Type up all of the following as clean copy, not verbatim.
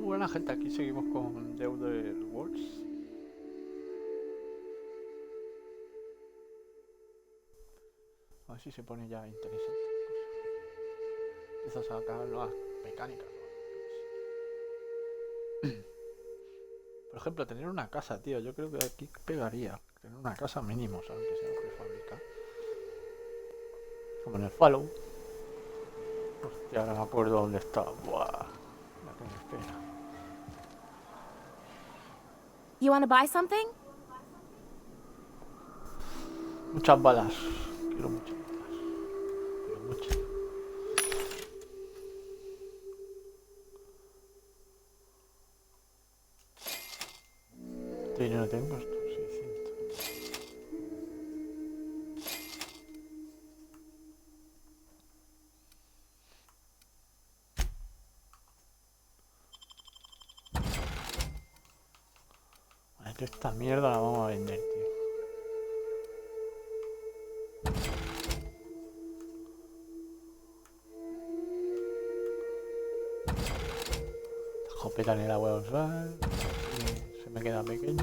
Buena gente, aquí seguimos con The Outer Worlds. A ver si se pone ya interesante la cosa. Empieza a sacar nuevas mecánicas. Por ejemplo, tener una casa, tío. Yo creo que aquí pegaría. Tener una casa mínimo, ¿sabes? Que sea prefabricada. Como en el Fallout. Hostia, ahora me acuerdo dónde estaba. Buah. La que me espera. You want to buy something? Muchas balas. Quiero muchas balas. Pero muchas. Este dinero tengo esto. 600. Vale, esta mierda la vamos a vender, tío. Escopeta ni la voy a usar. Se me queda pequeño.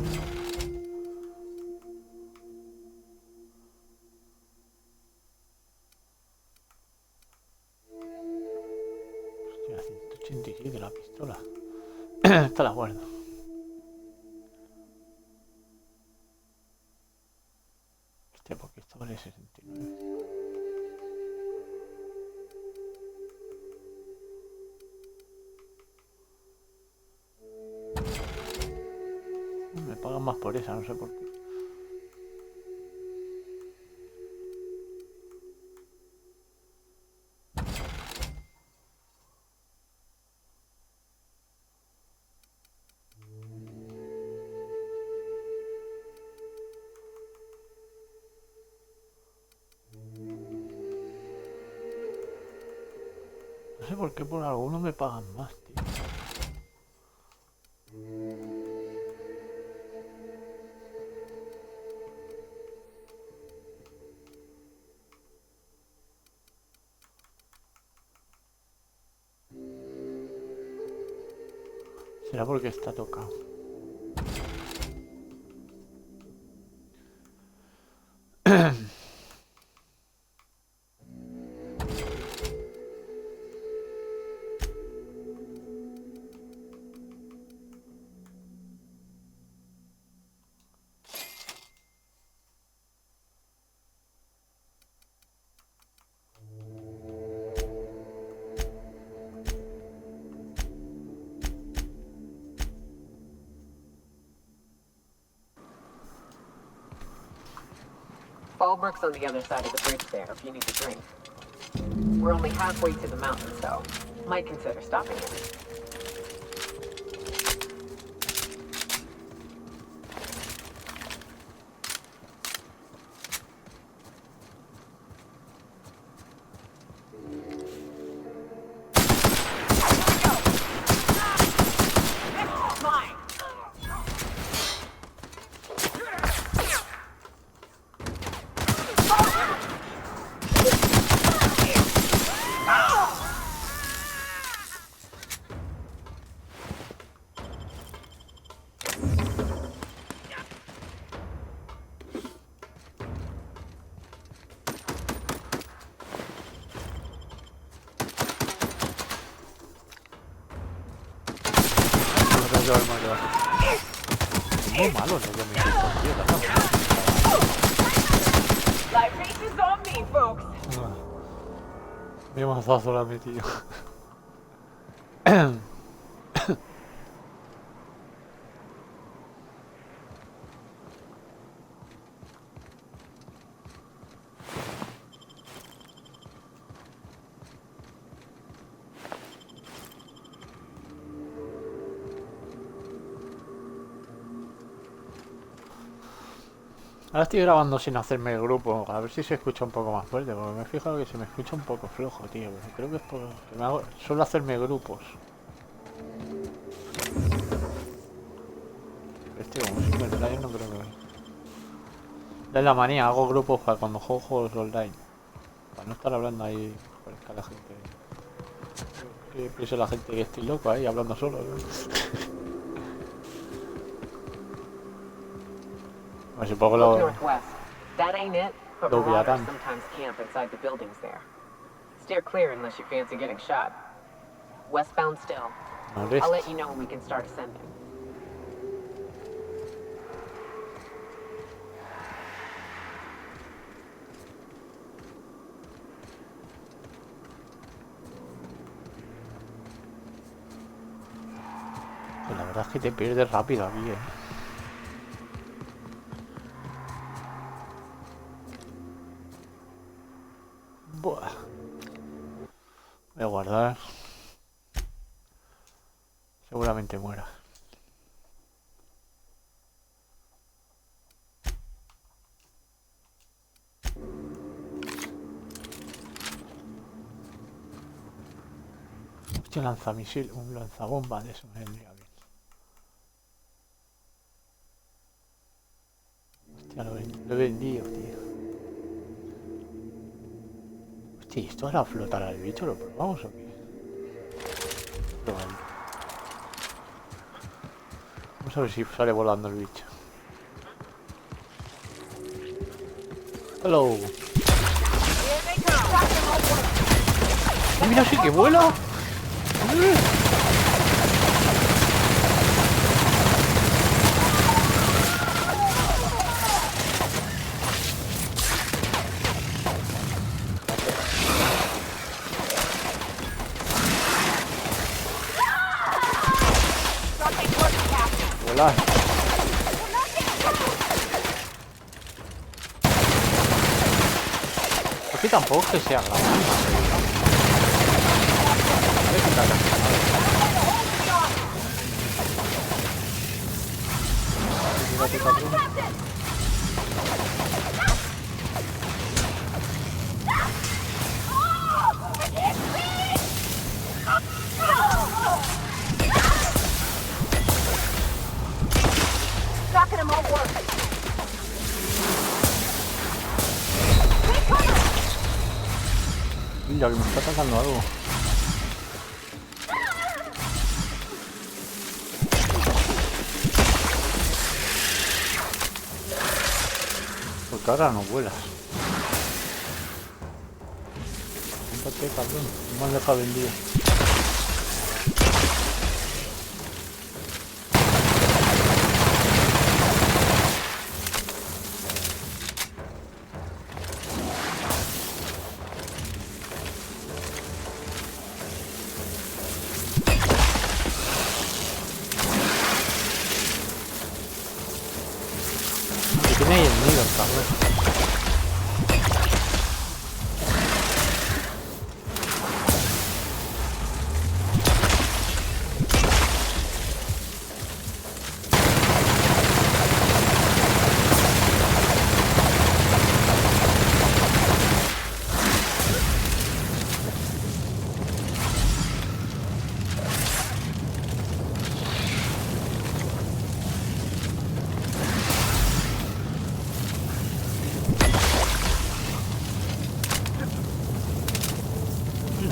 Hostia, 187 la pistola. Esta la guardo. Hostia, porque esto vale 69. Me pagan más por esa, no sé por qué. No sé por qué por algunos me pagan más, tío. Será porque está tocado. Fallbrook's on the other side of the bridge there if you need a drink. We're only halfway to the mountain, so might consider stopping in. Muy malo, no yo me tío, Life races on me, folks. Me mazazo la mi tío. Ahora estoy grabando sin hacerme el grupo, a ver si se escucha un poco más fuerte, porque me he fijado que se me escucha un poco flojo, tío. Pero creo que es porque suelo hacerme grupos. Como single player no creo que... Es la manía, hago grupos para cuando juego juegos online. Para no estar hablando ahí, parezca la gente. Que piense la gente que estoy loco ahí hablando solo, ¿no? Bueno, supongo Look lo... northwest. That ain't it, but Lo marauders pillarán. sometimes camp inside the buildings there. Steer clear unless you fancy getting shot. Westbound still. I'll let you know when we can start ascending. Pues la verdad es que te pierdes rápido aquí, ¿eh? Buah. Voy a guardar. Seguramente muera. Hostia, lanzamisil, un lanzabomba de eso me vendría bien. Hostia, lo he vendido, tío. Hostia, ¿y esto hará flotar al bicho? ¿Lo probamos o qué? Probando. Vamos a ver si sale volando el bicho. Hello. Mira, sí que vuela. Volar. Aquí tampoco es que sea grande. Voy a quitar la Knocking him won't work. Mira, que me está atacando algo. Porque ahora no vuelas. Cómprate, cabrón. No me han dejado vendido. Tiene ahí el nido, cabrón.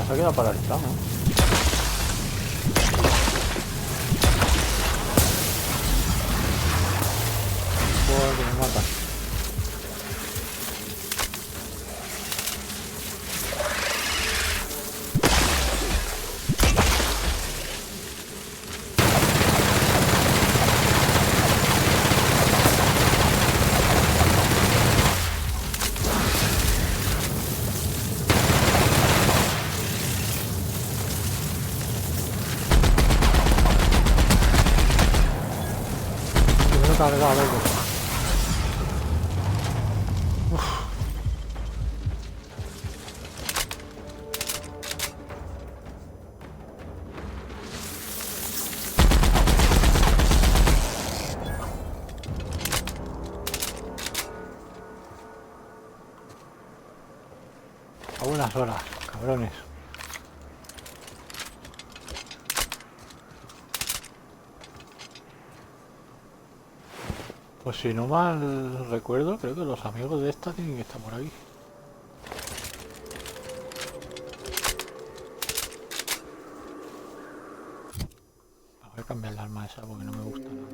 Se ha quedado paralizado, ¿no? Joder, que me mata. Cargado, loco. A buenas horas, cabrones. Pues si no mal recuerdo, creo que los amigos de esta tienen que estar por aquí. Voy a cambiar el arma esa porque no me gusta nada.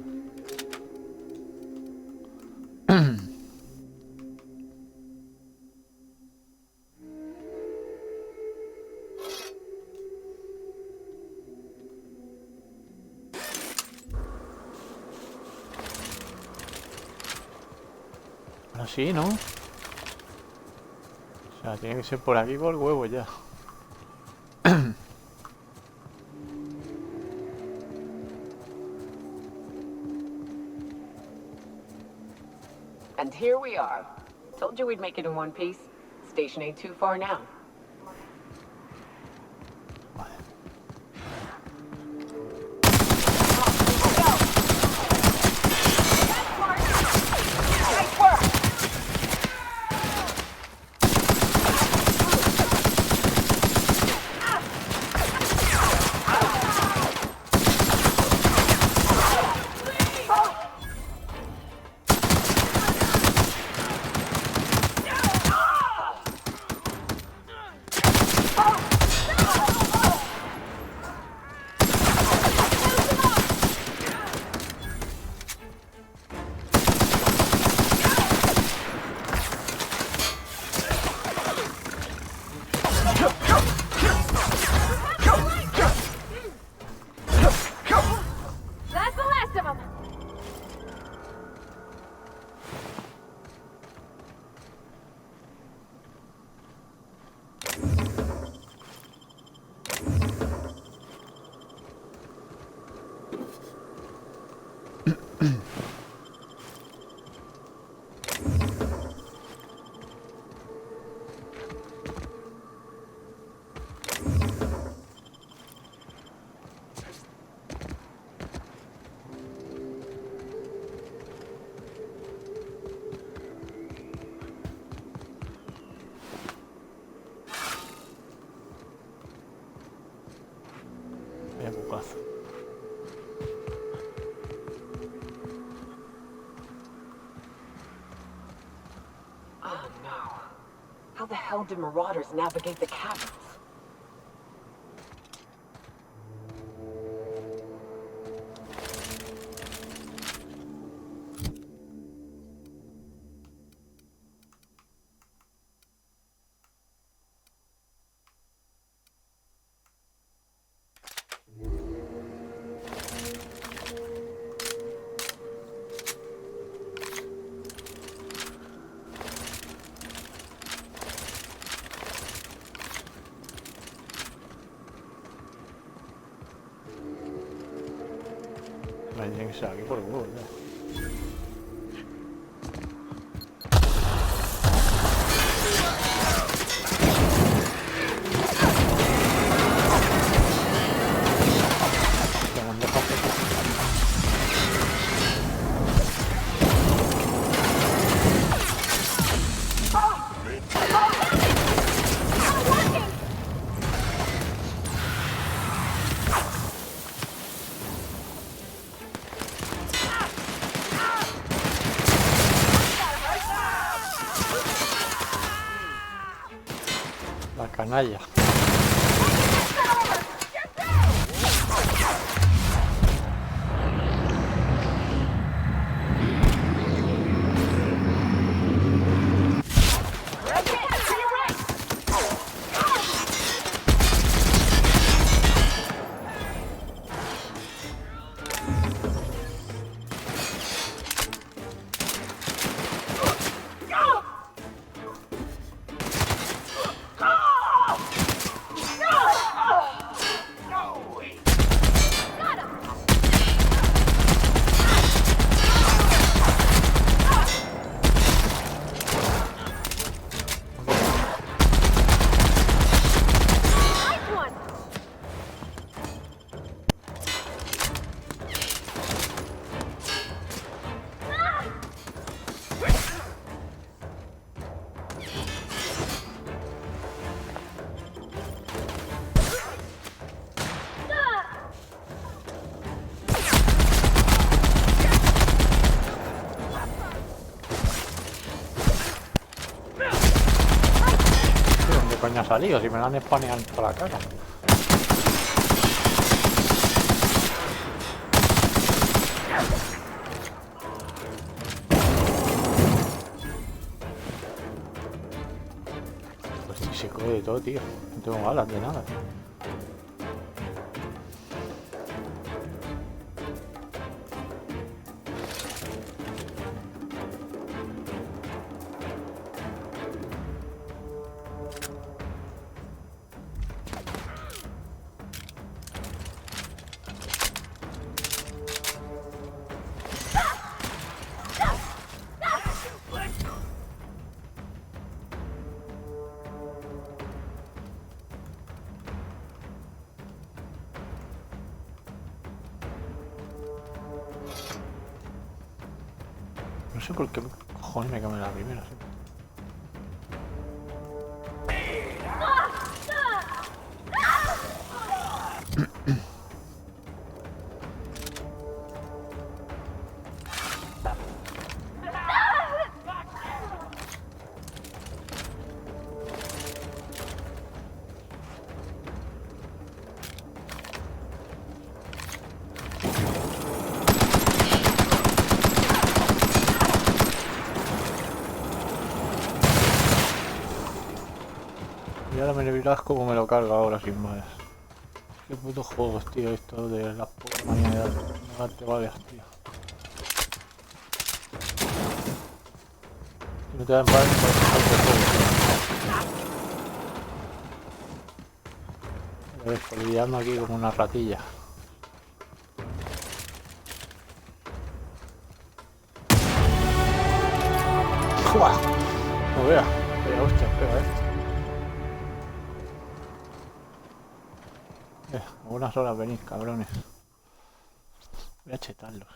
Ahora sí, ¿no? O sea, tiene que ser por aquí por el huevo ya. And here we are. Told you we'd make it in one piece. Station ain't too far now. Vale. Nice work! That's the last of them. Vaya bucazo. Oh no. How the hell did marauders navigate the caverns? Me tiene que ser aquí por el huevo ya. Que me han dejado poco. La canalla. Nice one. ¿De dónde coño ha salido? Si me lo han spaneado por la cara. de todo, tío. No tengo balas de nada, tío. No sé por qué cojones me cambié la primera, sí. Y ahora me verás como me lo cargo ahora sin más. Qué putos juegos, tío, esto de las putas manías de darte varias, tío. Si no te dan varias, pues otro juego, tío. A ver, lidiando aquí como una ratilla. ¡Jua! No veas, pega, hostia, pega esto. A unas horas venís, cabrones. Voy a chetarlos.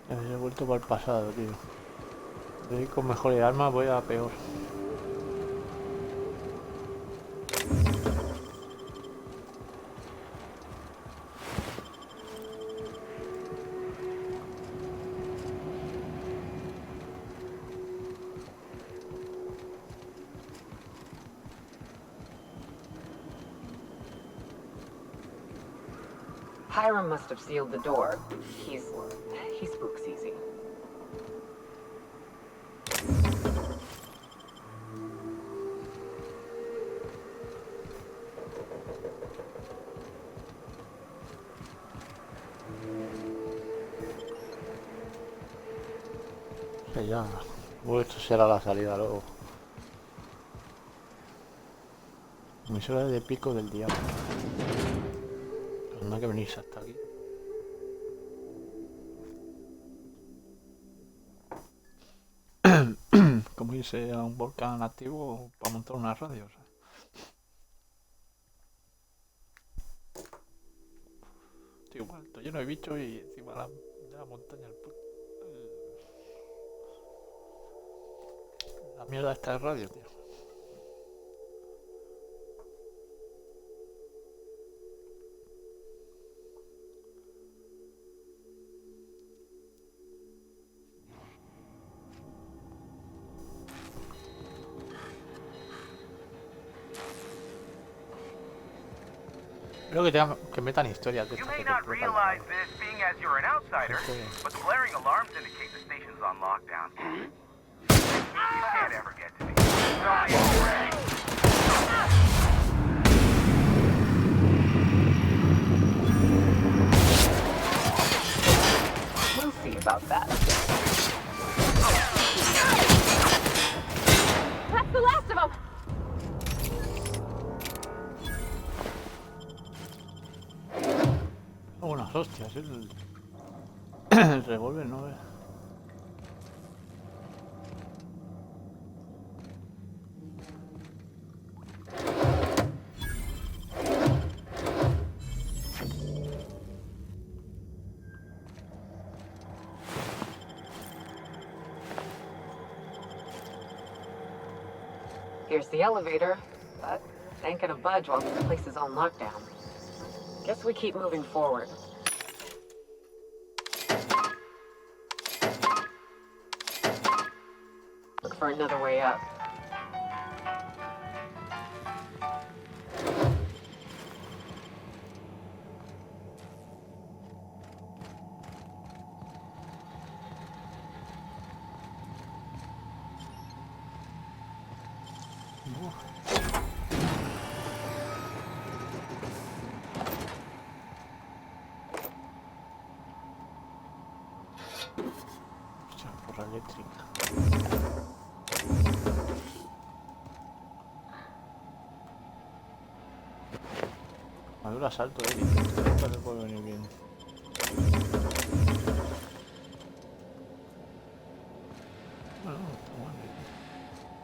He vuelto para el pasado, tío. De ir con mejores armas voy a peor. Hiram must have sealed the door. He spooks easy. Que ya. Esto será la salida luego. Emisora de pico del diablo. Anda que venís hasta aquí. Como irse a un volcán activo para montar una radio, ¿sabes? Tío, bueno, está lleno de bichos y encima de la montaña la mierda esta de radio, tío. Creo que metan historias de You estas may que te not explotan la realize cabeza. this being as you're an outsider, Okay. but the blaring alarms indicate the station's on lockdown. You can't ever get to me. Don't be afraid. We'll see about that. That's the last of them! Unas hostias, el revólver, no ve. Here's the elevator, but it ain't gonna budge while this place is on lockdown. Guess we keep moving forward. Look for another way up. Hostia, porra eléctrica. Madura salto, nunca me puede venir bien. Bueno, está bueno.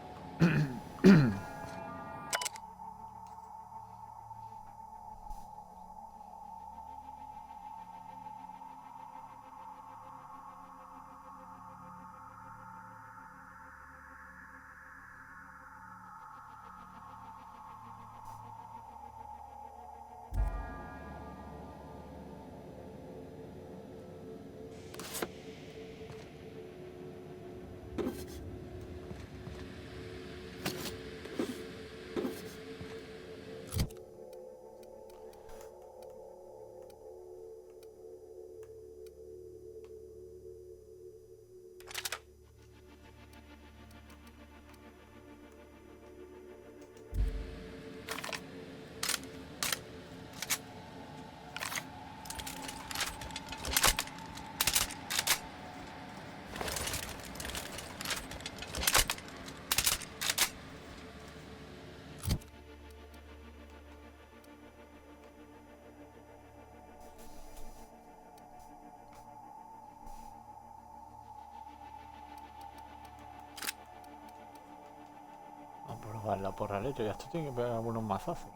Probar la porra eléctrica. Esto tiene que pegar algunos mazazos,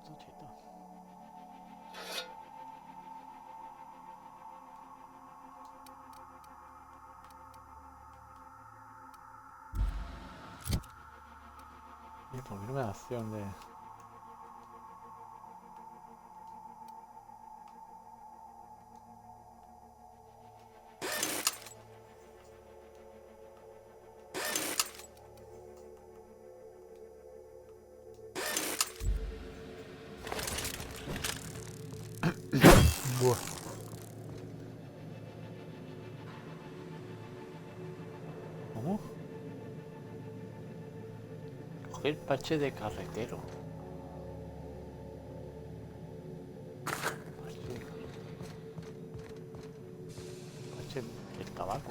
Esto chito. Y por qué no me da acción de... Buah. ¿Cómo? Coger parche de carretero. Parche del tabaco,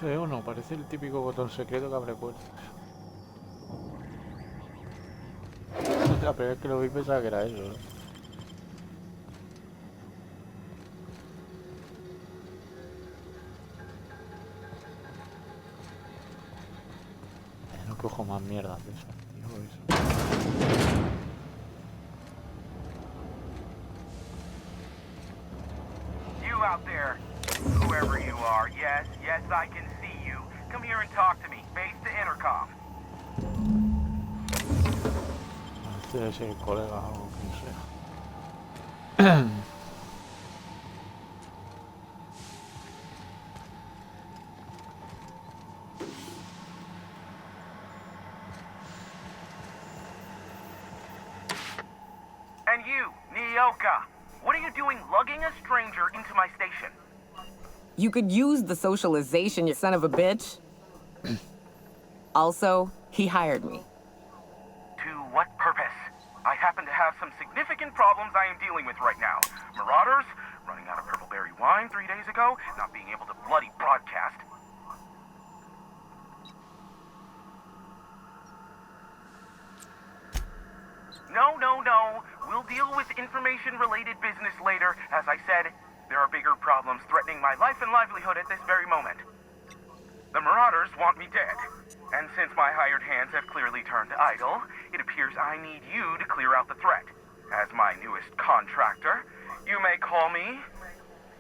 O no, parece el típico botón secreto que abre puertas. La primera vez que lo vi pensaba que era eso, No cojo más mierdas de esas, tío, eso. You out there, whoever you are, yes, I can see you. Come here and talk to me. Base to intercom. Debe ser colega o quien sea. And you, Nyoka, what are you doing lugging a stranger into my station? You could use the socialization, you son of a bitch. Also, he hired me. To what purpose? I happen to have some significant problems I am dealing with right now. Marauders, running out of purple-berry wine 3 days ago, not being able to bloody broadcast. No. We'll deal with information-related business later. As I said, there are bigger problems threatening my life and livelihood at this very moment. The Marauders want me dead. And since my hired hands have clearly turned idle, it appears I need you to clear out the threat. As my newest contractor, you may call me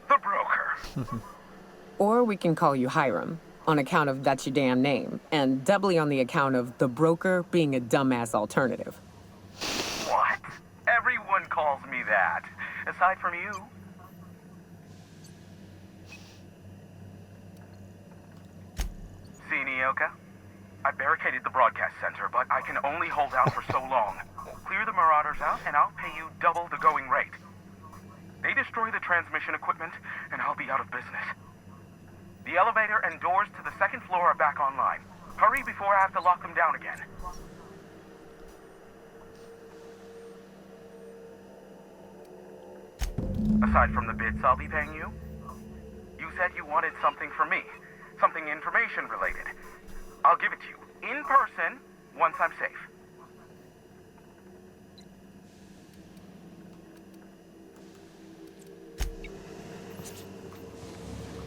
the Broker. Or we can call you Hiram, on account of that's your damn name, and doubly on the account of the Broker being a dumbass alternative. What? Everyone calls me that. Aside from you. See, Nyoka? I barricaded the broadcast center, but I can only hold out for so long. Clear the Marauders out, and I'll pay you double the going rate. They destroy the transmission equipment, and I'll be out of business. The elevator and doors to the second floor are back online. Hurry before I have to lock them down again. Aside from the bits I'll be paying you, you said you wanted something from me. Something information related. I'll give it to you, in person, once I'm safe.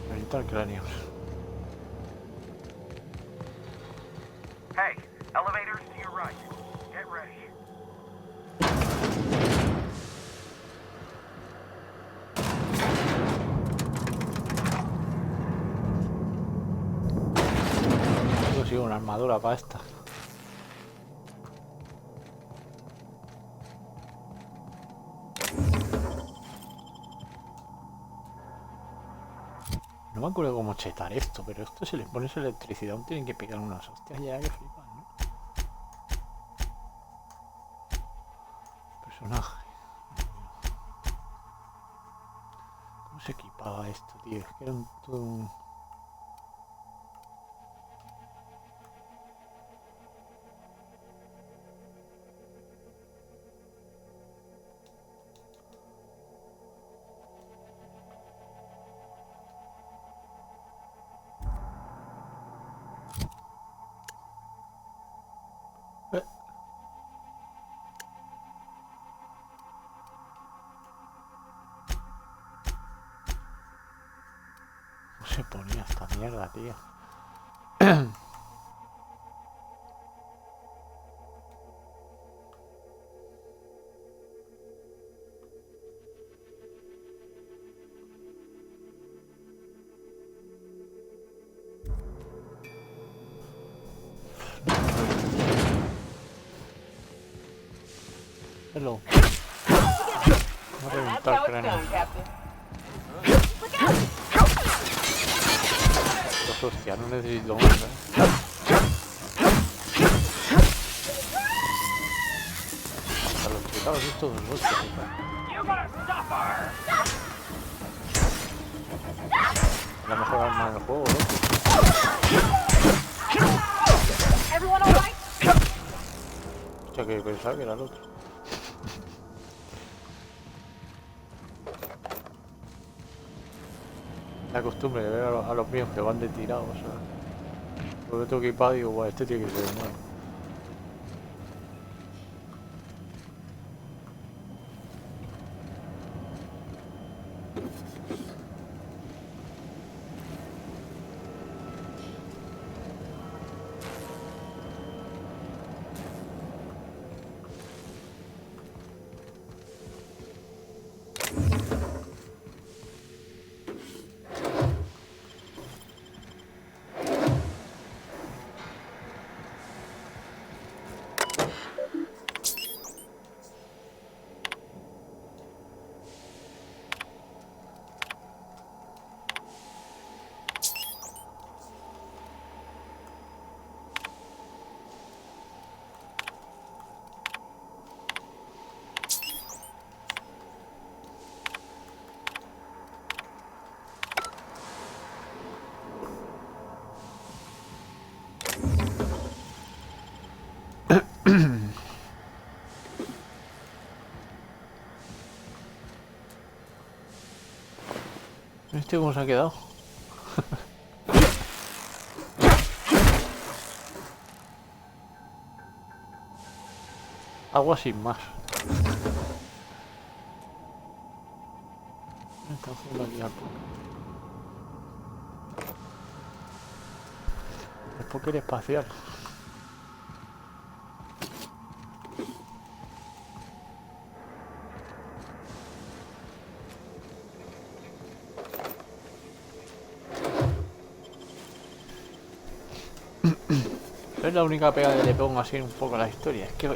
Reventar cráneos. Hey, elevators to your right. Get ready. Consigo una armadura para esta. No me acuerdo cómo chetar esto, pero esto si le pones electricidad aún tienen que pegar unas hostias ya que flipan, ¿no? Personaje. ¿Cómo se equipaba esto, tío? Es que era todo un... se ponía esta mierda, tío. Hello. Voy a reventar cráneos. Hostia, no necesito más, Hasta los pecados estos dos hostias, la mejor arma del juego, Hostia, que pensaba que era el otro. La costumbre de ver a los míos que van de tirados, ¿sabes? Porque tengo equipado y digo, bueno, este tiene que ser bueno. ¿Este cómo se ha quedado? Agua sin más. Está haciendo aquí al póker. El póker espacial. Es la única pega que le pongo así un poco a la historia. Es que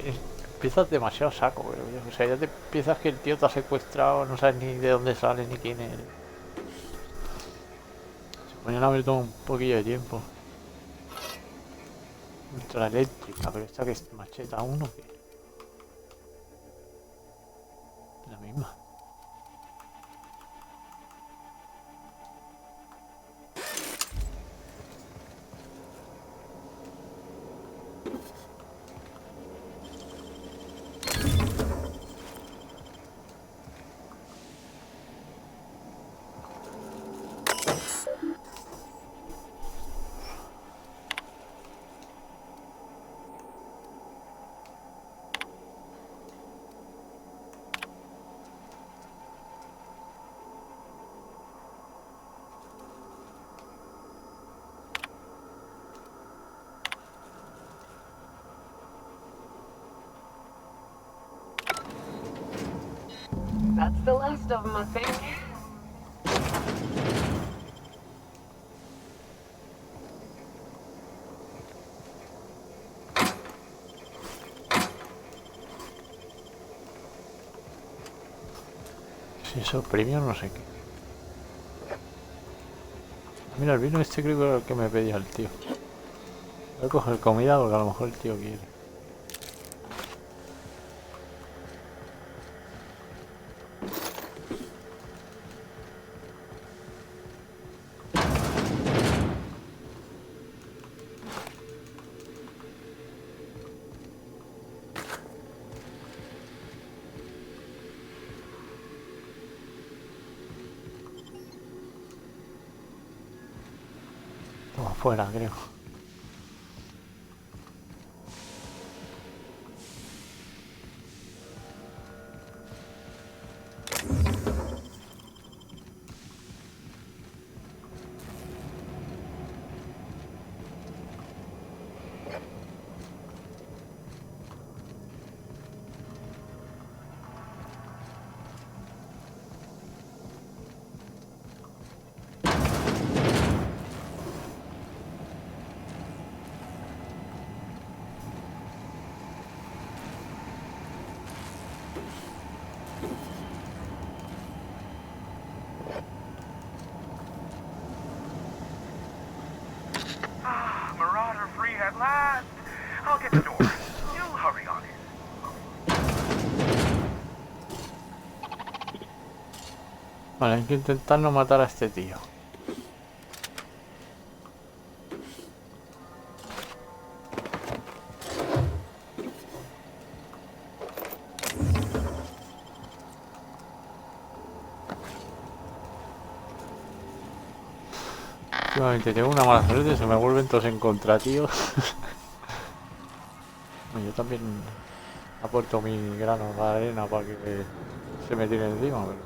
empiezas demasiado saco, pero, o sea, ya te piensas que el tío te ha secuestrado, no sabes ni de dónde sale ni quién es. Se ponían a ver todo un poquillo de tiempo. Contra eléctrica, pero esta que es macheta uno que. La misma. That's the last of them, I think. Si eso premio no sé qué. Mira, el vino este creo que era el que me pedía el tío. Voy a coger comida porque a lo mejor el tío quiere. Toma fuera, creo. Marauder free at last. I'll get the door. You hurry on in. Vale, hay que intentar no matar a este tío. Últimamente tengo una mala suerte, se me vuelven todos en contra, tío. Yo también aporto mi grano de arena para que se me tire encima, pero...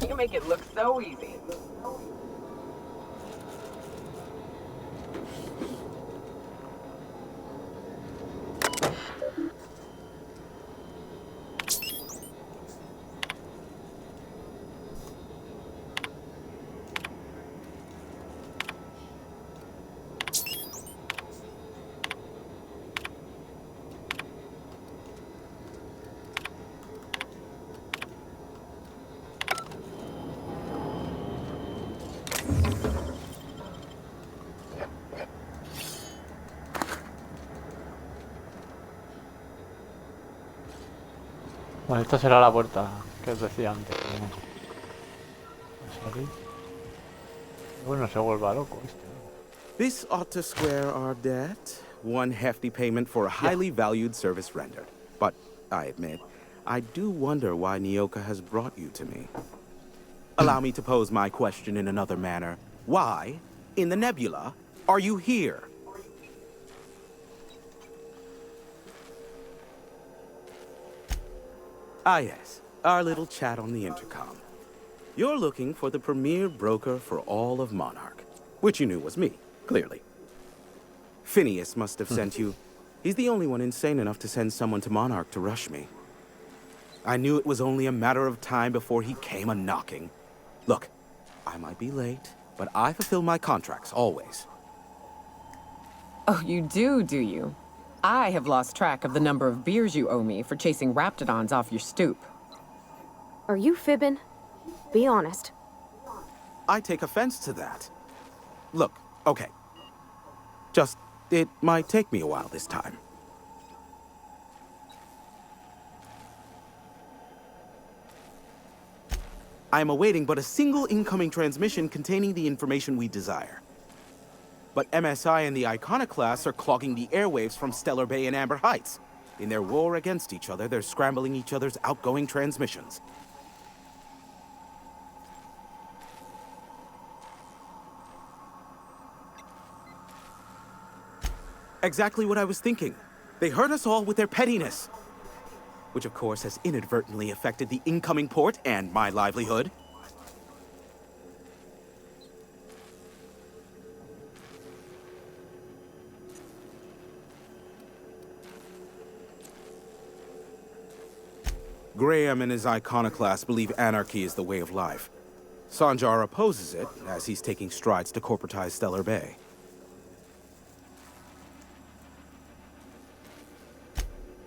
You make it look so easy. Bueno, esta será la puerta que os decía antes. Bueno, se vuelva loco este. This ought to square our debt. One hefty payment for a highly valued service rendered. But, I admit, I do wonder why Nyoka has brought you to me. Allow me to pose my question in another manner. Why, in the nebula, are you here? Ah yes, our little chat on the intercom. You're looking for the premier broker for all of Monarch, which you knew was me, clearly. Phineas must have sent you. He's the only one insane enough to send someone to Monarch to rush me. I knew it was only a matter of time before he came a-knocking. Look, I might be late, but I fulfill my contracts, always. Oh, you do you? I have lost track of the number of beers you owe me for chasing raptidons off your stoop. Are you fibbing? Be honest. I take offense to that. Look, okay. Just, it might take me a while this time. I am awaiting but a single incoming transmission containing the information we desire. But MSI and the Iconoclasts are clogging the airwaves from Stellar Bay and Amber Heights. In their war against each other, they're scrambling each other's outgoing transmissions. Exactly what I was thinking. They hurt us all with their pettiness. Which of course has inadvertently affected the incoming port and my livelihood. Graham and his iconoclasts believe anarchy is the way of life. Sanjar opposes it, as he's taking strides to corporatize Stellar Bay.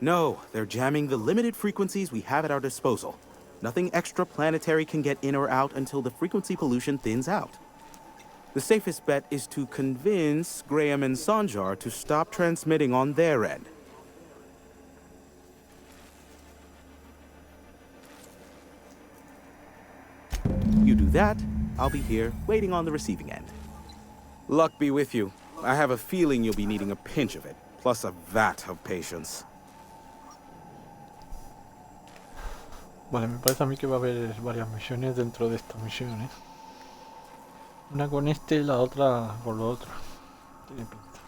No, they're jamming the limited frequencies we have at our disposal. Nothing extraplanetary can get in or out until the frequency pollution thins out. The safest bet is to convince Graham and Sanjar to stop transmitting on their end. You do that, I'll be here, waiting on the receiving end. Luck be with you. I have a feeling you'll be needing a pinch of it, plus a vat of patience. Vale, me parece a mí que va a haber varias misiones dentro de estas misiones. Una con este y la otra con lo otro. Tiene pinta.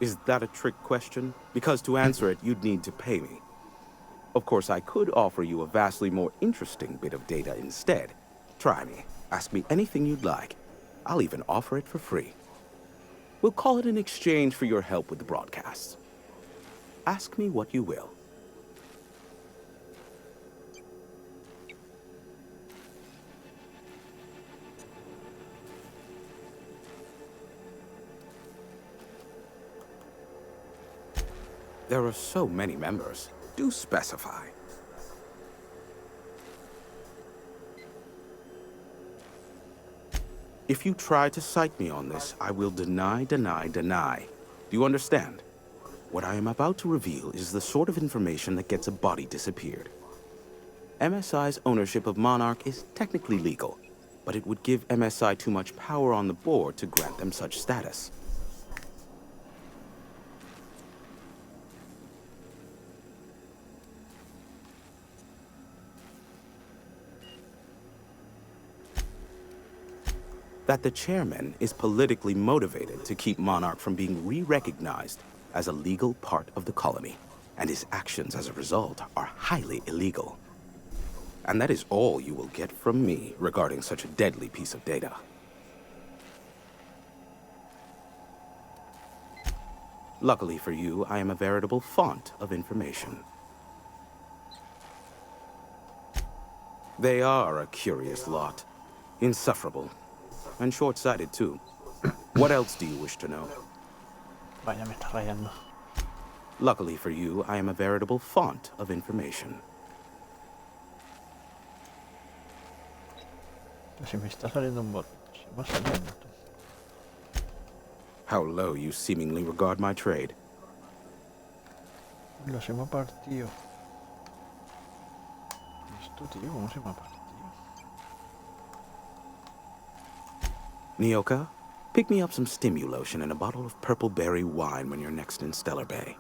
Is that a trick question? Because to answer it, you'd need to pay me. Of course, I could offer you a vastly more interesting bit of data instead. Try me. Ask me anything you'd like. I'll even offer it for free. We'll call it an exchange for your help with the broadcasts. Ask me what you will. There are so many members. Do specify. If you try to cite me on this, I will deny. Do you understand? What I am about to reveal is the sort of information that gets a body disappeared. MSI's ownership of Monarch is technically legal, but it would give MSI too much power on the board to grant them such status. That the chairman is politically motivated to keep Monarch from being re-recognized as a legal part of the colony, and his actions as a result are highly illegal. And that is all you will get from me regarding such a deadly piece of data. Luckily for you, I am a veritable font of information. They are a curious lot. Insufferable. And short-sighted, too. What else do you wish to know? Vaya, me está rayando. Luckily for you, I am a veritable font of information. Si me está saliendo un bot. Si me está saliendo. How low you seemingly regard my trade. Lo se me ha partido. Esto, tío, ¿cómo se me ha partido? Nyoka, pick me up some Stimulotion and a bottle of purple berry wine when you're next in Stellar Bay.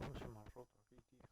¿Cómo se me ha roto aquí, tío?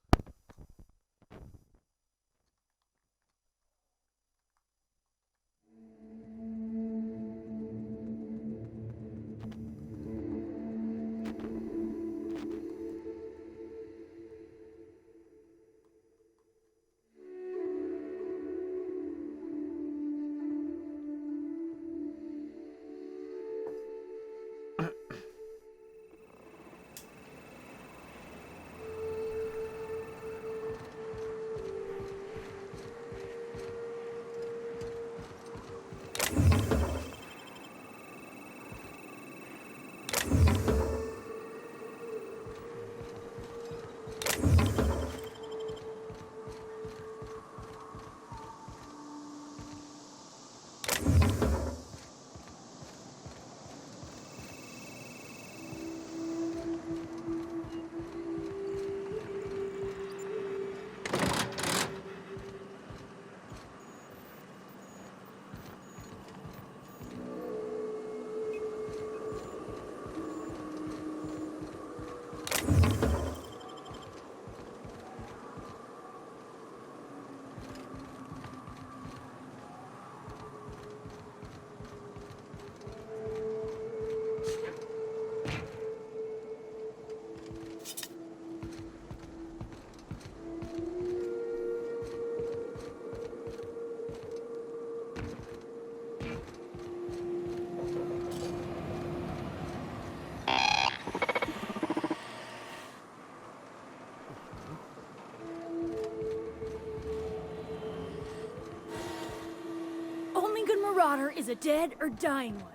Only good marauder is a dead or dying one.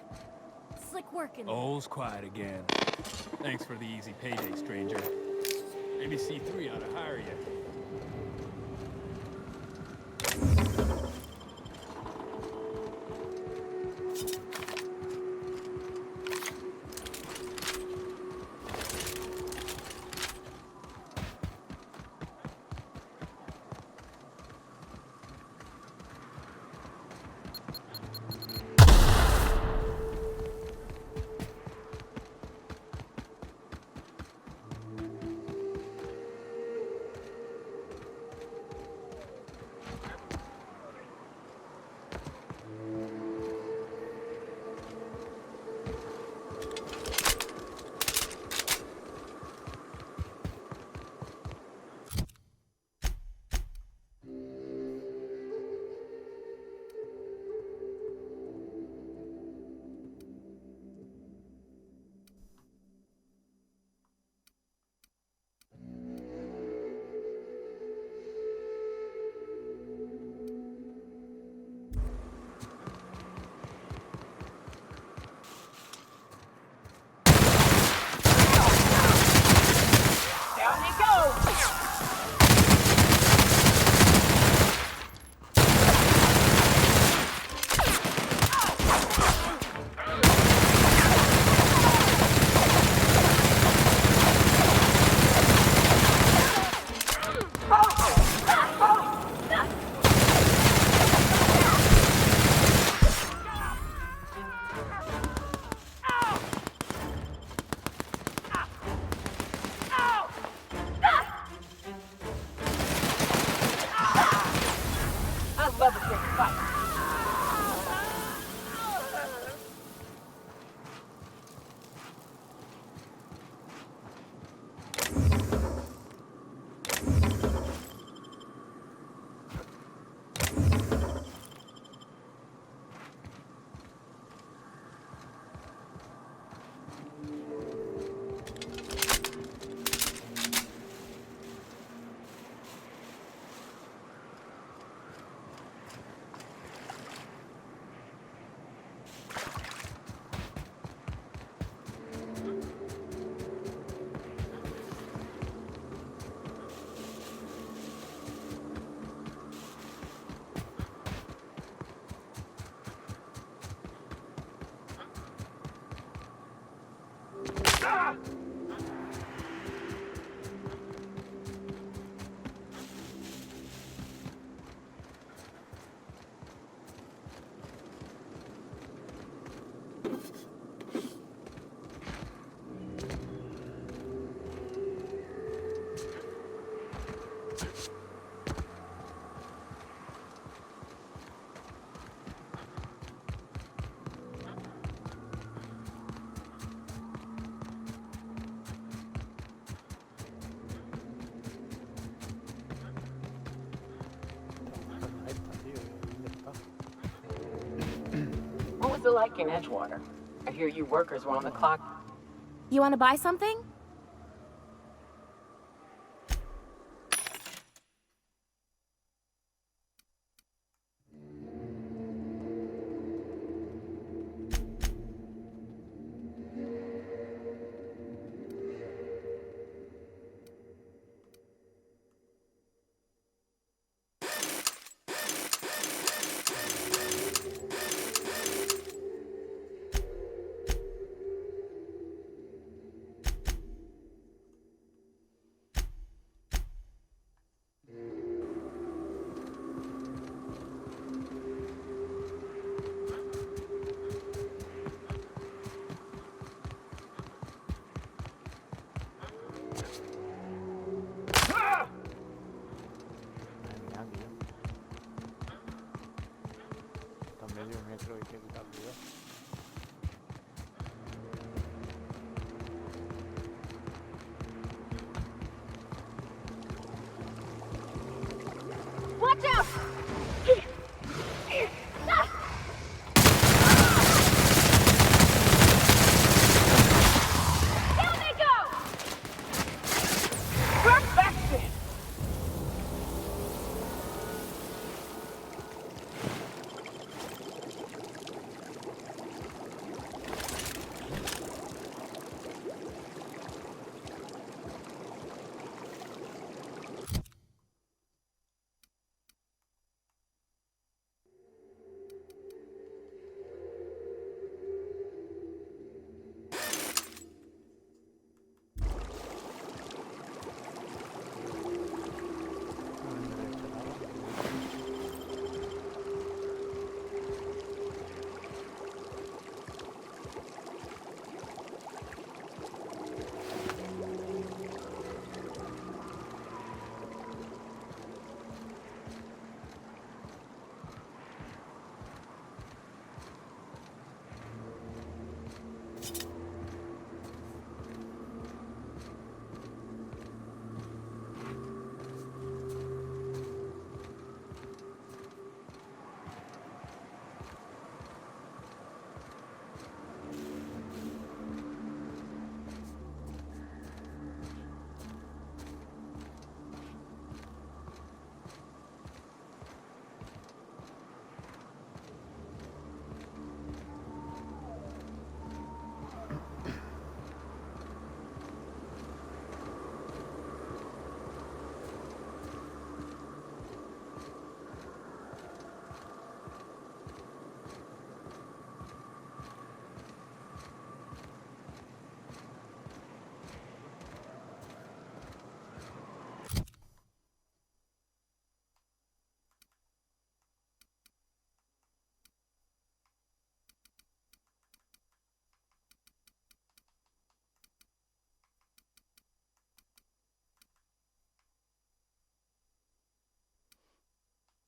Slick working. All's quiet again. Thanks for the easy payday, stranger. Maybe C3 ought to hire you. What was it like in Edgewater? I hear you workers were on the clock. You want to buy something? Medio metro hay que quitarlo ya. Watch out! Down they go! Perfection!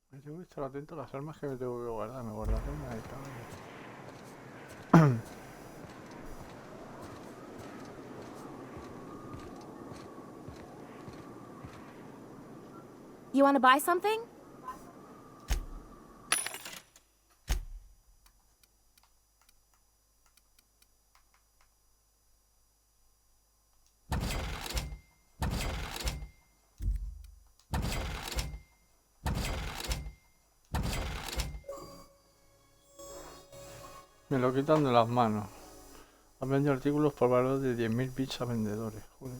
Me tengo que estar atento a las armas que me tengo que guardar. Me guardaré una de cada vez. You want to buy something? Me lo quitan de las manos. Han vendido artículos por valor de 10.000 bits a vendedores. Joder.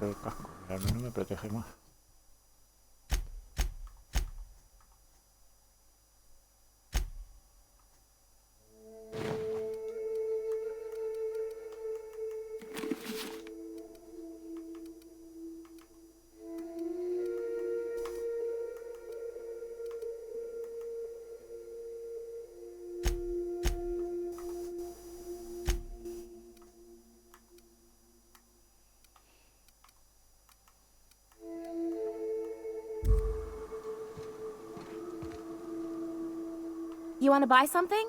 el casco, al menos me protege más. You want to buy something?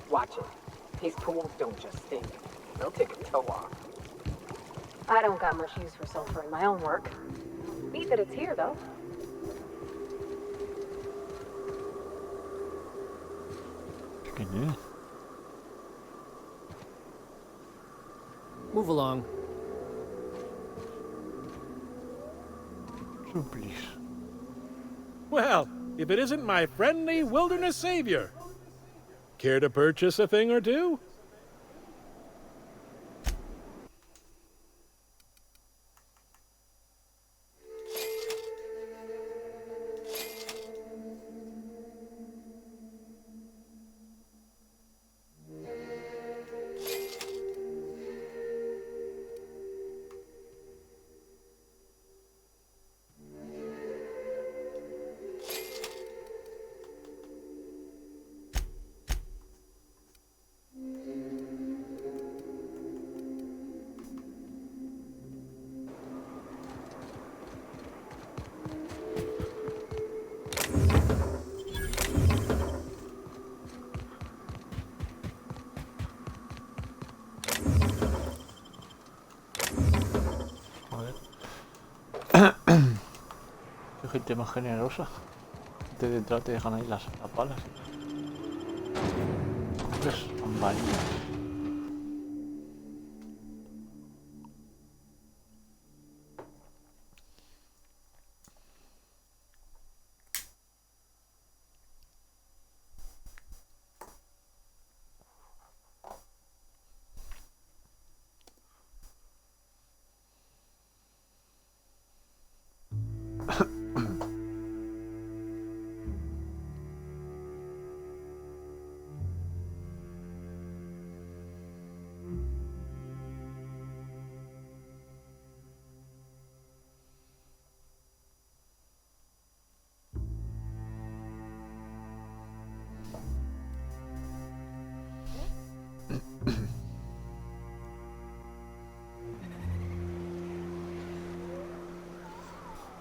Watch it. These pools don't just stink. They'll take a toe off. I don't got much use for sulfur in my own work. Neat that it's here, though. ¿Quién es? Move along. Supplies. Well, if it isn't my friendly wilderness savior. Care to purchase a thing or two? Qué gente más generosa. Antes de entrar te dejan ahí las palas. Pues son varias.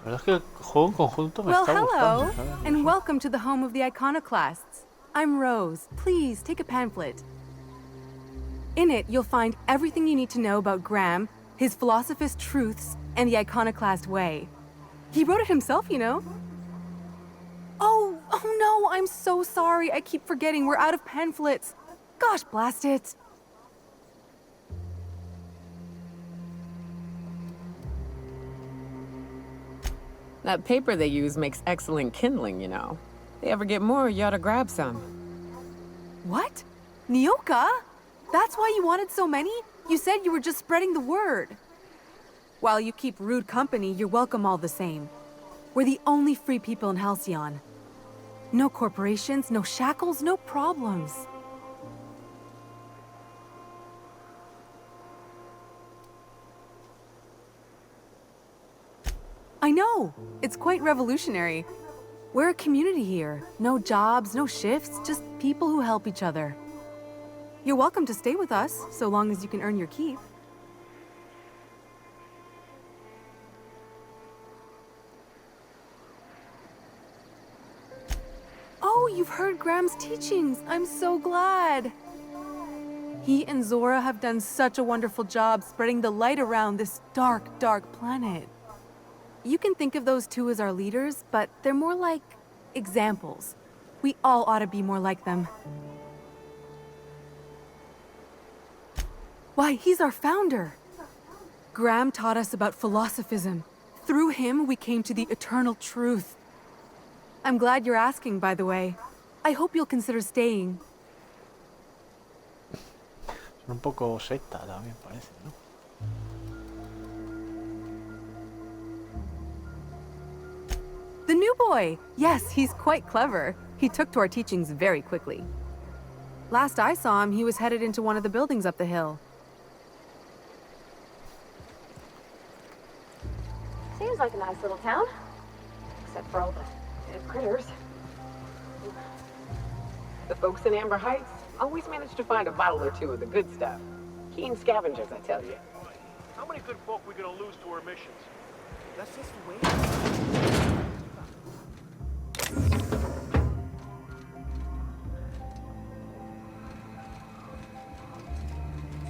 La verdad es que el juego en conjunto me Well, está hello, gustando, ¿sabes? and welcome to the home of the iconoclasts. I'm Rose. Please take a pamphlet. In it, you'll find everything you need to know about Graham, his philosophist truths, and the iconoclast way. He wrote it himself, you know. Oh no, I'm so sorry. I keep forgetting we're out of pamphlets. Gosh, blast it. That paper they use makes excellent kindling, you know. If they ever get more, you ought to grab some. What? Nyoka? That's why you wanted so many? You said you were just spreading the word. While you keep rude company, you're welcome all the same. We're the only free people in Halcyon. No corporations, no shackles, no problems. I know! It's quite revolutionary. We're a community here. No jobs, no shifts, just people who help each other. You're welcome to stay with us, so long as you can earn your keep. Oh, you've heard Graham's teachings. I'm so glad. He and Zora have done such a wonderful job spreading the light around this dark, dark planet. You can think of those two as our leaders, but they're more like examples. We all ought to be more like them. Why, he's our founder. Graham taught us about philosophism. Through him, we came to the eternal truth. I'm glad you're asking, by the way. I hope you'll consider staying. Son un poco secta también parece, ¿no? The new boy! Yes, he's quite clever. He took to our teachings very quickly. Last I saw him, he was headed into one of the buildings up the hill. Seems like a nice little town. Except for all the dead critters. The folks in Amber Heights always manage to find a bottle or two of the good stuff. Keen scavengers, I tell you. How many good folk we gonna lose to our missions? Let's just wait.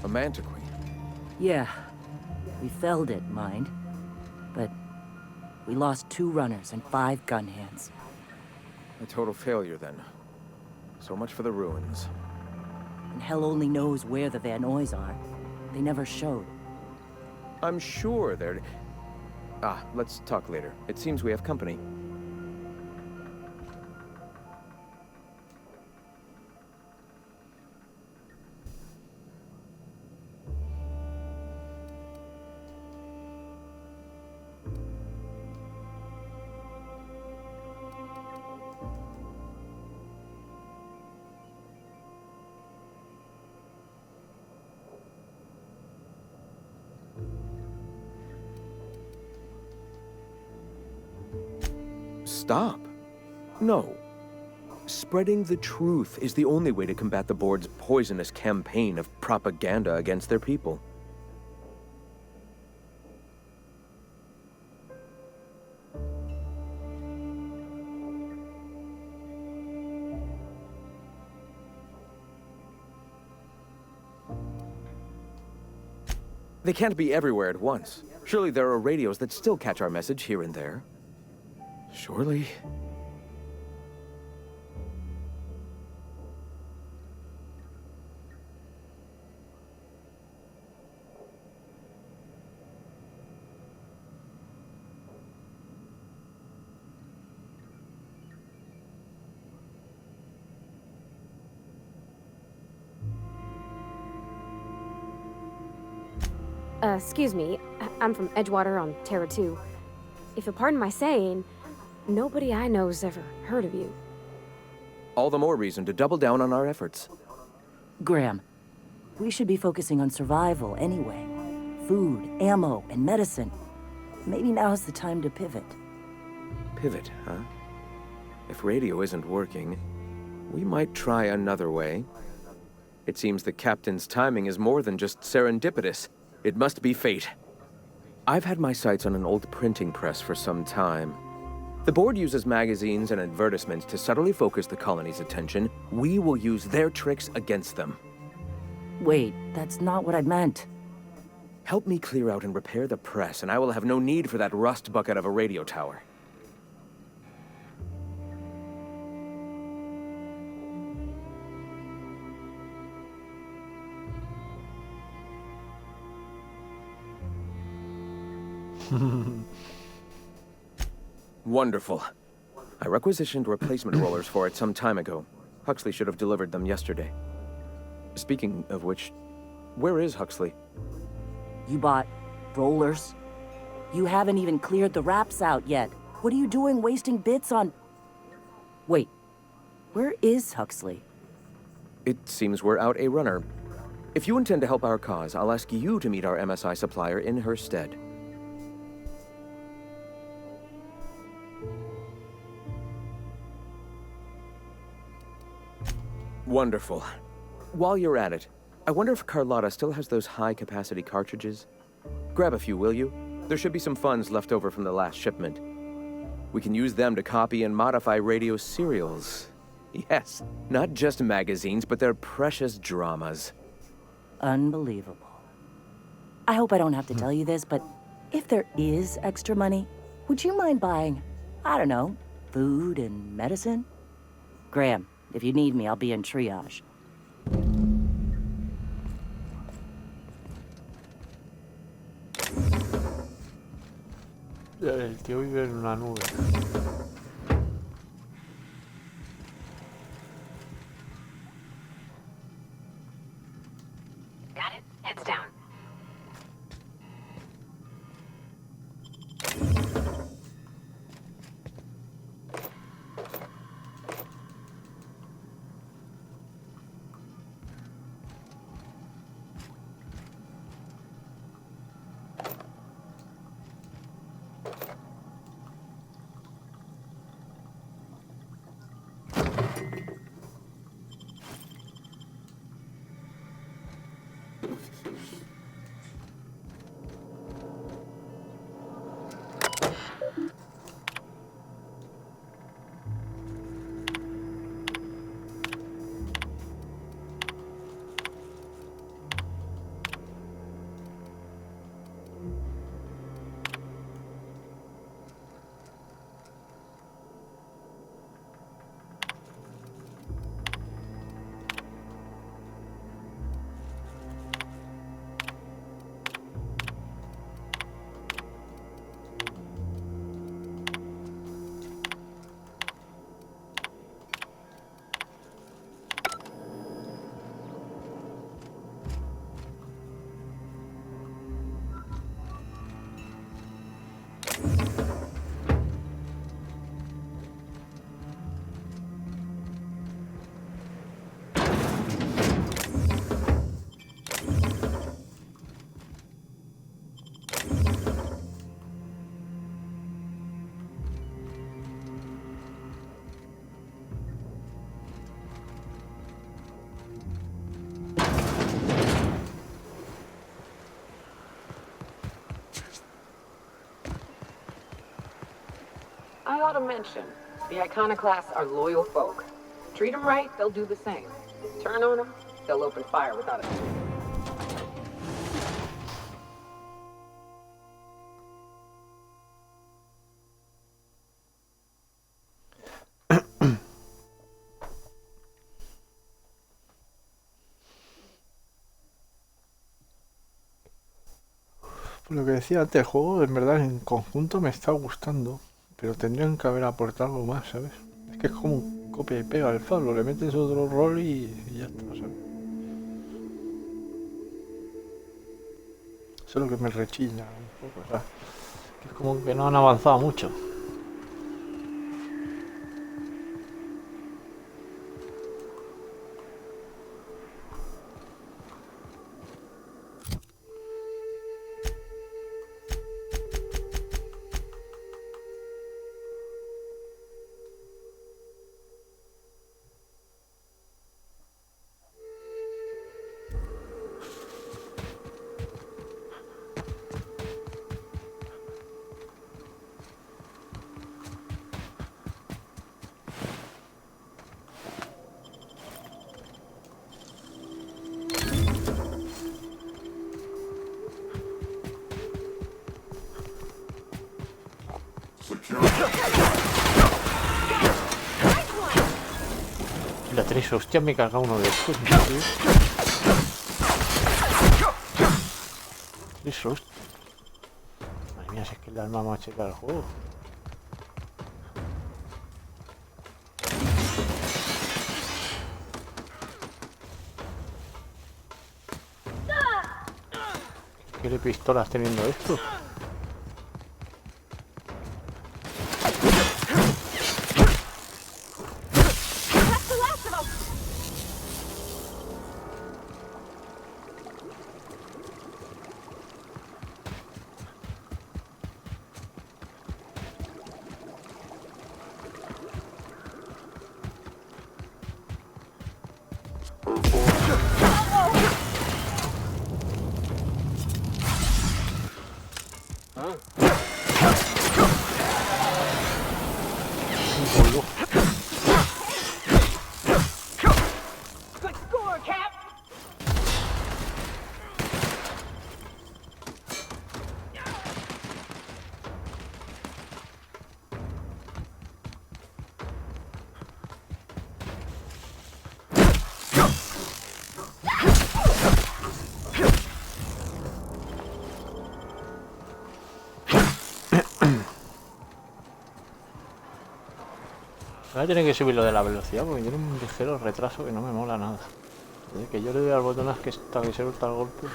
A mantiquine. Yeah. We felled it, mind. But we lost 2 runners and 5 gun hands. A total failure, then. So much for the ruins. And hell only knows where the Van Oys are. They never showed. I'm sure they're... let's talk later. It seems we have company. Stop. No. Spreading the truth is the only way to combat the board's poisonous campaign of propaganda against their people. They can't be everywhere at once. Surely there are radios that still catch our message here and there. Surely. Excuse me. I'm from Edgewater on Terra 2. If you'll pardon my saying, nobody I know's ever heard of you. All the more reason to double down on our efforts. Graham, we should be focusing on survival anyway. Food, ammo, and medicine. Maybe now's the time to pivot. Pivot, huh? If radio isn't working, we might try another way. It seems the captain's timing is more than just serendipitous. It must be fate. I've had my sights on an old printing press for some time. The board uses magazines and advertisements to subtly focus the colony's attention. We will use their tricks against them. Wait, that's not what I meant. Help me clear out and repair the press, and I will have no need for that rust bucket of a radio tower. Wonderful. I requisitioned replacement rollers for it some time ago. Huxley should have delivered them yesterday. Speaking of which, where is Huxley? You bought rollers? You haven't even cleared the wraps out yet. What are you doing wasting bits on... Wait, where is Huxley? It seems we're out a runner. If you intend to help our cause, I'll ask you to meet our MSI supplier in her stead. Wonderful. While you're at it, I wonder if Carlotta still has those high-capacity cartridges? Grab a few, will you? There should be some funds left over from the last shipment. We can use them to copy and modify radio serials. Yes, not just magazines, but their precious dramas. Unbelievable. I hope I don't have to tell you this, but if there is extra money, would you mind buying, I don't know, food and medicine? Graham, if you need me, I'll be in triage. El tío vive en una nube. Got it? Heads down. I ought to mention, the iconoclasts are loyal folk. Treat them right, they'll do the same. Turn on them, they'll open fire without a... Por lo que decía antes, el juego en verdad en conjunto me está gustando, pero tendrían que haber aportado algo más, ¿sabes? Es que es como un copia y pega del Fablo, le metes otro rol y ya está, ¿sabes? Eso es lo que me rechina un poco, ¿sabes? Que es como que no han avanzado mucho. La 3, hostia, me he cargado uno de estos. Eso, hostia. Madre mía, si es que el alma macheta del juego. ¿Qué de pistolas teniendo esto? Good score, Cap! Voy a tener que subir lo de la velocidad porque tiene un ligero retraso que no me mola nada. Desde que yo le doy al botón hasta que se suelta el golpe.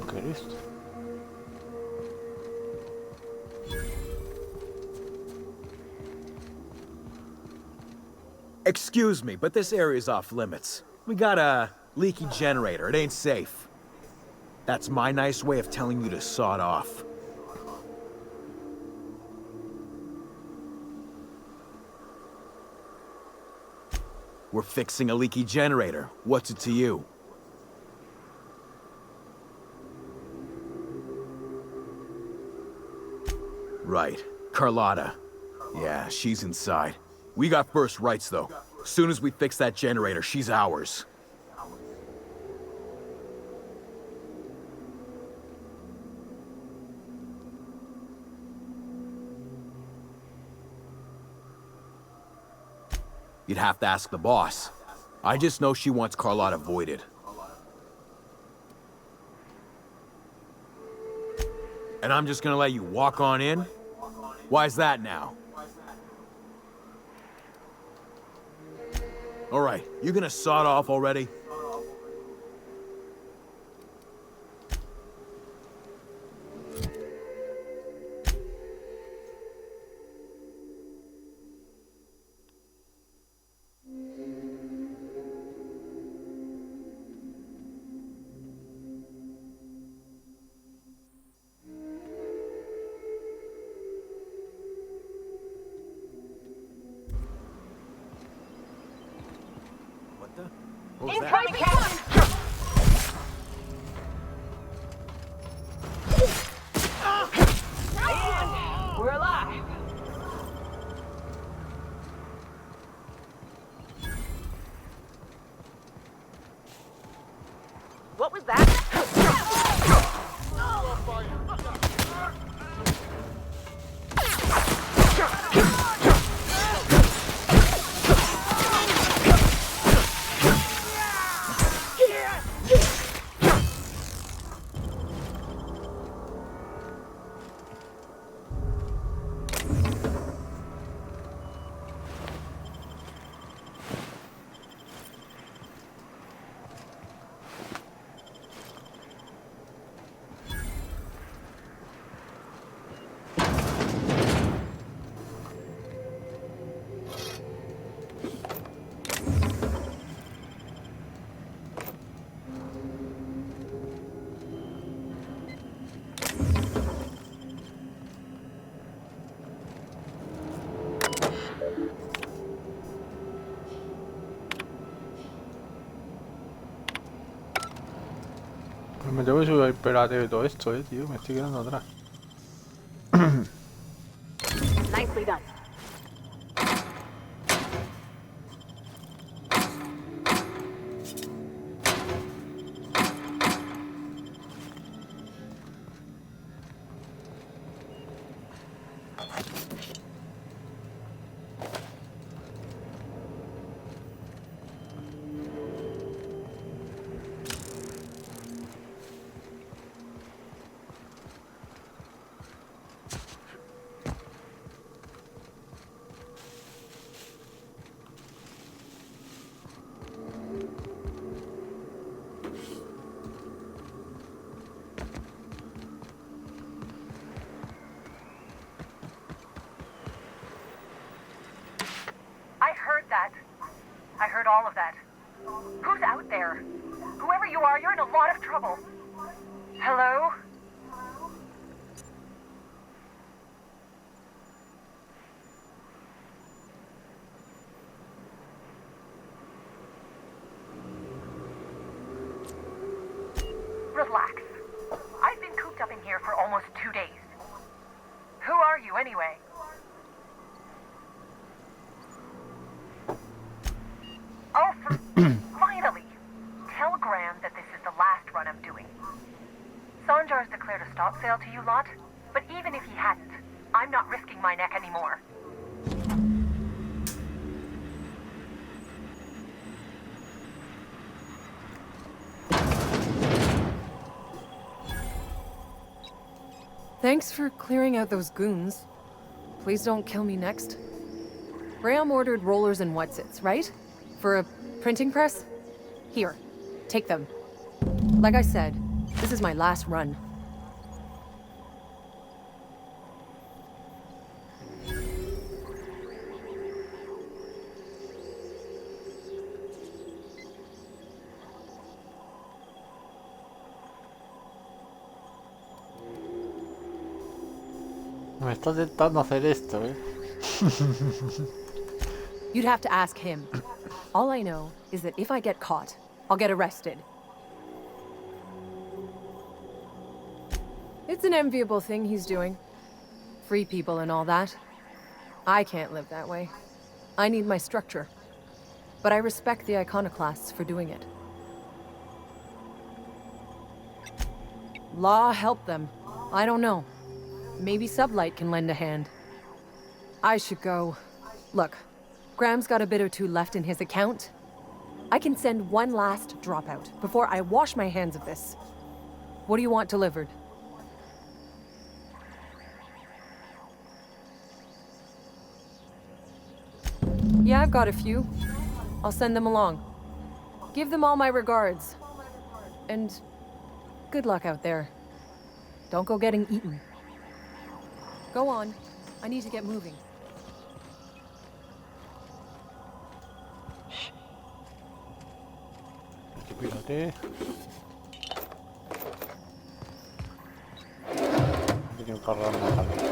¿Qué es esto? Excuse me, but this area is off limits. We got a leaky generator. It ain't safe. That's my nice way of telling you to sod off. We're fixing a leaky generator. What's it to you? Right. Carlotta. Yeah, she's inside. We got first rights, though. Soon as we fix that generator, she's ours. You'd have to ask the boss. I just know she wants Carlotta voided. And I'm just gonna let you walk on in? Why's that now? All right, you gonna sod off already? Incoming, Captain! And we're alive. Me tengo que subir a hiperate de todo esto, tío. Me estoy quedando atrás. Nicely done. I heard that. I heard all of that. Who's out there? Whoever you are, you're in a lot of trouble. Hello? Relax. I've been cooped up in here for almost 2 days. Who are you, anyway? Oh, finally! Tell Graham that this is the last run I'm doing. Sanjar's declared a stop sale to you lot, but even if he hadn't, I'm not risking my neck anymore. Thanks for clearing out those goons. Please don't kill me next. Graham ordered rollers and whatsits, right? For a printing press? Here, take them. Like I said, this is my last run. Me está tentando hacer esto, You'd have to ask him. All I know is that if I get caught, I'll get arrested. It's an enviable thing he's doing. Free people and all that. I can't live that way. I need my structure. But I respect the iconoclasts for doing it. Law help them. I don't know. Maybe Sublight can lend a hand. I should go. Look, Graham's got a bit or two left in his account. I can send one last dropout before I wash my hands of this. What do you want delivered? Yeah, I've got a few. I'll send them along. Give them all my regards. And good luck out there. Don't go getting eaten. Go on. I need to get moving. Espérate. Tengo que cargar una tabla.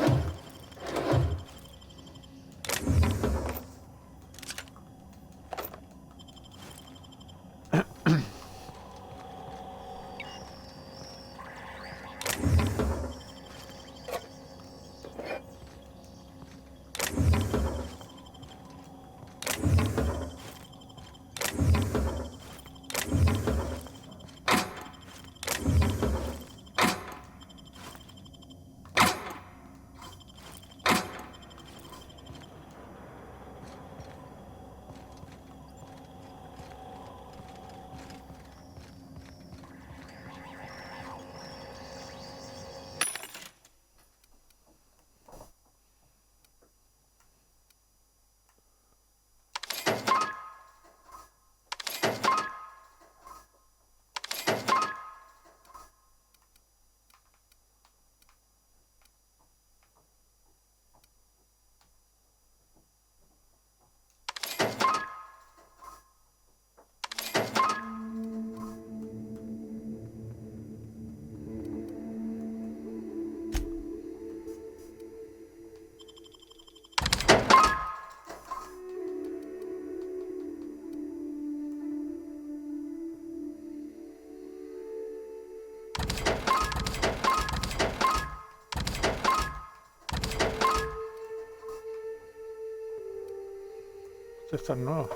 Esta es nueva.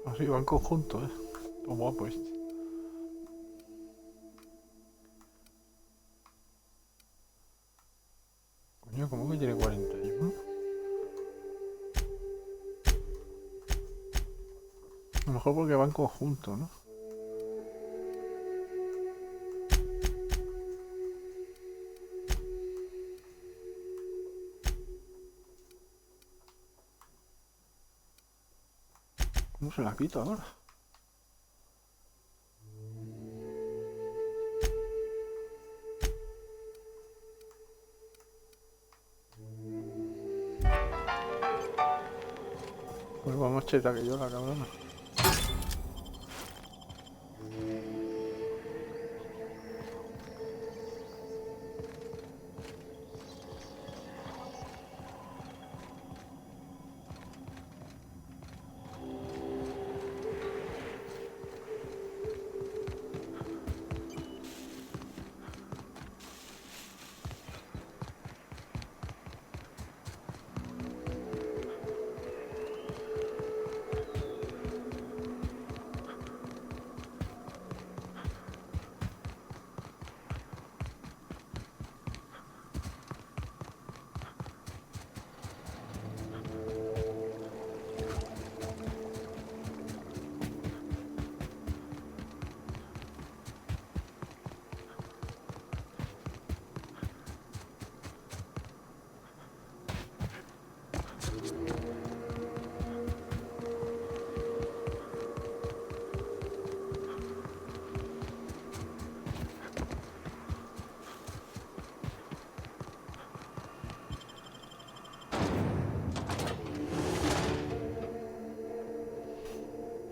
Así va en conjunto, Está guapo este. Coño, ¿cómo que tiene 41? A lo mejor porque va en conjunto, ¿no? ¿Cómo se la quito ahora? Pues va más cheta que yo, la cabrona.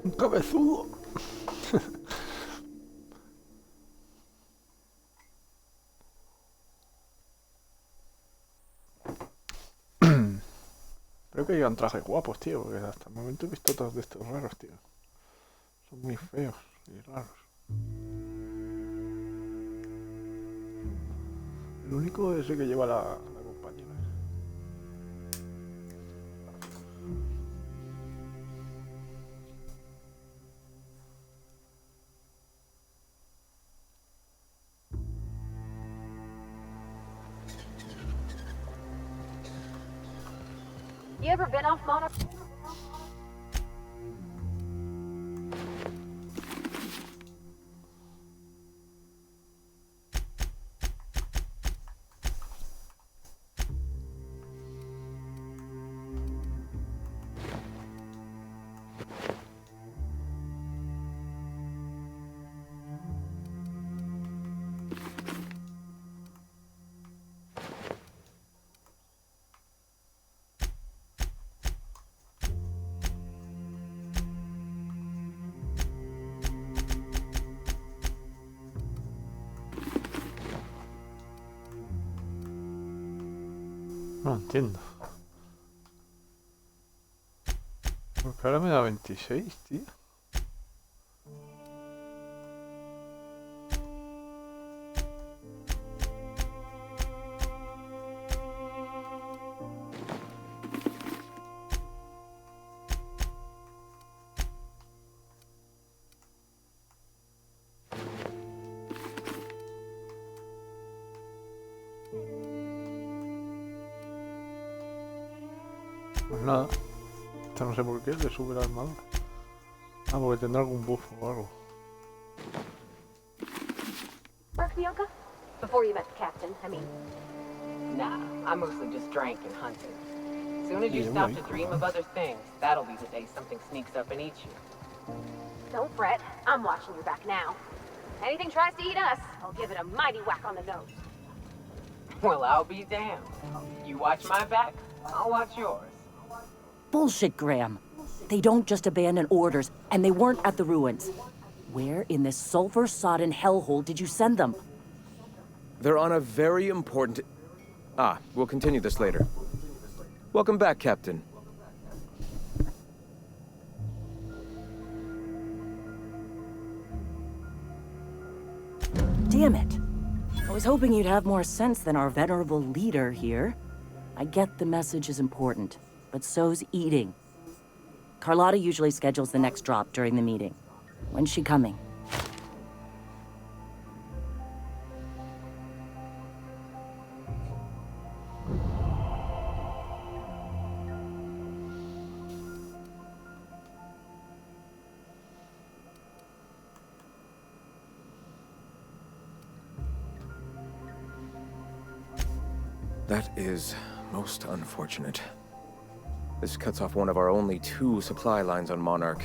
Un cabezudo. Creo que llevan trajes guapos, tío, porque hasta el momento he visto todos de estos raros, tío. Son muy feos y raros. El único es el que lleva la compañera. You ever been off Monarch? No entiendo. Porque ahora me da 26, tío. Pues nada. Esto no sé por qué, le sube la armadura. Ah, porque tendrá algún buff o algo. Work, Bianca? Before you met the captain, I mean. Nah, I mostly just drank and hunted. As soon as you Yeah, stop right. to dream of other things, that'll be the day something sneaks up and eats you. Don't fret. I'm watching your back now. Anything tries to eat us, I'll give it a mighty whack on the nose. Well, I'll be damned. You watch my back, I'll watch yours. Bullshit, Graham. They don't just abandon orders, and they weren't at the ruins. Where in this sulfur-sodden hellhole did you send them? They're on a very important... Ah, we'll continue this later. Welcome back, Captain. Damn it. I was hoping you'd have more sense than our venerable leader here. I get the message is important, but so's eating. Carlotta usually schedules the next drop during the meeting. When's she coming? That is most unfortunate. This cuts off one of our only 2 supply lines on Monarch.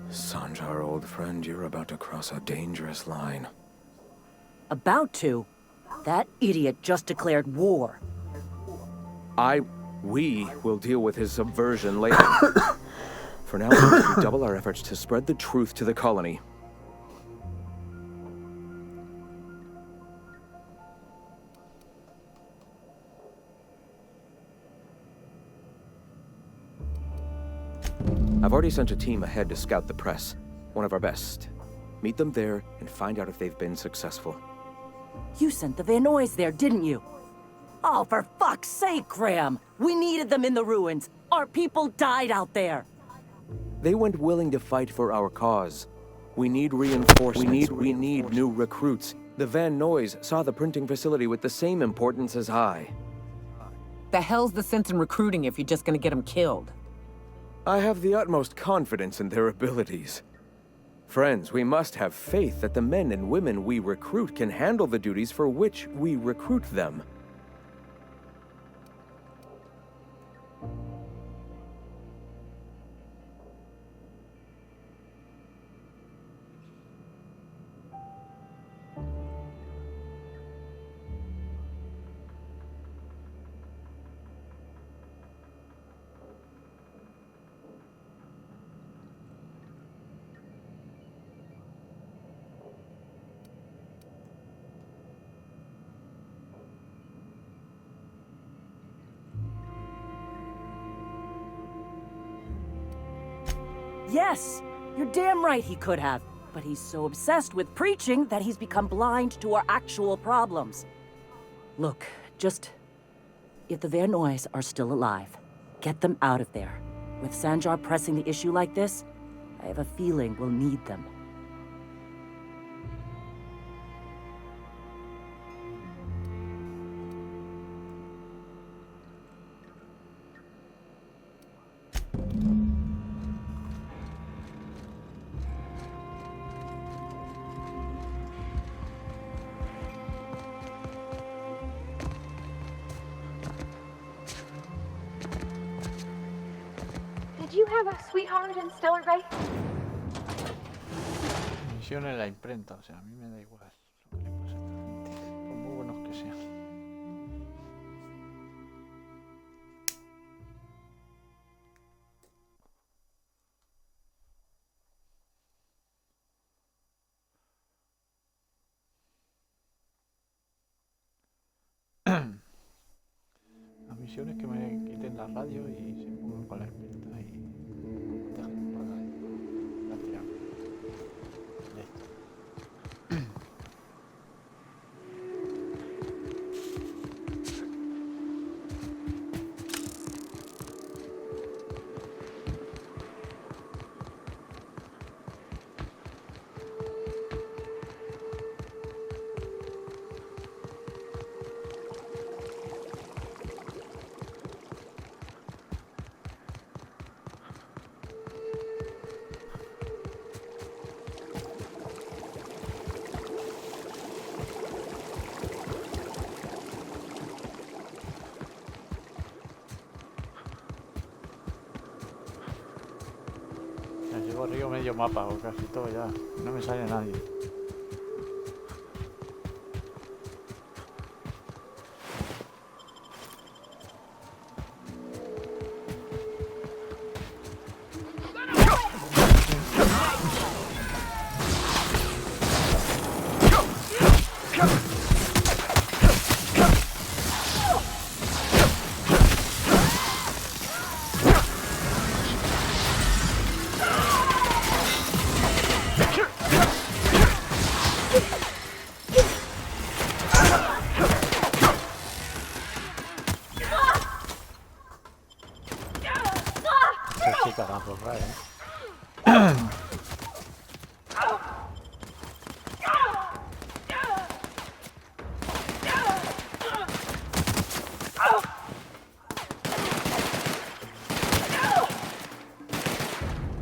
Sanjar, old friend, you're about to cross a dangerous line. About to? That idiot just declared war. We will deal with his subversion later. For now, we must redouble our efforts to spread the truth to the colony. I've already sent a team ahead to scout the press. One of our best. Meet them there and find out if they've been successful. You sent the Van Noys there, didn't you? Oh, for fuck's sake, Graham! We needed them in the ruins. Our people died out there. They went willing to fight for our cause. We need reinforcements. We need new recruits. The Van Noys saw the printing facility with the same importance as I. The hell's the sense in recruiting if you're just gonna get them killed? I have the utmost confidence in their abilities. Friends, we must have faith that the men and women we recruit can handle the duties for which we recruit them. Yes! You're damn right he could have. But he's so obsessed with preaching that he's become blind to our actual problems. Look, just... if the Van Noys are still alive, get them out of there. With Sanjar pressing the issue like this, I have a feeling we'll need them. Did you have a sweetheart in Stellar Bay? Misión en la imprenta, o sea, a mí me da igual lo que le pasa a esta gente, por muy buenos que sean. Las misiones que me quiten la radio y se pongan con la imprenta y dejen para la tirar. barrido medio mapa o casi todo ya. No me sale nadie. Sí, carajo, vale.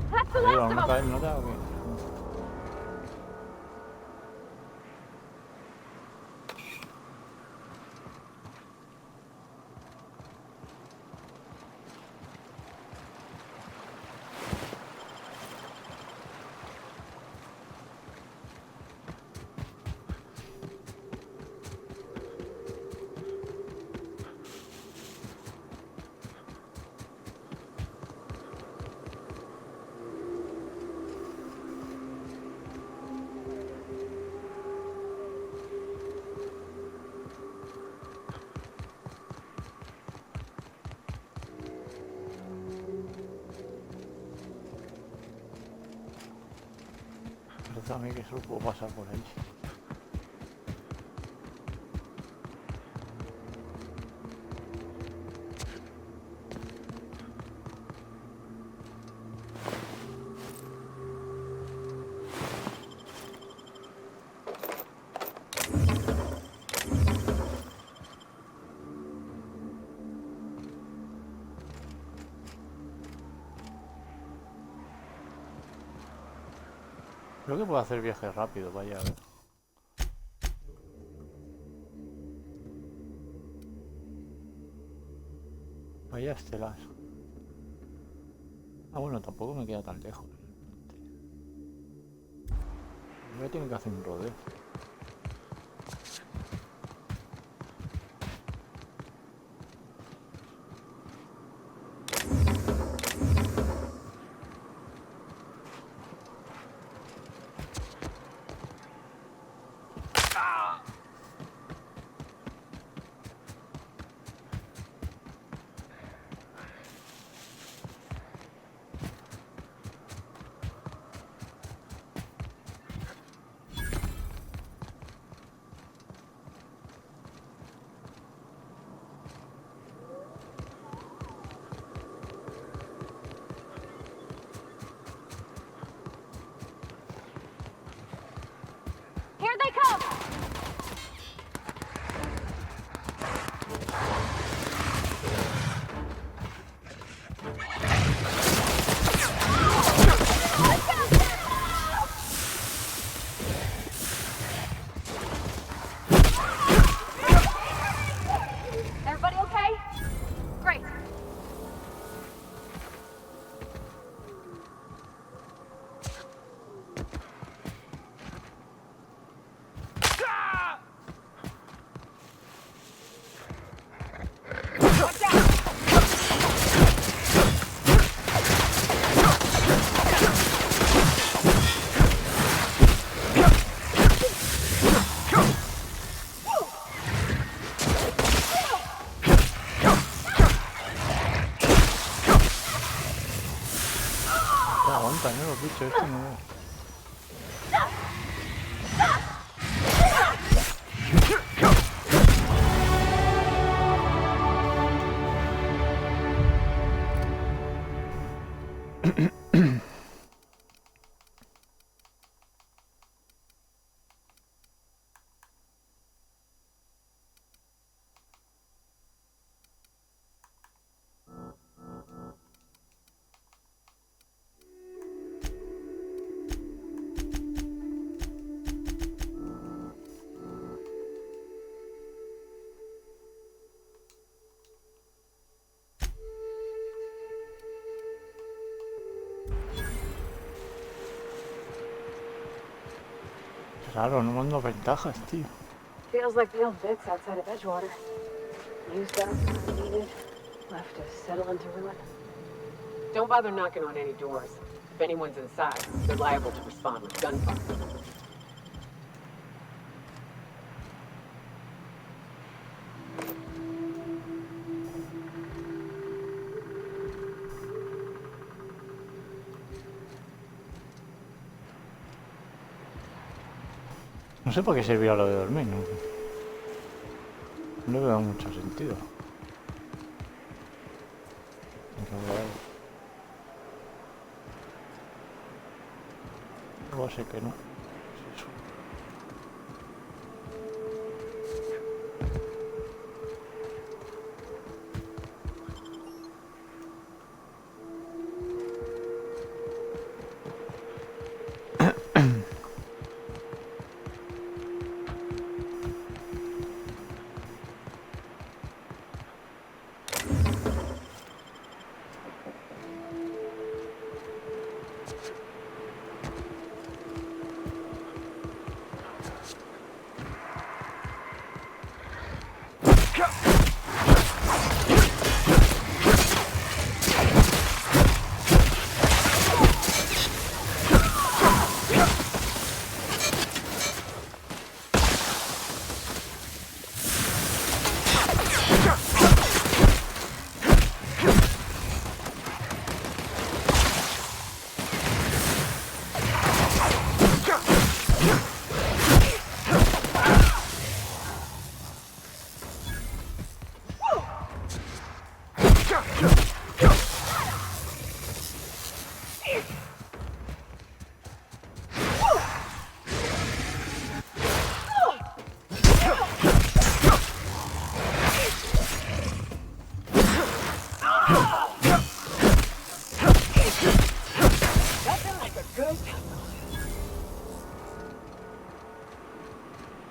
That's the Digo, last ¿no of cae them. nota o qué? Parece a mí que solo puedo pasar por ahí. Creo que puedo hacer viaje rápido, vaya a ver. Vaya estelas. Ah, bueno, tampoco me queda tan lejos. Voy a tener que hacer un rodeo. Here they come! Everybody okay? Great. Aguanta, ¿no? Los bichos estos no veo. Claro, no mando ventajas, tío. Feels like the old bits outside of Edgewater. Used up, needed, left to settle into ruin. Don't bother knocking on any doors. If anyone's inside, they're liable to respond with gunfire. No sé por qué servirá lo de dormir, ¿no? No le veo mucho sentido. Luego sé que no. Es eso.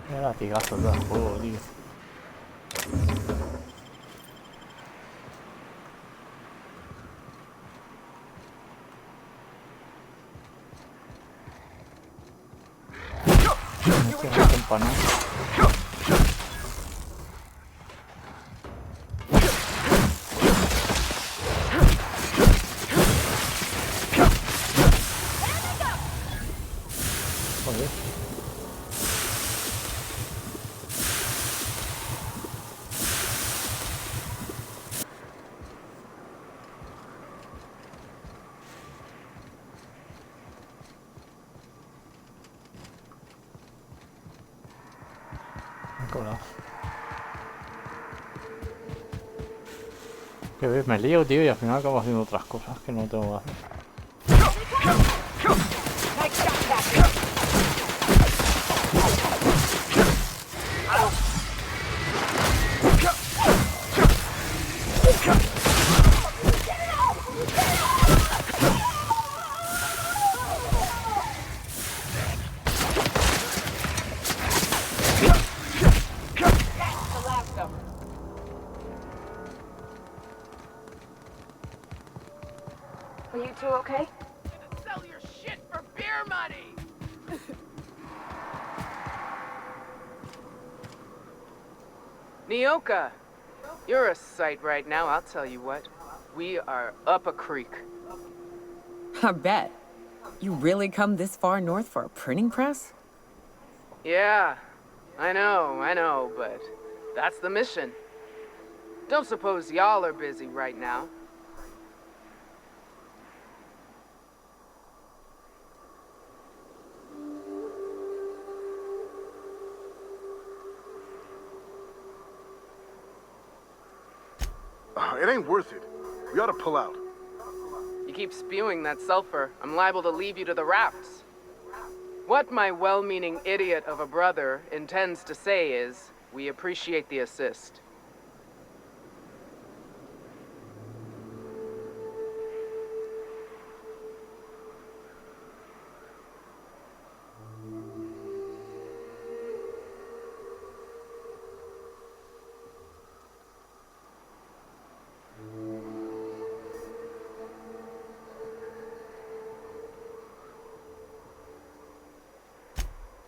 Qué latigazos da el juego, tío. No se me campana. Joder. Que ves, me lío, tío, y al final acabo haciendo otras cosas que no tengo que hacer. Are you two okay? Sell your shit for beer money! Nyoka, you're a sight right now, I'll tell you what. We are up a creek. I bet. You really come this far north for a printing press? Yeah, I know, but that's the mission. Don't suppose y'all are busy right now. It ain't worth it. We ought to pull out. You keep spewing that sulfur, I'm liable to leave you to the rafts. What my well-meaning idiot of a brother intends to say is, we appreciate the assist.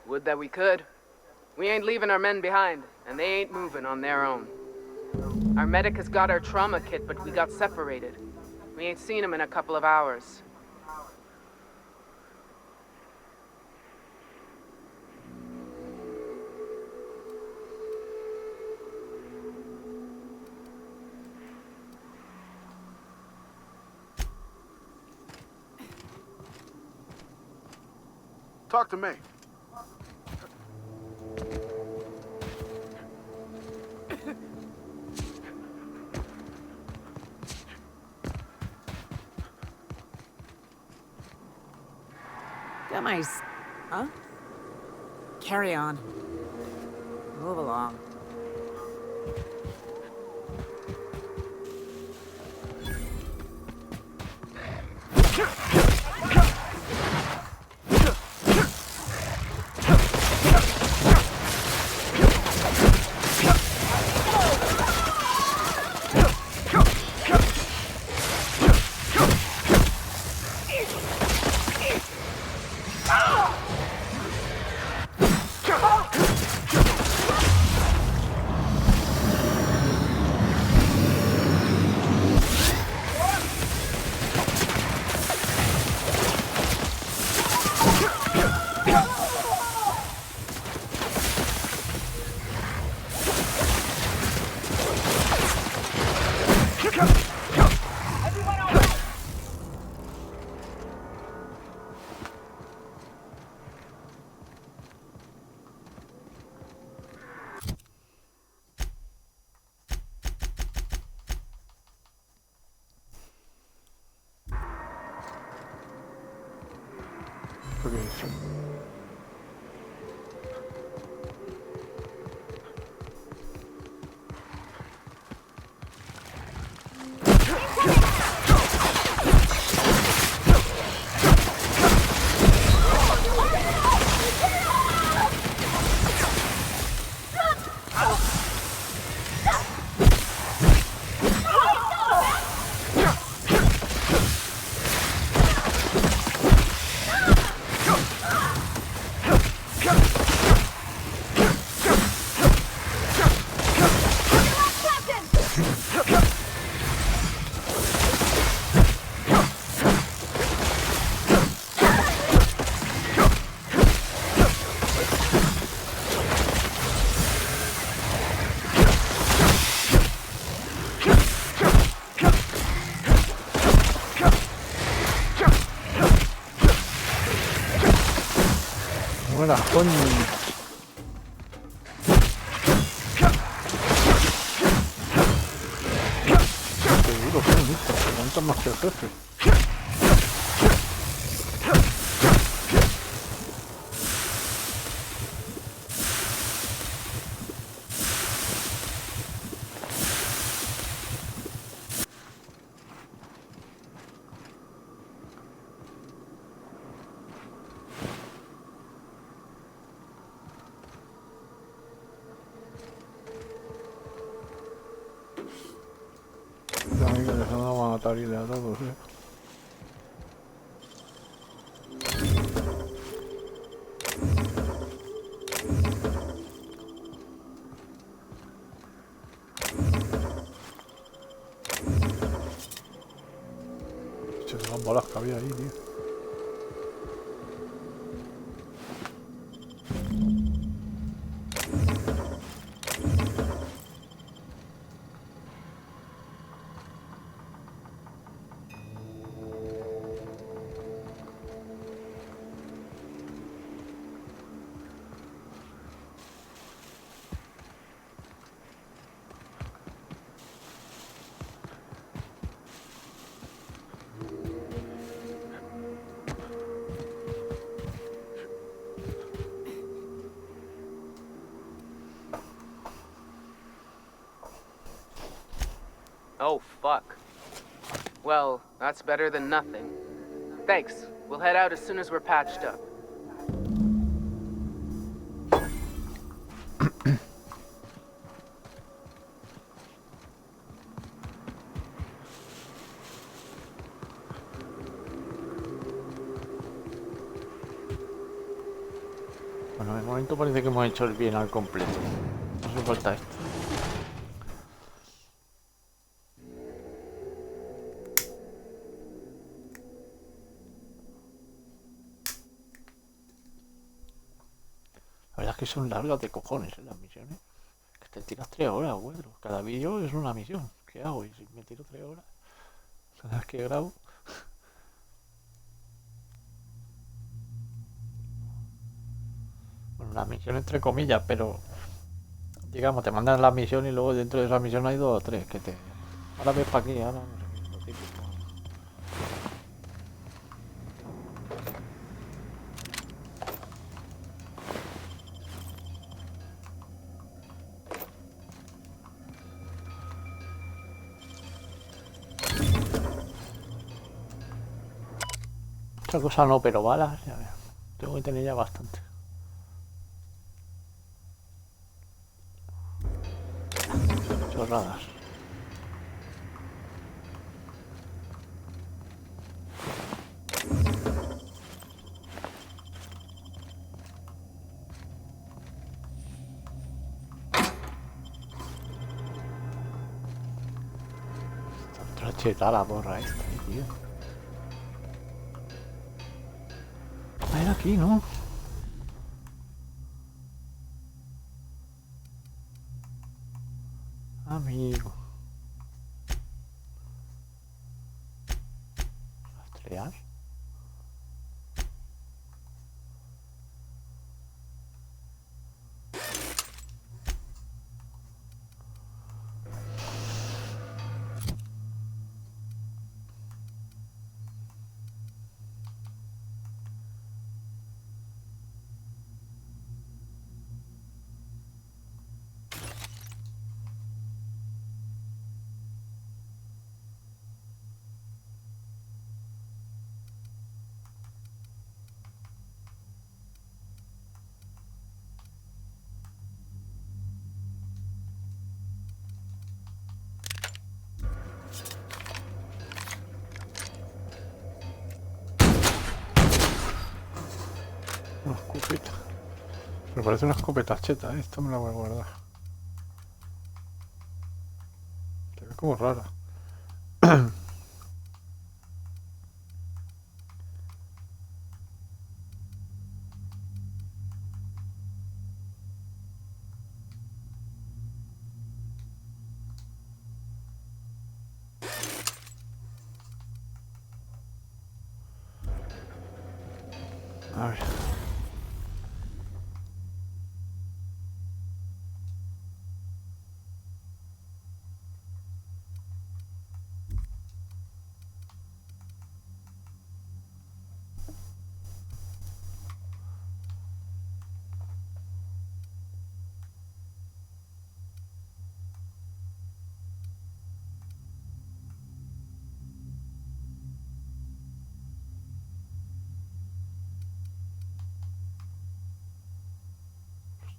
Would that we could. We ain't leaving our men behind, and they ain't moving on their own. Our medic has got our trauma kit, but we got separated. We ain't seen him in a couple of hours. Talk to me. Got my... Huh? Carry on. Move along. Buena, coño. Seguro que son listos, se aguantan más que el jefe. También que les van a matar y a todos, Las bolas que había ahí, tío. Oh, fuck. Well, that's better than nothing. Thanks. We'll head out as soon as we're patched up. Bueno, de momento parece que hemos hecho el bien al completo. Nos hace falta esto. La verdad es que son largas de cojones las misiones. Que te tiras 3 horas, güey. Cada vídeo es una misión. ¿Qué hago? Y si me tiro 3 horas, ¿sabes qué grabo? Bueno, una misión entre comillas, pero digamos, te mandan la misión y luego dentro de esa misión hay 2 o 3 que te... Ahora ves para aquí, ahora no sé qué, lo típico. Otra cosa no, pero balas, ya ves. Tengo que tener ya bastante. Chorradas. Otra cheta la borra esta, tío. A ver aquí, ¿no? Amigo. Rastrear. Una escopeta. Me parece una escopeta cheta, ¿eh? Esta me la voy a guardar. Se ve como rara. A ver.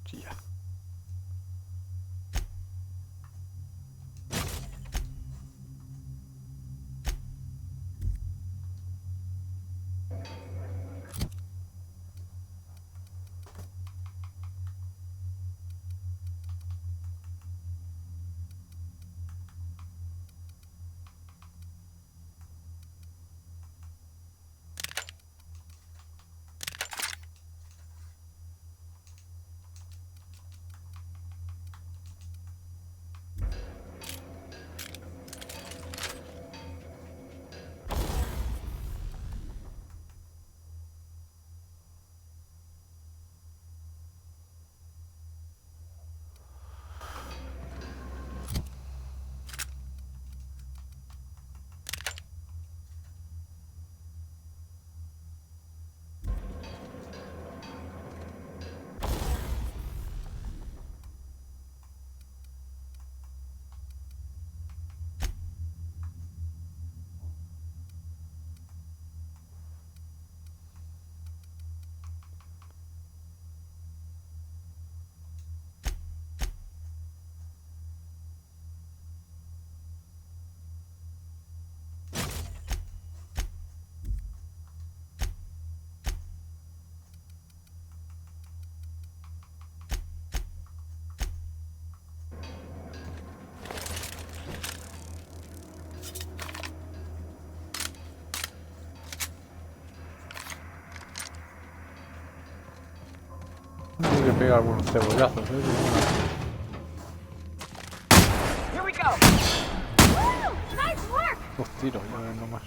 Hostia. Tengo que pegar algunos cebollazos, Here we go. Woo! Nice work! Dos tiros, ya ven nomás.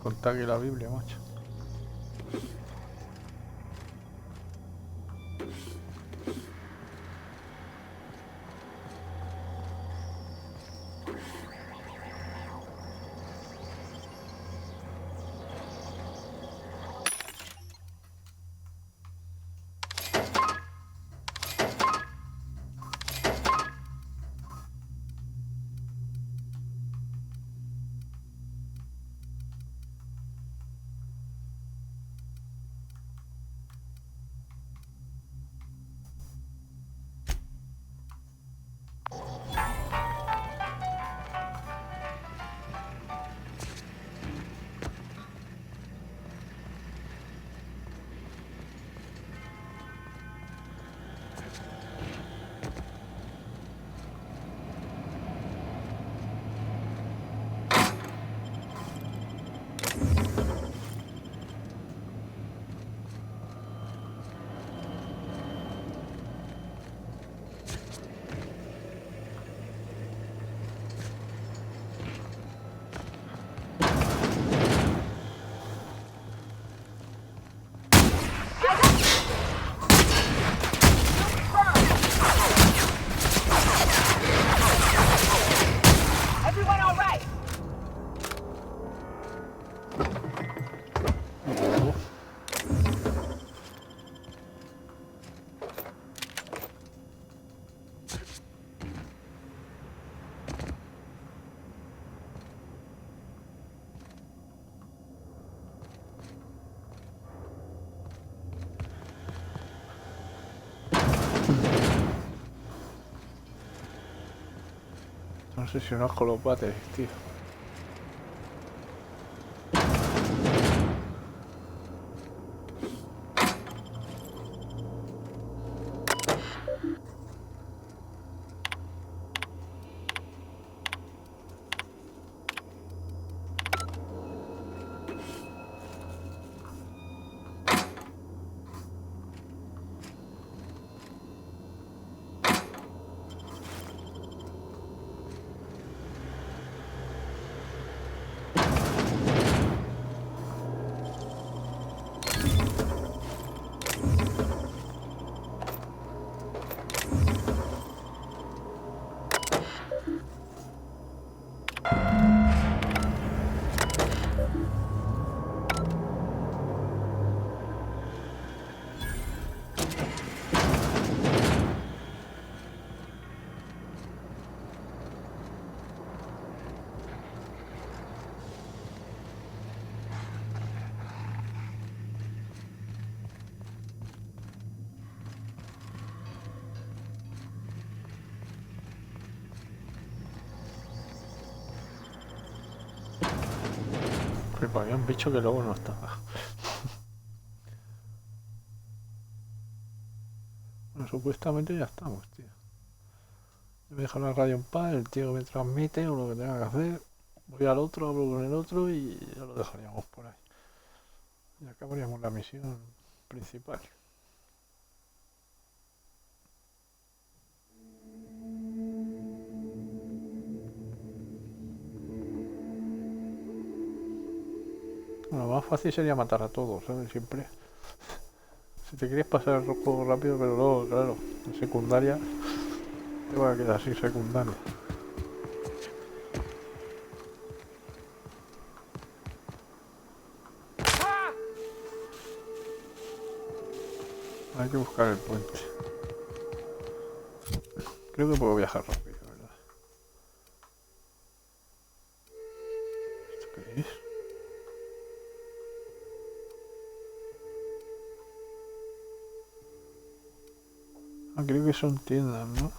Contar que la Biblia, macho. Everyone all right? No sé si un ojo lo puede tío. Pues había un bicho que luego no estaba. Bueno, supuestamente ya estamos, tío. Me dejo la radio en paz, el tío me transmite o lo que tenga que hacer. Voy al otro, hablo con el otro y ya lo dejaríamos por ahí. Y acabaríamos la misión principal. Bueno, lo más fácil sería matar a todos, ¿sabes? Siempre. Si te quieres pasar el juego rápido, pero luego, claro, en secundaria te va a quedar sin secundaria. Hay que buscar el puente. Creo que puedo viajar rápido, ¿verdad? ¿Esto qué es? Ah, creo que son tiendas, ¿no?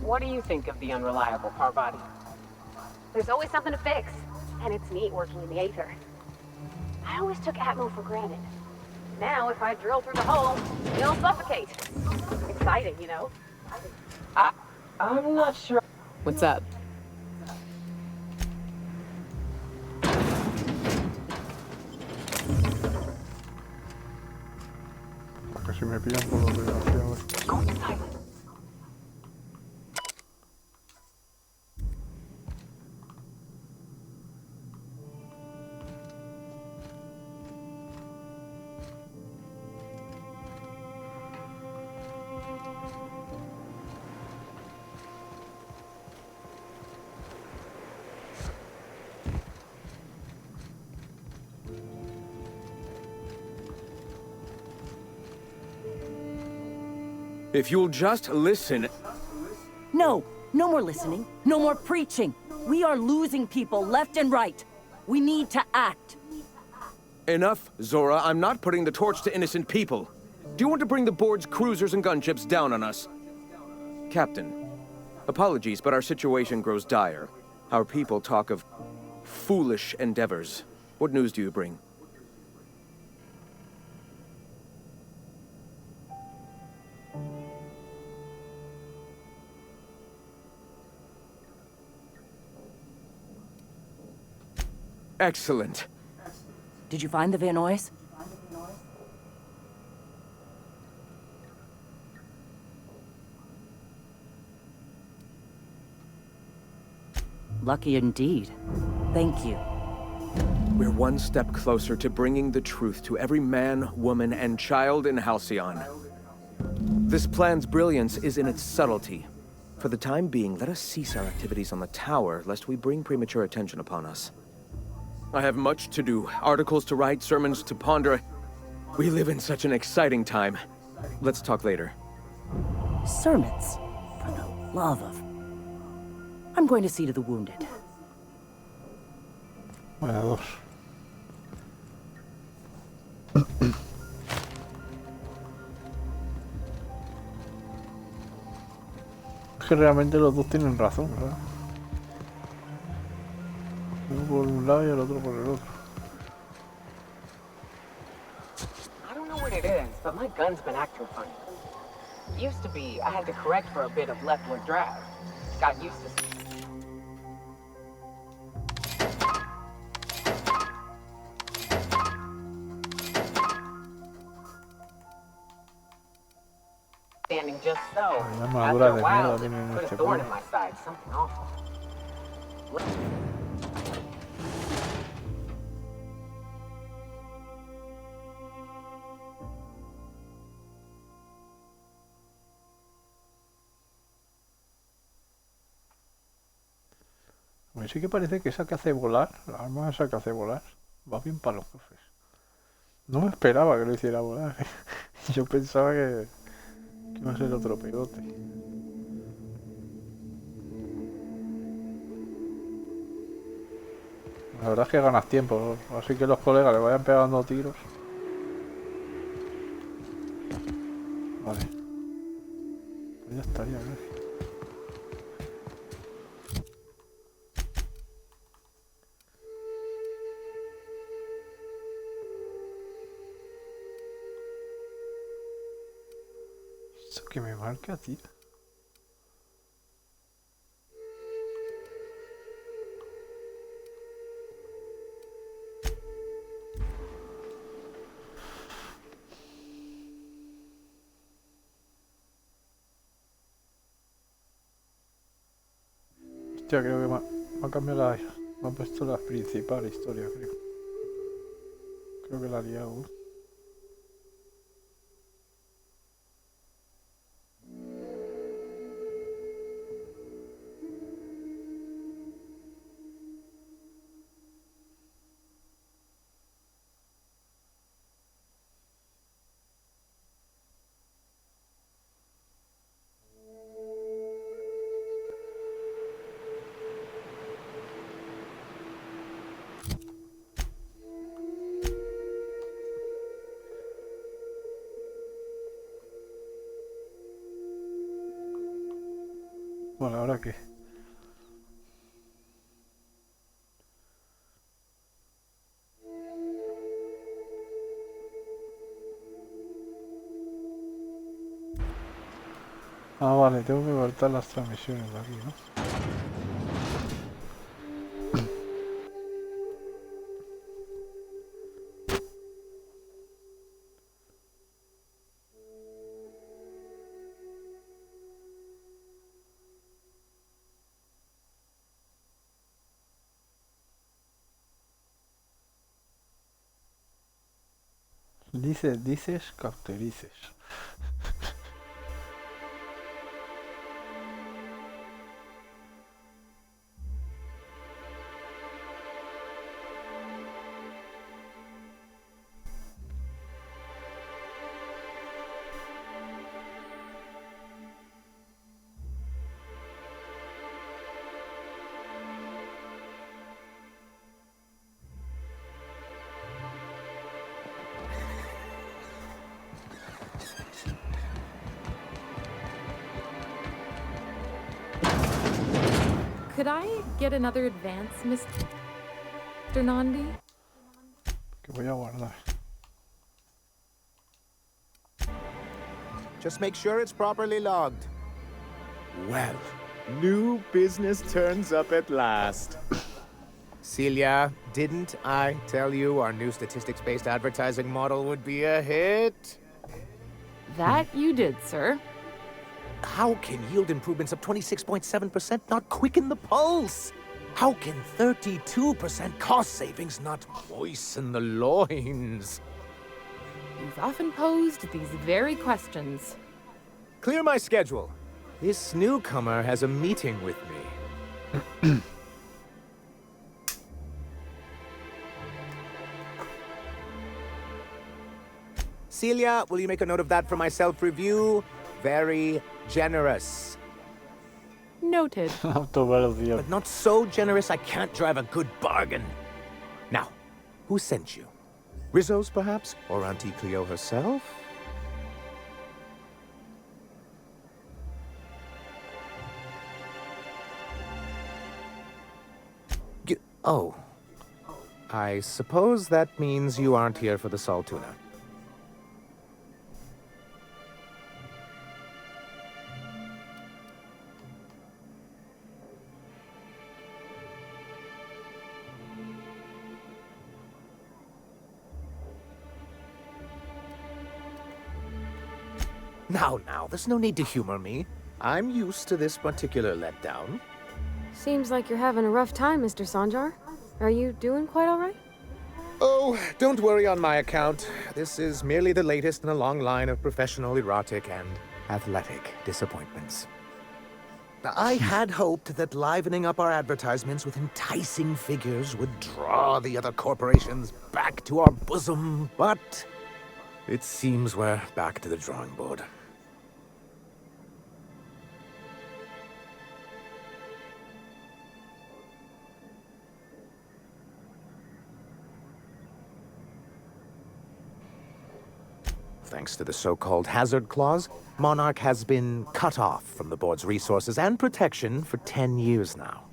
What do you think of the unreliable Parvati? There's always something to fix, and it's neat working in the Aether. I always took Atmo for granted. Now, if I drill through the hole, it'll suffocate. Exciting, you know? I'm not sure. What's up? Porque si me pillan por los desgraciados. Go inside. If you'll just listen... No, no more listening. No more preaching. We are losing people left and right. We need to act. Enough, Zora. I'm not putting the torch to innocent people. Do you want to bring the board's cruisers and gunships down on us? Captain, apologies, but our situation grows dire. Our people talk of foolish endeavors. What news do you bring? Excellent. Did you find the Vanoys? Lucky indeed. Thank you. We're one step closer to bringing the truth to every man, woman, and child in Halcyon. This plan's brilliance is in its subtlety. For the time being, let us cease our activities on the tower, lest we bring premature attention upon us. I have much to do, articles to write, sermons to ponder. We live in such an exciting time. Let's talk later. Sermons? For the love of... I'm going to see to the wounded. Vaya dos. Es que realmente los dos tienen razón, ¿verdad? Uno por un lado y el otro por el otro. I don't know what it is, but my gun's been acting funny. Used to be, I had to correct for a bit of leftward drive. Got used to... Standing just so. La After armadura a de while, mierda it tienen en put este a thorn juego. in my side, something awful. Aunque sí que parece que esa que hace volar, la arma esa que hace volar, va bien para los cofres. No me esperaba que lo hiciera volar. Yo pensaba que iba a ser otro pegote. La verdad es que ganas tiempo, así que los colegas le vayan pegando tiros. Vale. Pues ya estaría, casi. Eso que me marca, tío. Hostia, creo que me ha cambiado la... Me ha puesto la principal historia, creo. Creo que la he liado, ¿eh? Bueno, ¿ahora qué? Ah, vale, tengo que cortar las transmisiones de aquí, ¿no? Dices, cauterices. Could I get another advance, Mr. Nandi? Que voy a guardar. Just make sure it's properly logged. Well, new business turns up at last. Celia, didn't I tell you our new statistics-based advertising model would be a hit? That you did, sir. How can yield improvements of 26.7% not quicken the pulse? How can 32% cost savings not moisten the loins? You've often posed these very questions. Clear my schedule. This newcomer has a meeting with me. Celia, will you make a note of that for my self-review? Very generous. Noted. But not so generous I can't drive a good bargain. Now, who sent you? Rizzo's, perhaps? Or Auntie Cleo herself? Oh. I suppose that means you aren't here for the salt tuna. Now, there's no need to humor me. I'm used to this particular letdown. Seems like you're having a rough time, Mr. Sanjar. Are you doing quite all right? Oh, don't worry on my account. This is merely the latest in a long line of professional, erotic, and athletic disappointments. Now, I had hoped that livening up our advertisements with enticing figures would draw the other corporations back to our bosom, but it seems we're back to the drawing board. Thanks to the so-called hazard clause, Monarch has been cut off from the board's resources and protection for 10 years now.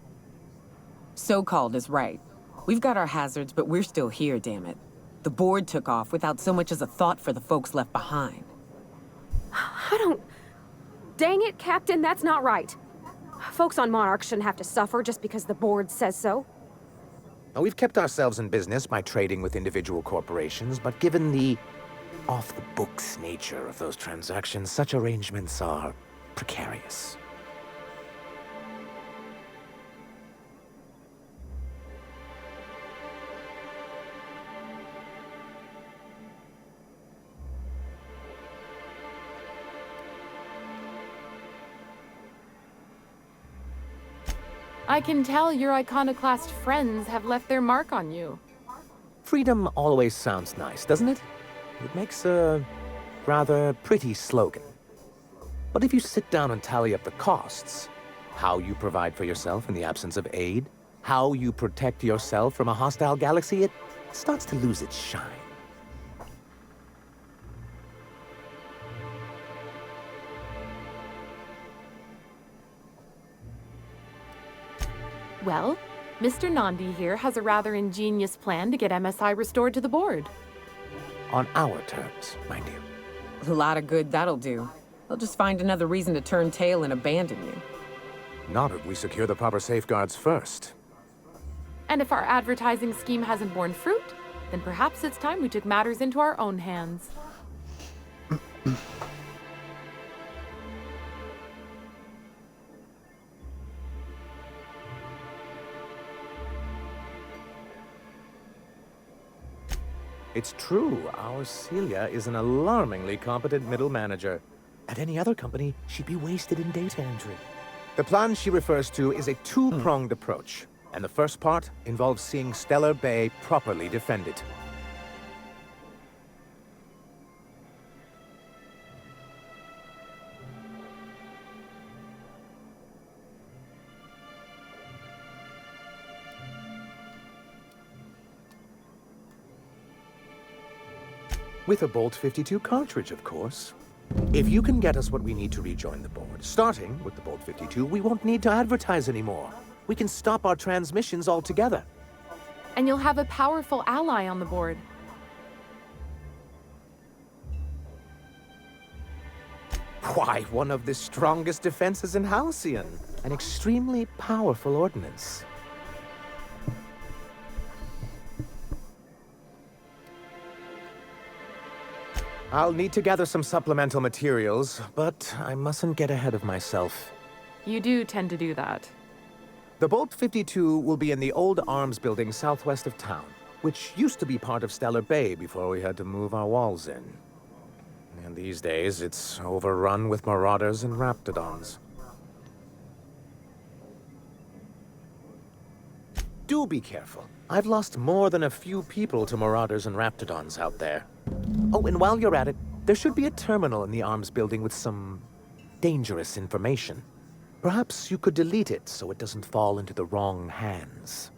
So-called is right. We've got our hazards, but we're still here, damn it. The board took off without so much as a thought for the folks left behind. I don't... Dang it, Captain, that's not right. Folks on Monarch shouldn't have to suffer just because the board says so. Now, we've kept ourselves in business by trading with individual corporations, but given the off-the-books nature of those transactions, such arrangements are precarious. I can tell your iconoclast friends have left their mark on you. Freedom always sounds nice, doesn't it? It makes a rather pretty slogan. But if you sit down and tally up the costs, how you provide for yourself in the absence of aid, how you protect yourself from a hostile galaxy, it starts to lose its shine. Well, Mr. Nandi here has a rather ingenious plan to get MSI restored to the board. On our terms, mind you. A lot of good that'll do. They'll just find another reason to turn tail and abandon you. Not if we secure the proper safeguards first. And if our advertising scheme hasn't borne fruit, then perhaps it's time we took matters into our own hands. It's true, our Celia is an alarmingly competent middle manager. At any other company, she'd be wasted in data entry. The plan she refers to is a two-pronged approach, and the first part involves seeing Stellar Bay properly defended. With a Bolt 52 cartridge, of course. If you can get us what we need to rejoin the board, starting with the Bolt 52, we won't need to advertise anymore. We can stop our transmissions altogether. And you'll have a powerful ally on the board. Why, one of the strongest defenses in Halcyon. An extremely powerful ordnance. I'll need to gather some supplemental materials, but I mustn't get ahead of myself. You do tend to do that. The Bolt 52 will be in the old arms building southwest of town, which used to be part of Stellar Bay before we had to move our walls in. And these days, it's overrun with marauders and raptidons. Do be careful. I've lost more than a few people to marauders and raptidons out there. Oh, and while you're at it, there should be a terminal in the arms building with some dangerous information. Perhaps you could delete it so it doesn't fall into the wrong hands.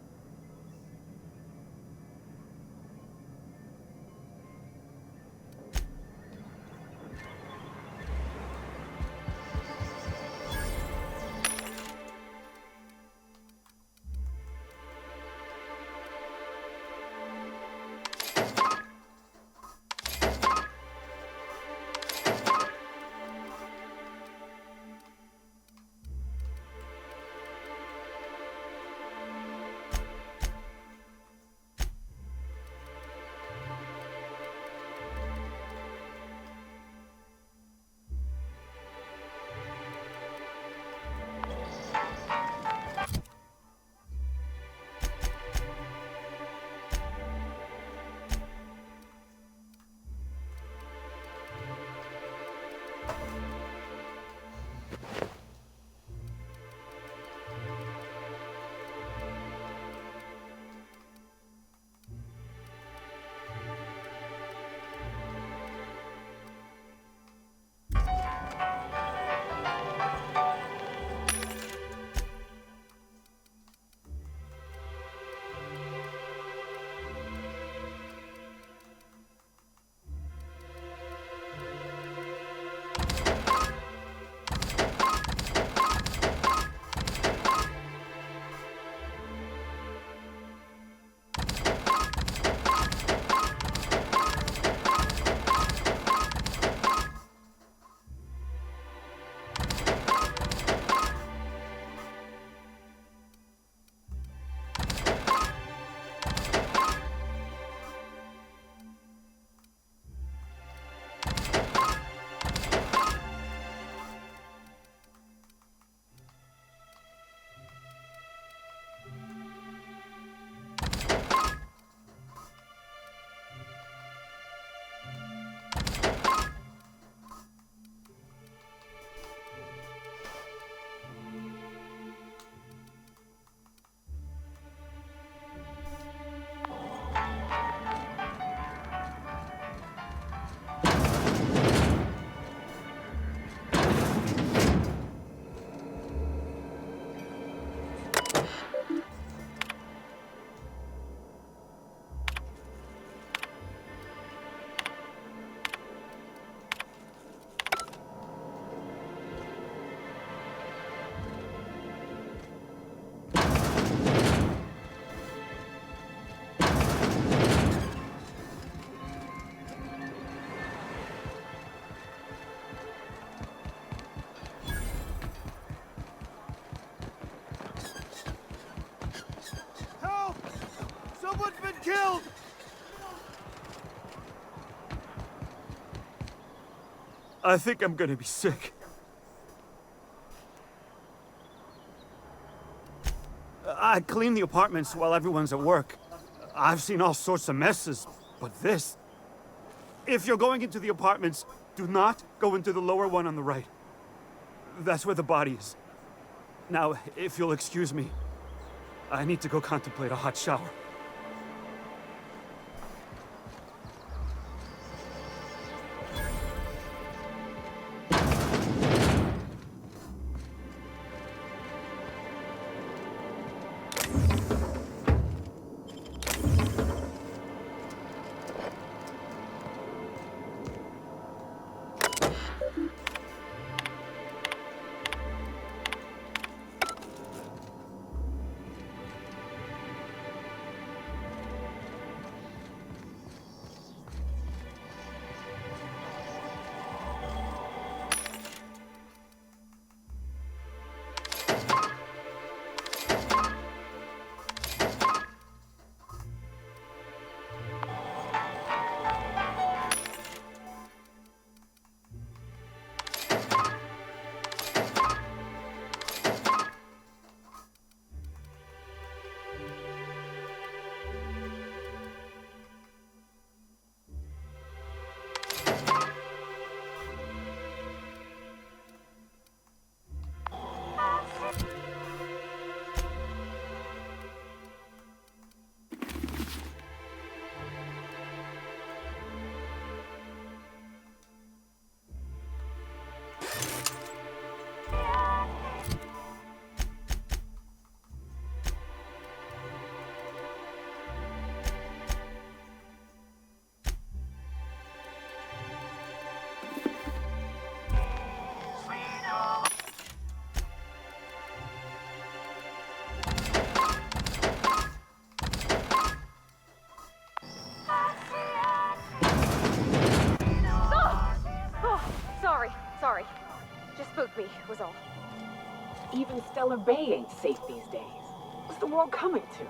killed! I think I'm gonna be sick. I clean the apartments while everyone's at work. I've seen all sorts of messes, but this... If you're going into the apartments, do not go into the lower one on the right. That's where the body is. Now, if you'll excuse me, I need to go contemplate a hot shower. Sorry. Just spooked me, was all. Even Stellar Bay ain't safe these days. What's the world coming to?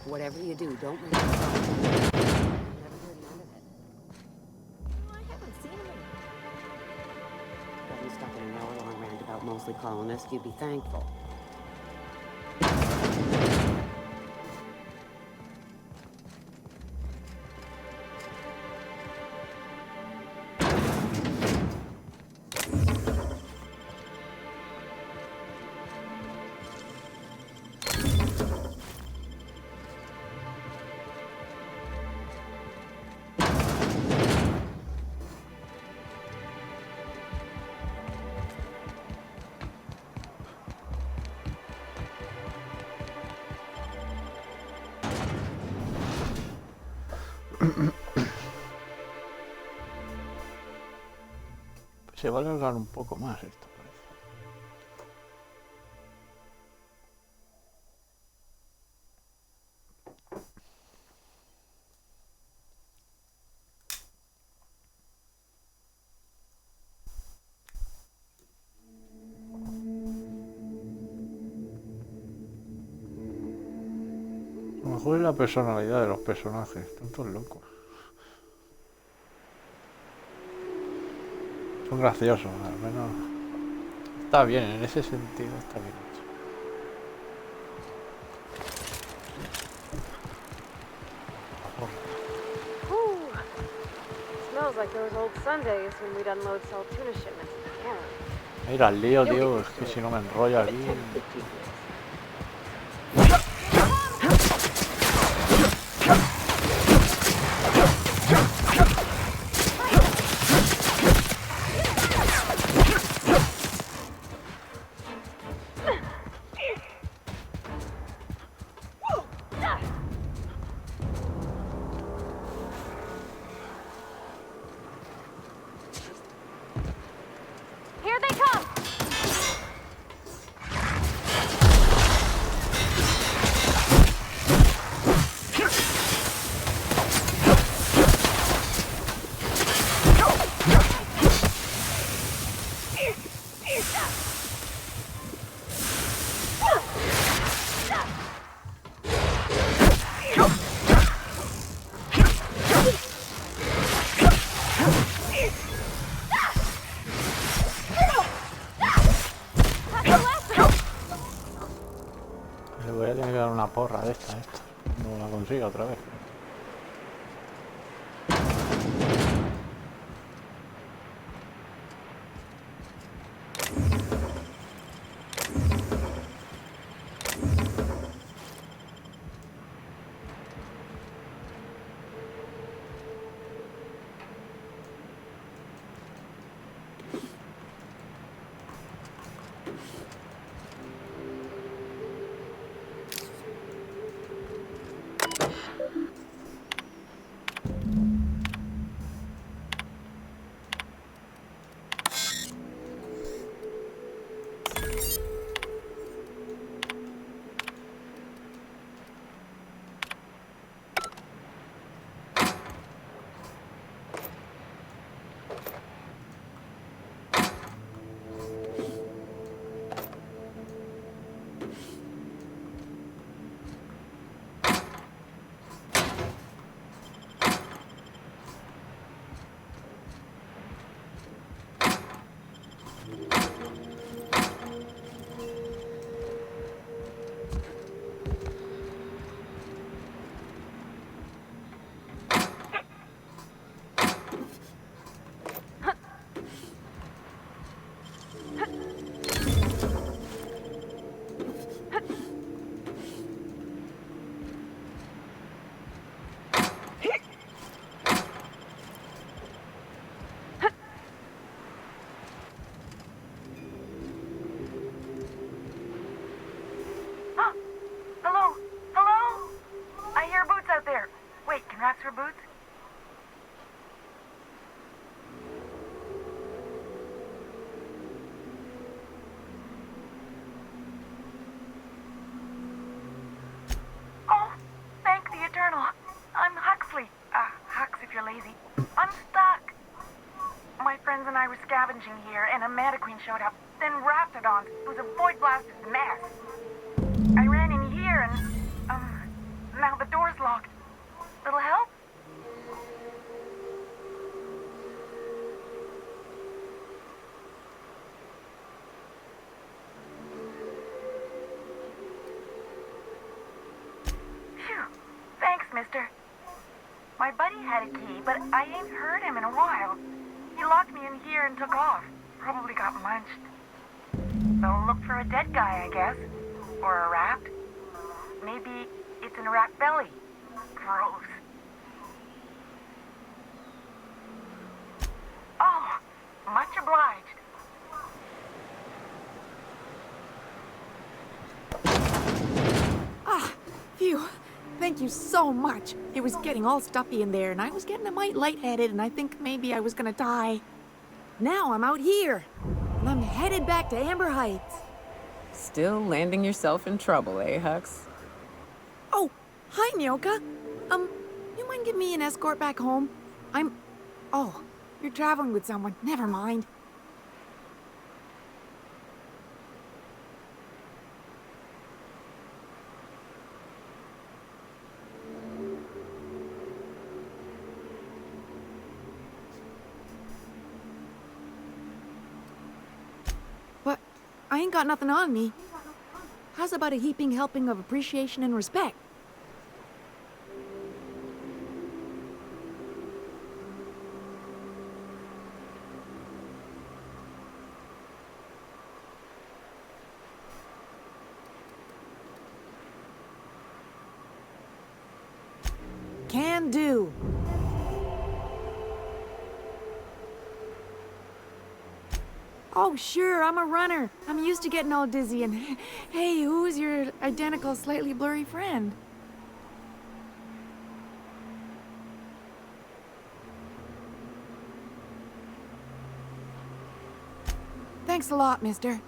Whatever you do, don't make it stop. Never heard none of it. I haven't seen him Got him stuck in an hour-long rant about mostly colonists, you'd be thankful. Se va a alargar un poco más esto, parece. A lo mejor es la personalidad de los personajes, están todos locos. Son graciosos, al menos. Está bien, en ese sentido está bien hecho. Whew. Smells like those old Sundays when we'd unload salt tuna shipments at the camp. Mira el lío, tío, es que si no me enrolla aquí. Here they come! Le voy a tener que dar una porra de esta. No la consigo otra vez. Hello? Hello? I hear boots out there. Wait, can rats hear boots? Oh, thank the Eternal. I'm Huxley. Hux if you're lazy. I'm stuck. My friends and I were scavenging here, and a Mantiqueen showed up. Then Raptidons. It was a void-blasted mess. I ran in here and, now the door's locked. Little help? Phew. Thanks, mister. My buddy had a key, but I ain't heard him in a while. He locked me in here and took off. Probably got munched. So look for a dead guy, I guess. Or a rat. Maybe it's in a rat belly. Gross. Oh, much obliged. Ah, phew. Thank you so much. It was getting all stuffy in there, and I was getting a mite lightheaded, and I think maybe I was gonna die. Now I'm out here, and I'm headed back to Amber Heights. Still landing yourself in trouble, eh, Hux? Oh, hi, Nyoka. You mind giving me an escort back home? Oh, you're traveling with someone. Never mind. I ain't got nothing on me. How's about a heaping helping of appreciation and respect? Can do. Oh, sure, I'm a runner. I'm used to getting all dizzy and... Hey, who's your identical, slightly blurry friend? Thanks a lot, mister.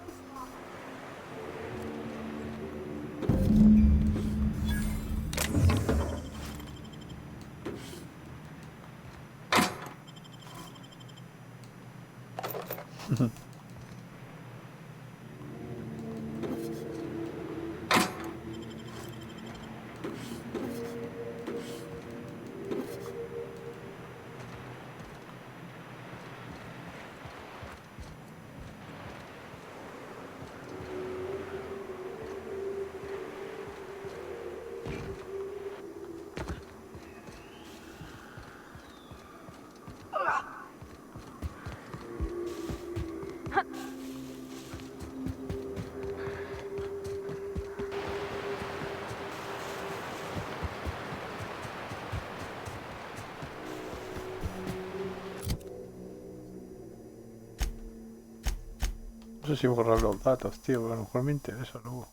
No sé si borrar los datos, tío, pero a lo mejor me interesa luego.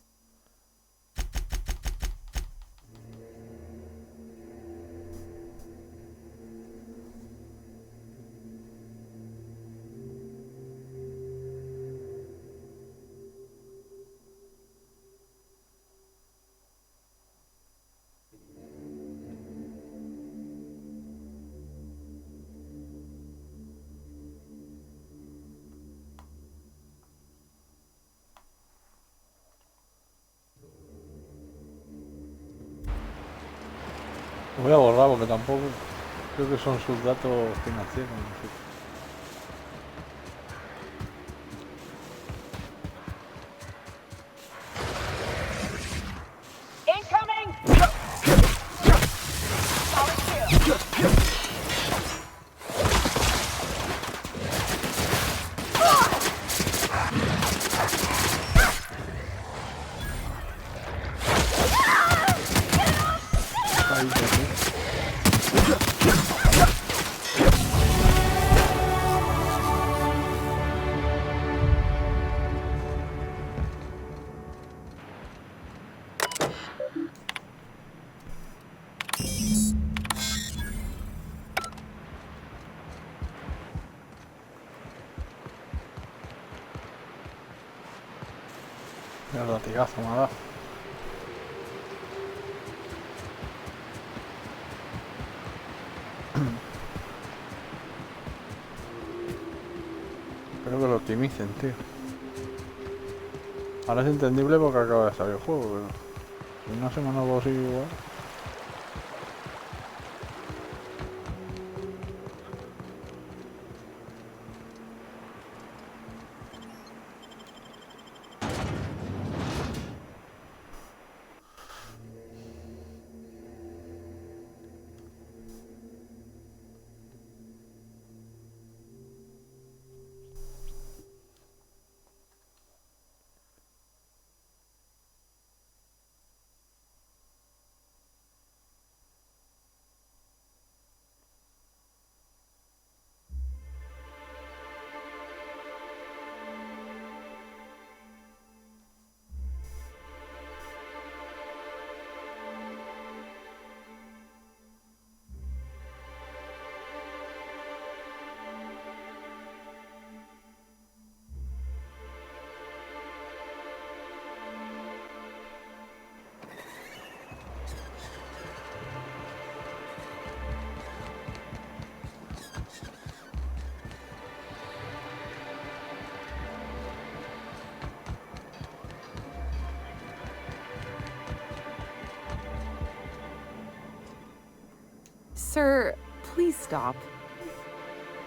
Lo voy a borrar porque tampoco creo que son sus datos financieros. No sé. El latigazo me ha dado. Espero que lo optimicen, tío. Ahora es entendible porque acaba de salir el juego, pero si una semana o dos sigue igual. Sir, please stop.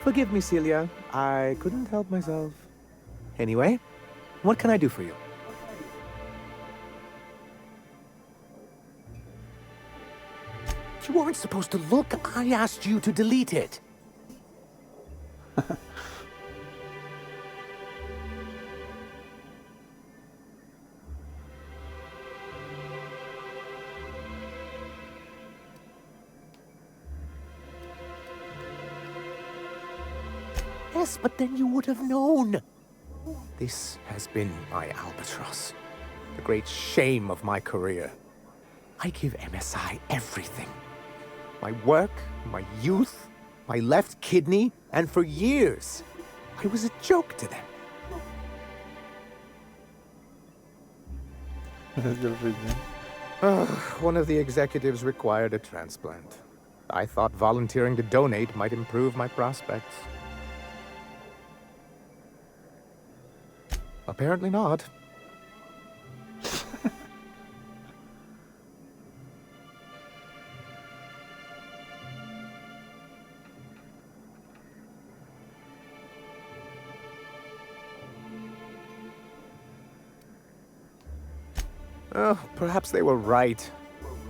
Forgive me, Celia. I couldn't help myself. Anyway, What can I do for you? You weren't supposed to look. I asked you to delete it. Yes, but then you would have known. This has been my albatross. The great shame of my career. I give MSI everything. My work, my youth, my left kidney, and for years, I was a joke to them. One of the executives required a transplant. I thought volunteering to donate might improve my prospects. Apparently not. Oh, perhaps they were right.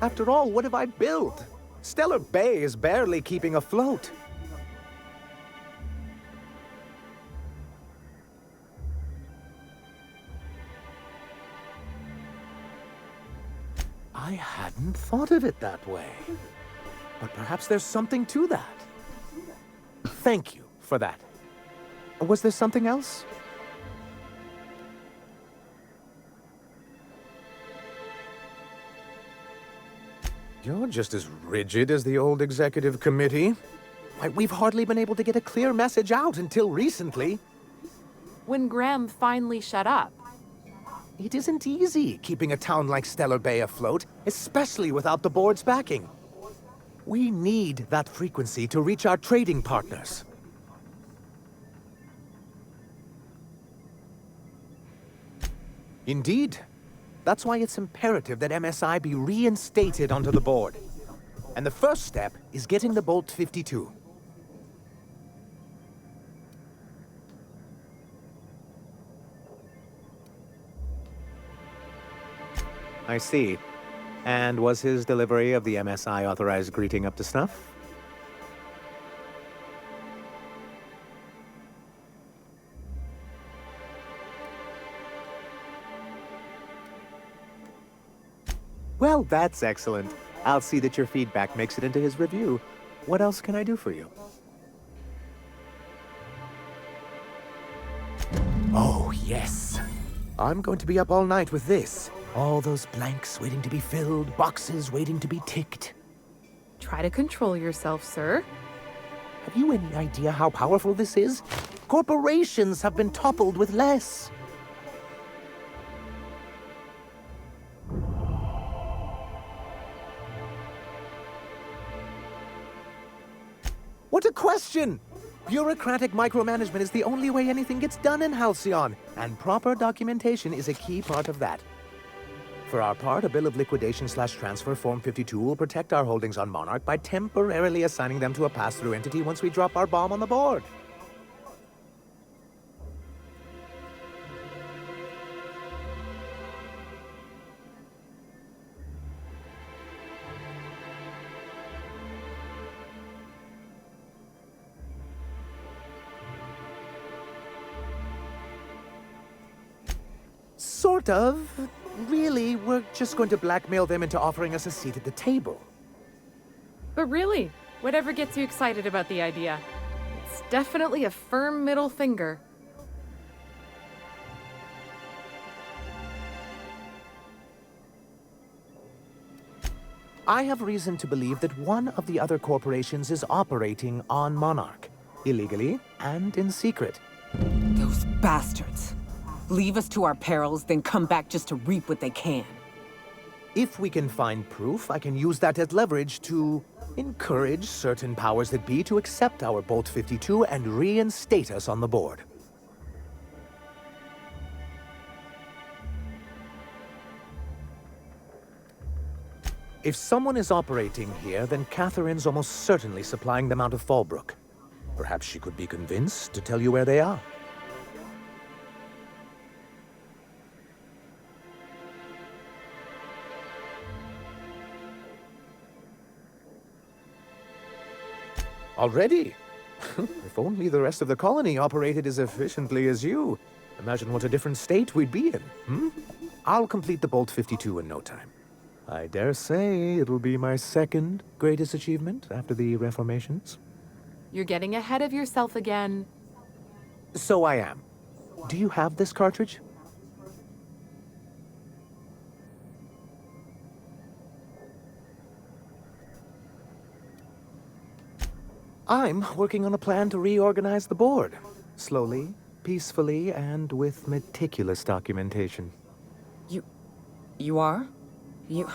After all, what have I built? Stellar Bay is barely keeping afloat. I hadn't thought of it that way. But perhaps there's something to that. Thank you for that. Was there something else? You're just as rigid as the old executive committee. Why, we've hardly been able to get a clear message out until recently. When Graham finally shut up. It isn't easy keeping a town like Stellar Bay afloat, especially without the board's backing. We need that frequency to reach our trading partners. Indeed. That's why it's imperative that MSI be reinstated onto the board. And the first step is getting the Bolt 52. I see. And was his delivery of the MSI authorized greeting up to snuff? Well, that's excellent. I'll see that your feedback makes it into his review. What else can I do for you? Oh, yes. I'm going to be up all night with this. All those blanks waiting to be filled, boxes waiting to be ticked. Try to control yourself, sir. Have you any idea how powerful this is? Corporations have been toppled with less. What a question! Bureaucratic micromanagement is the only way anything gets done in Halcyon, and proper documentation is a key part of that. For our part, a bill of liquidation/transfer Form 52 will protect our holdings on Monarch by temporarily assigning them to a pass-through entity once we drop our bomb on the board. Sort of. Really, we're just going to blackmail them into offering us a seat at the table. But really, whatever gets you excited about the idea. It's definitely a firm middle finger. I have reason to believe that one of the other corporations is operating on Monarch, illegally and in secret. Those bastards. Leave us to our perils, then come back just to reap what they can. If we can find proof, I can use that as leverage to encourage certain powers that be to accept our Bolt 52 and reinstate us on the board. If someone is operating here, then Catherine's almost certainly supplying them out of Fallbrook. Perhaps she could be convinced to tell you where they are. But really, whatever gets you excited about the idea. It's definitely a firm middle finger. I have reason to believe that one of the other corporations is operating on Monarch, illegally and in secret. If we can find proof, I can use that as leverage to encourage certain powers that be to accept our Bolt 52 and reinstate us on the board. If someone is operating here, then Catherine's almost certainly supplying them out of Fallbrook. Perhaps she could be convinced to tell you where they are. Already? If only the rest of the colony operated as efficiently as you. Imagine what a different state we'd be in, hmm? I'll complete the Bolt 52 in no time. I dare say it'll be my second greatest achievement after the reformations. You're getting ahead of yourself again. So I am. Do you have this cartridge? I'm working on a plan to reorganize the board. Slowly, peacefully, and with meticulous documentation. You are? You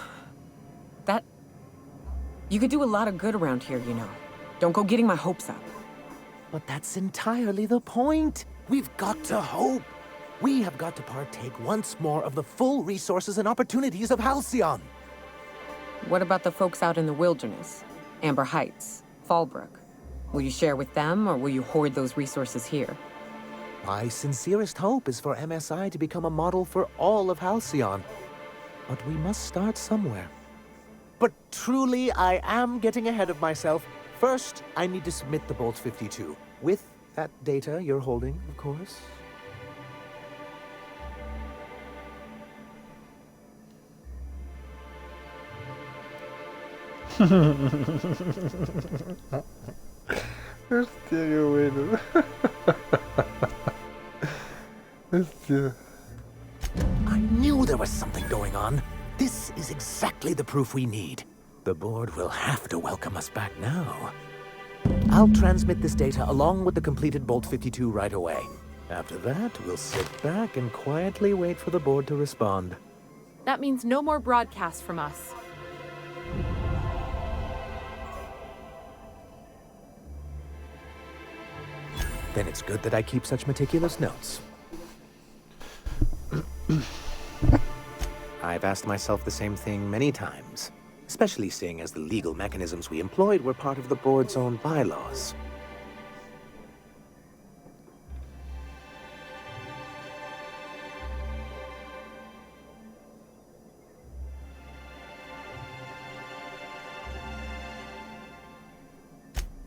could do a lot of good around here, you know. Don't go getting my hopes up. But that's entirely the point. We've got to hope. We have got to partake once more of the full resources and opportunities of Halcyon. What about the folks out in the wilderness? Amber Heights, Fallbrook? Will you share with them, or will you hoard those resources here? My sincerest hope is for MSI to become a model for all of Halcyon. But we must start somewhere. But truly, I am getting ahead of myself. First, I need to submit the Bolt 52. With that data you're holding, of course. Hostia, qué bueno. Hostia. I knew there was something going on. This is exactly the proof we need. The board will have to welcome us back now. I'll transmit this data along with the completed Bolt 52 right away. After that, we'll sit back and quietly wait for the board to respond. That means no more broadcasts from us. Then it's good that I keep such meticulous notes. I've asked myself the same thing many times, especially seeing as the legal mechanisms we employed were part of the board's own bylaws.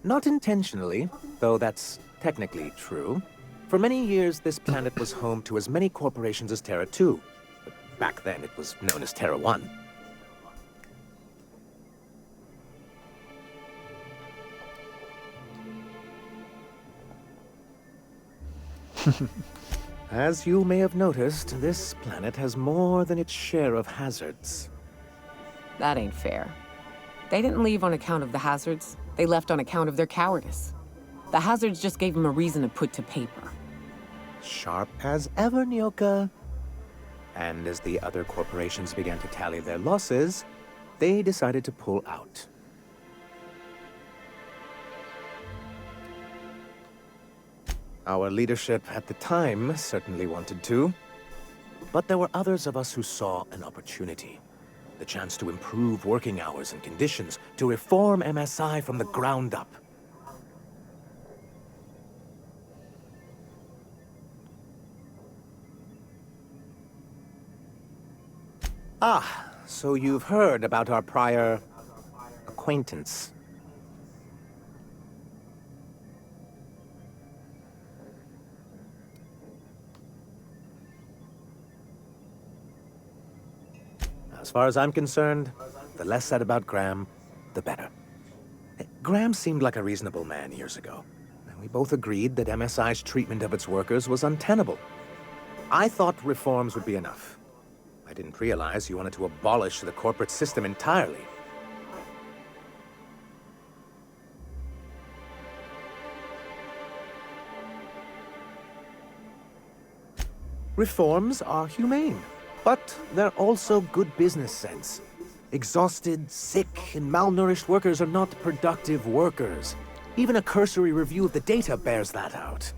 Not intentionally, though that's technically true. For many years, this planet was home to as many corporations as Terra 2. But back then, it was known as Terra 1. As you may have noticed, this planet has more than its share of hazards. That ain't fair. They didn't leave on account of the hazards. They left on account of their cowardice. The hazards just gave them a reason to put to paper. Sharp as ever, Nyoka. And as the other corporations began to tally their losses, they decided to pull out. Our leadership at the time certainly wanted to, but there were others of us who saw an opportunity. The chance to improve working hours and conditions, to reform MSI from the ground up. Ah, so you've heard about our prior acquaintance. As far as I'm concerned, the less said about Graham, the better. Graham seemed like a reasonable man years ago, and we both agreed that MSI's treatment of its workers was untenable. I thought reforms would be enough. I didn't realize you wanted to abolish the corporate system entirely. Reforms are humane. But they're also good business sense. Exhausted, sick, and malnourished workers are not productive workers. Even a cursory review of the data bears that out.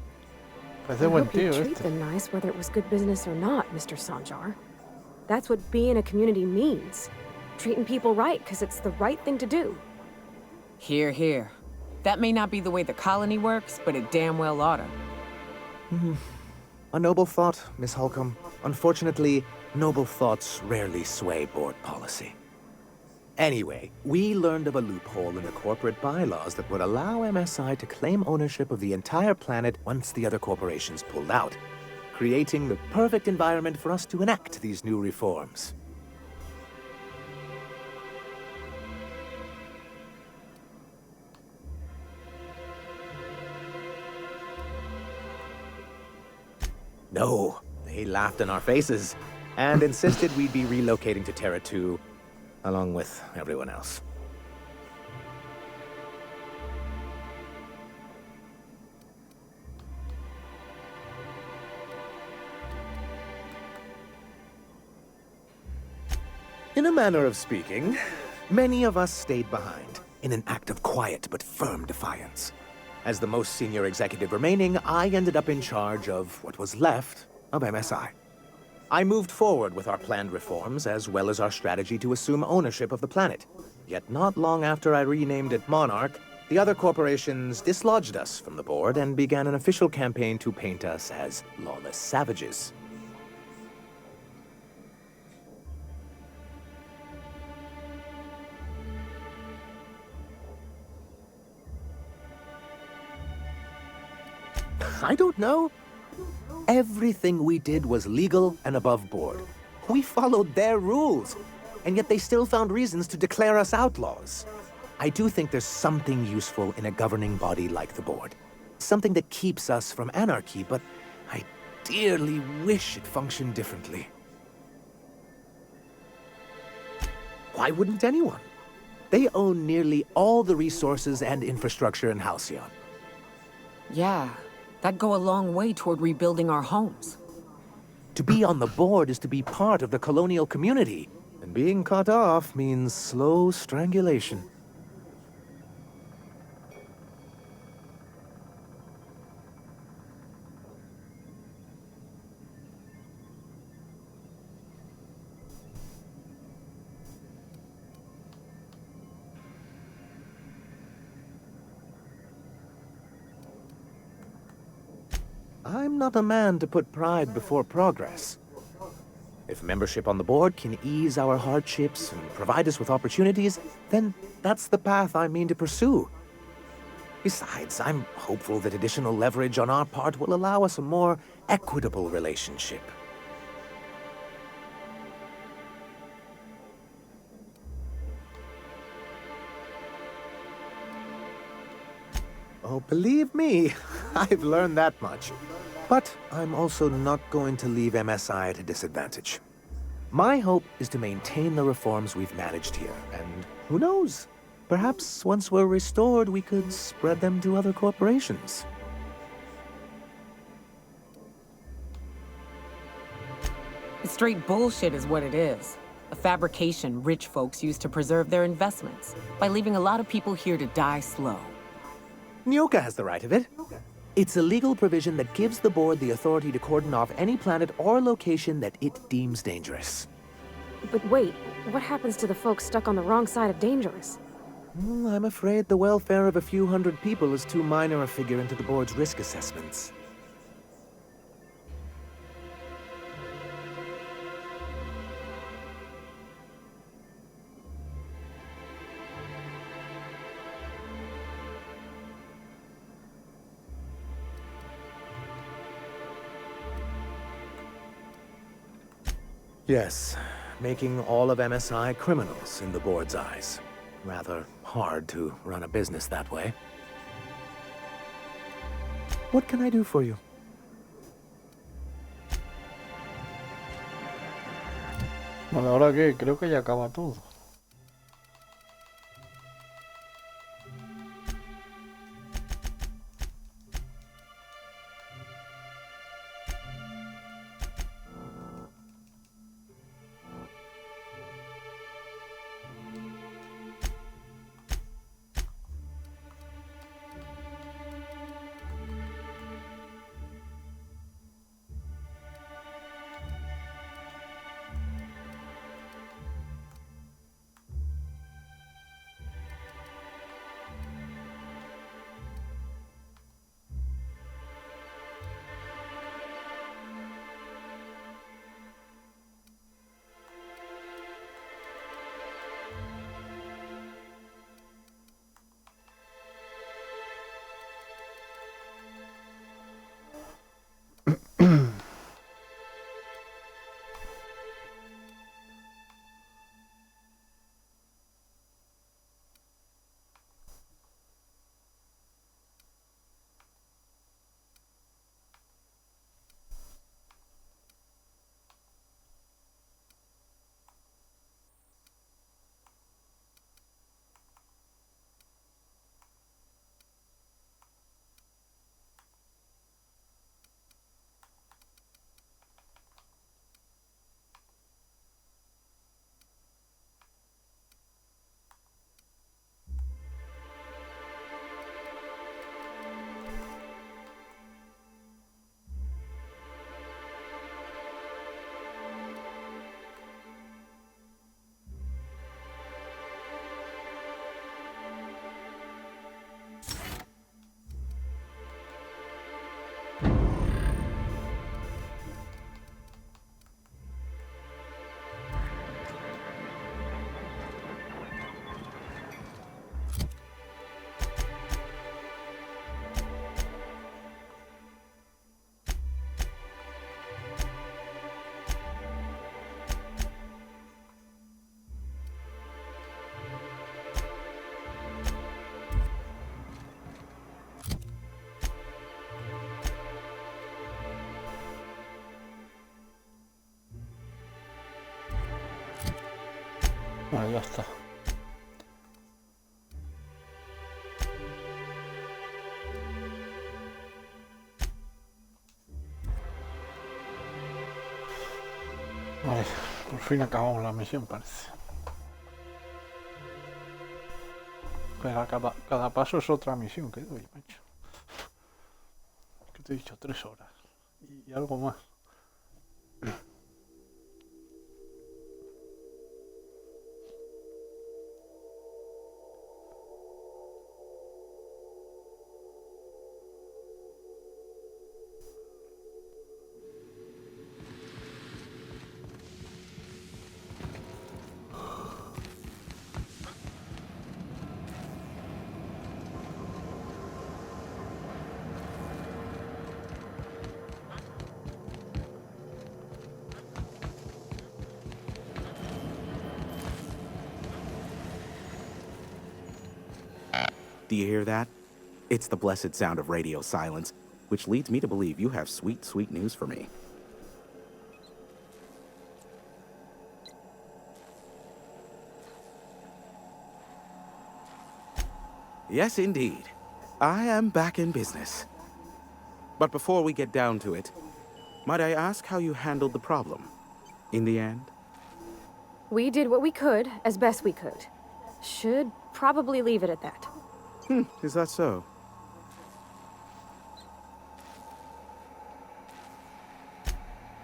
I hope you treat them nice, whether it was good business or not, Mr. Sanjar. That's what being a community means. Treating people right, because it's the right thing to do. Hear, hear. That may not be the way the colony works, but it damn well oughta. A noble thought, Miss Holcomb. Unfortunately, noble thoughts rarely sway board policy. Anyway, we learned of a loophole in the corporate bylaws that would allow MSI to claim ownership of the entire planet once the other corporations pulled out, creating the perfect environment for us to enact these new reforms. No, they laughed in our faces and insisted we'd be relocating to Terra 2, along with everyone else. In a manner of speaking, many of us stayed behind, in an act of quiet but firm defiance. As the most senior executive remaining, I ended up in charge of what was left of MSI. I moved forward with our planned reforms, as well as our strategy to assume ownership of the planet. Yet not long after I renamed it Monarch, the other corporations dislodged us from the board and began an official campaign to paint us as lawless savages. I don't know. Everything we did was legal and above board. We followed their rules, and yet they still found reasons to declare us outlaws. I do think there's something useful in a governing body like the board. Something that keeps us from anarchy, but I dearly wish it functioned differently. Why wouldn't anyone? They own nearly all the resources and infrastructure in Halcyon. Yeah, that'd go a long way toward rebuilding our homes. To be on the board is to be part of the colonial community, and being cut off means slow strangulation. I'm not a man to put pride before progress. If membership on the board can ease our hardships and provide us with opportunities, then that's the path I mean to pursue. Besides, I'm hopeful that additional leverage on our part will allow us a more equitable relationship. Oh, believe me, I've learned that much. But I'm also not going to leave MSI at a disadvantage. My hope is to maintain the reforms we've managed here, and who knows? Perhaps once we're restored, we could spread them to other corporations. It's straight bullshit is what it is. A fabrication rich folks use to preserve their investments, by leaving a lot of people here to die slow. Nyoka has the right of it. It's a legal provision that gives the board the authority to cordon off any planet or location that it deems dangerous. But wait, what happens to the folks stuck on the wrong side of dangerous? I'm afraid the welfare of a few hundred people is too minor a figure into the board's risk assessments. Yes, making all of MSI criminals in the board's eyes. Rather hard to run a business that way. What can I do for you? Bueno, ¿ahora qué? Creo que ya acaba todo. Vale, ya está. Vale, por fin acabamos la misión, parece. Pero cada paso es otra misión que doy, macho. Que te he dicho 3 horas. Y algo más. Do you hear that? It's the blessed sound of radio silence, which leads me to believe you have sweet, sweet news for me. Yes, indeed. I am back in business. But before we get down to it, might I ask how you handled the problem in the end? We did what we could, as best we could. Should probably leave it at that. Is that so?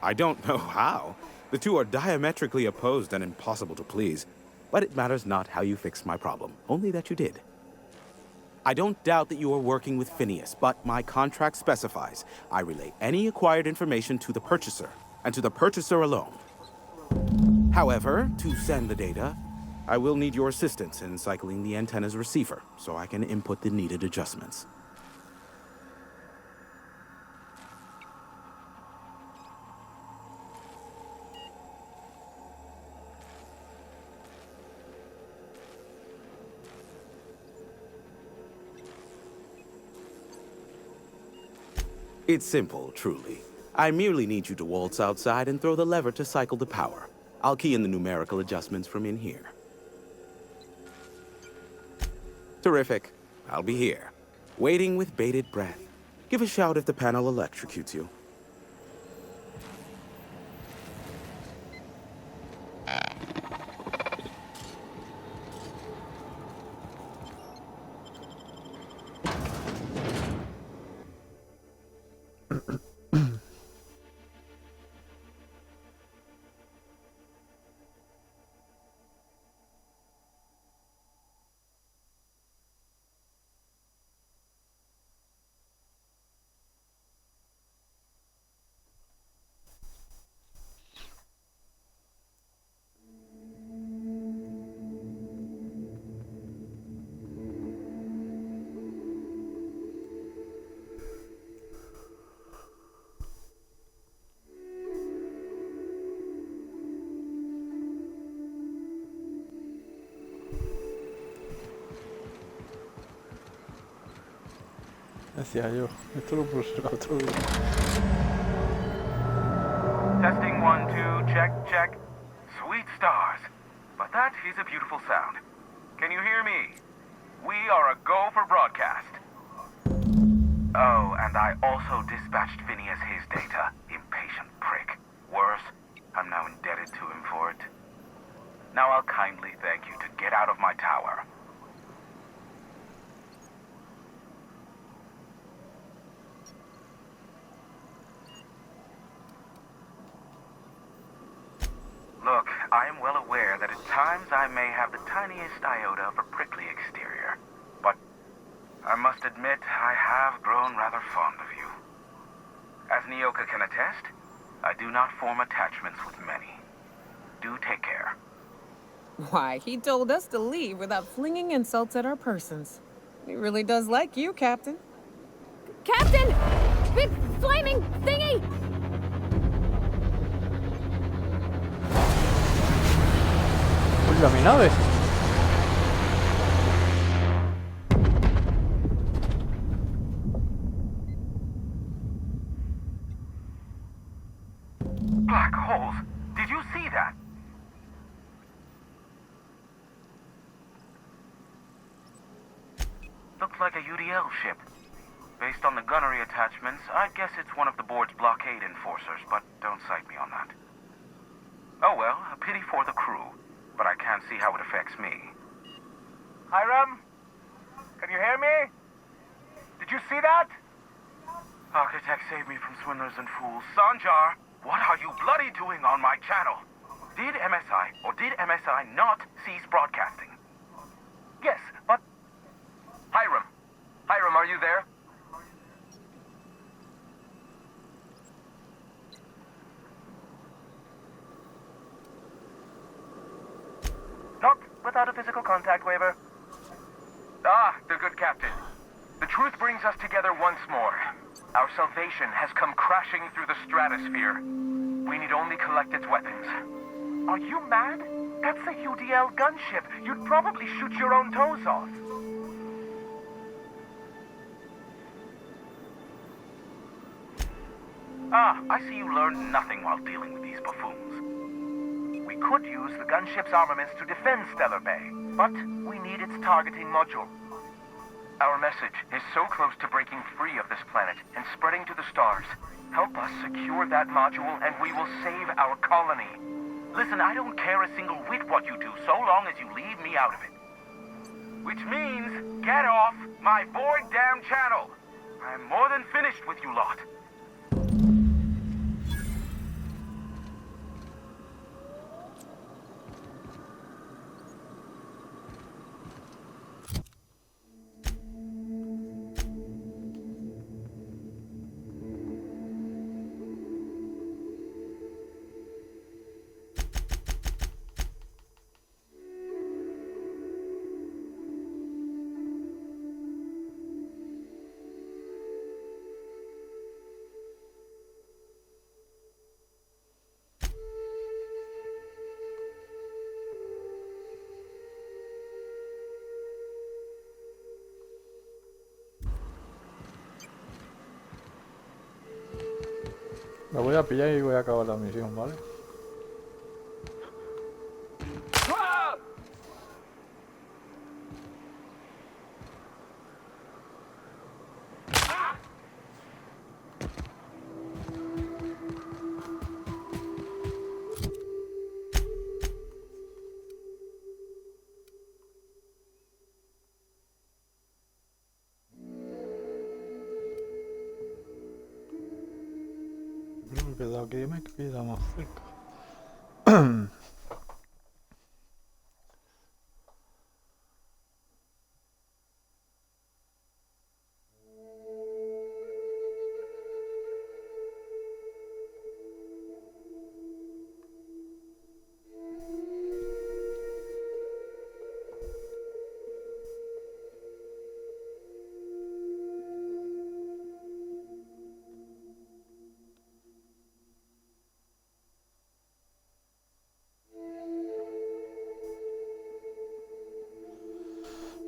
I don't know how. The two are diametrically opposed and impossible to please. But it matters not how you fixed my problem, only that you did. I don't doubt that you are working with Phineas, but my contract specifies I relay any acquired information to the purchaser, and to the purchaser alone. However, to send the data, I will need your assistance in cycling the antenna's receiver, so I can input the needed adjustments. It's simple, truly. I merely need you to waltz outside and throw the lever to cycle the power. I'll key in the numerical adjustments from in here. Terrific. I'll be here, waiting with bated breath. Give a shout if the panel electrocutes you. Decía yo, esto lo puse el otro día. Testing 1, 2, check, check. Sweet stars. But that is a beautiful sound. Can you hear me? We are a go for broadcast. Oh, and I also dispatched Phineas his data. Impatient prick. Worse, I'm now indebted to him for it. Now I'll kindly thank you to get out of my tower. Look, I am well aware that at times I may have the tiniest iota of a prickly exterior, but I must admit I have grown rather fond of you. As Nyoka can attest, I do not form attachments with many. Do take care. Why, he told us to leave without flinging insults at our persons. He really does like you, Captain. Captain! Big flaming thingy! ¡Oiga, mi nave! Black holes! Did you see that? UDL ship. Based on the gunnery attachments, I'd guess it's one of the board's blockade enforcers, but don't cite me on that. Oh well, a pity for the crew, but I can't see how it affects me. Hiram? Can you hear me? Did you see that? Architect, save me from swindlers and fools. Sanjar, what are you bloody doing on my channel? Did MSI or did MSI not cease broadcasting? Yes, but... Hiram. Hiram, are you there? Not without a physical contact waiver. Ah, the good captain. The truth brings us together once more. Our salvation has come crashing through the stratosphere. We need only collect its weapons. Are you mad? That's a UDL gunship. You'd probably shoot your own toes off. Ah, I see you learned nothing while dealing with these buffoons. We could use the gunship's armaments to defend Stellar Bay, but we need its targeting module. Our message is so close to breaking free of this planet and spreading to the stars. Help us secure that module and we will save our colony. Listen, I don't care a single whit what you do, so long as you leave me out of it. Which means, get off my bored damn channel. I'm more than finished with you lot. Me voy a pillar y voy a acabar la misión, ¿vale? Creo que de aquí me queda más cerca.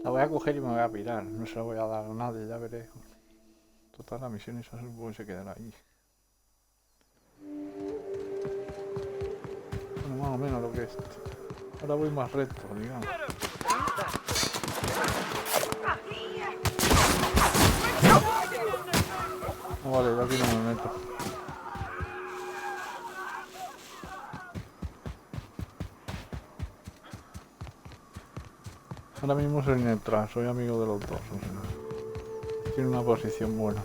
La voy a coger y me voy a pirar. No se la voy a dar a nadie, ya veré. Total, la misión esa supongo que se quedará ahí. Bueno, más o menos lo que es. Ahora voy más recto, digamos. Oh, vale, yo aquí no me meto. Ahora mismo soy neutral, soy amigo de los dos. O sea, tiene una posición buena.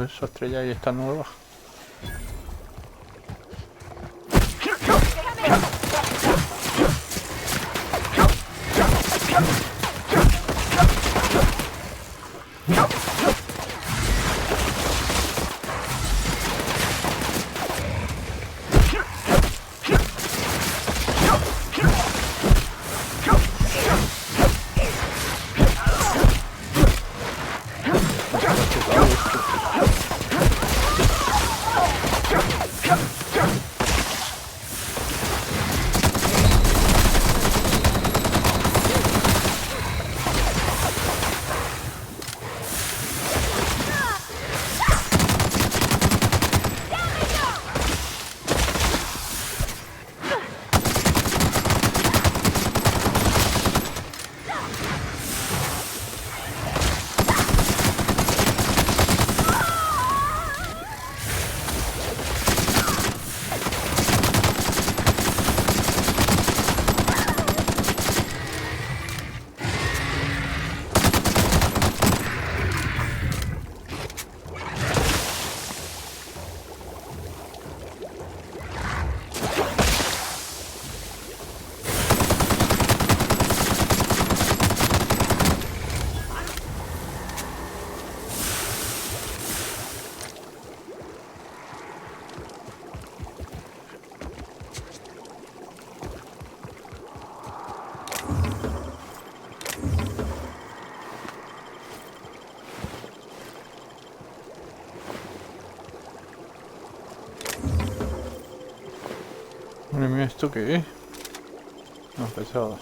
Con esa estrella y esta nueva. Madre mía, ¿esto qué es? No, pesado.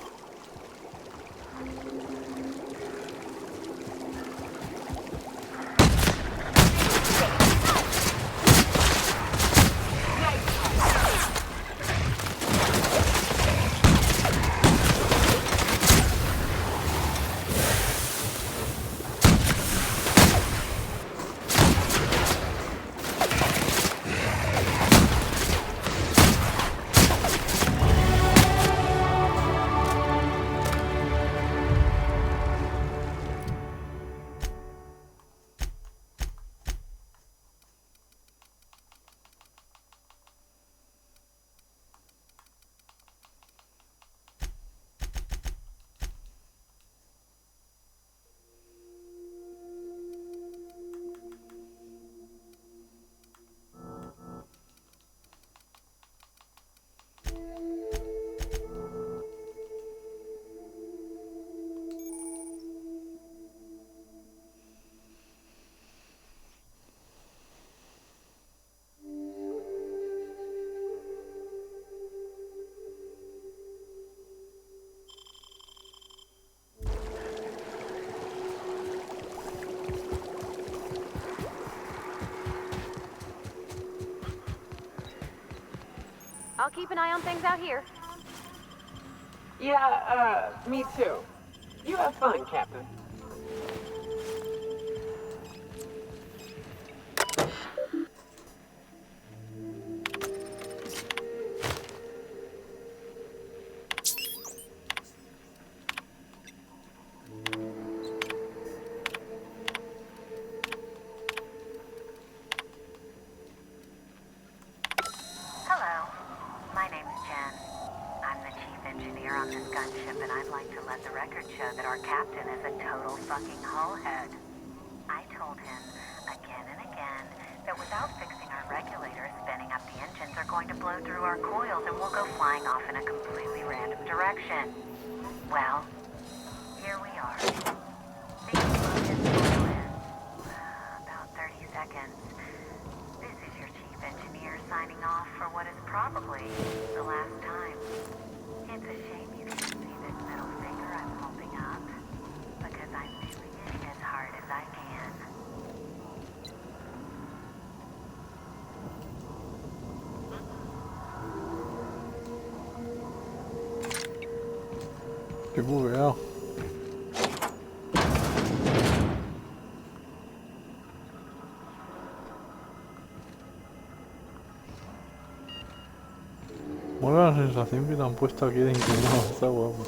I'll keep an eye on things out here. Yeah, me too. You have fun, Captain. On this gunship, and I'd like to let the record show that our captain is a total fucking hullhead. I told him again and again that without fixing our regulators, spinning up the engines are going to blow through our coils and we'll go flying off in a completely random direction. Well, here we are. Things moved his coil in about 30 seconds. This is your chief engineer signing off for what is probably the last time. It's a shame you can't see this middle finger I'm holding up, because I'm doing it as hard as I can. Qué bugueado. Mola la sensación que te han puesto aquí de inclinado, está guapo.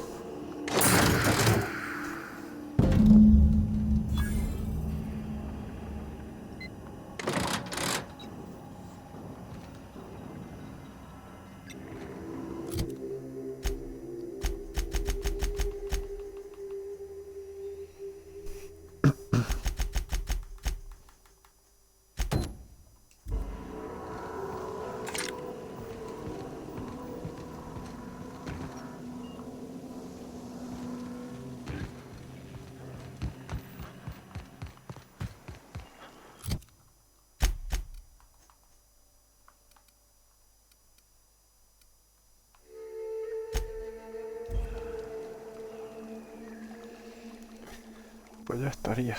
Pues ya estaría.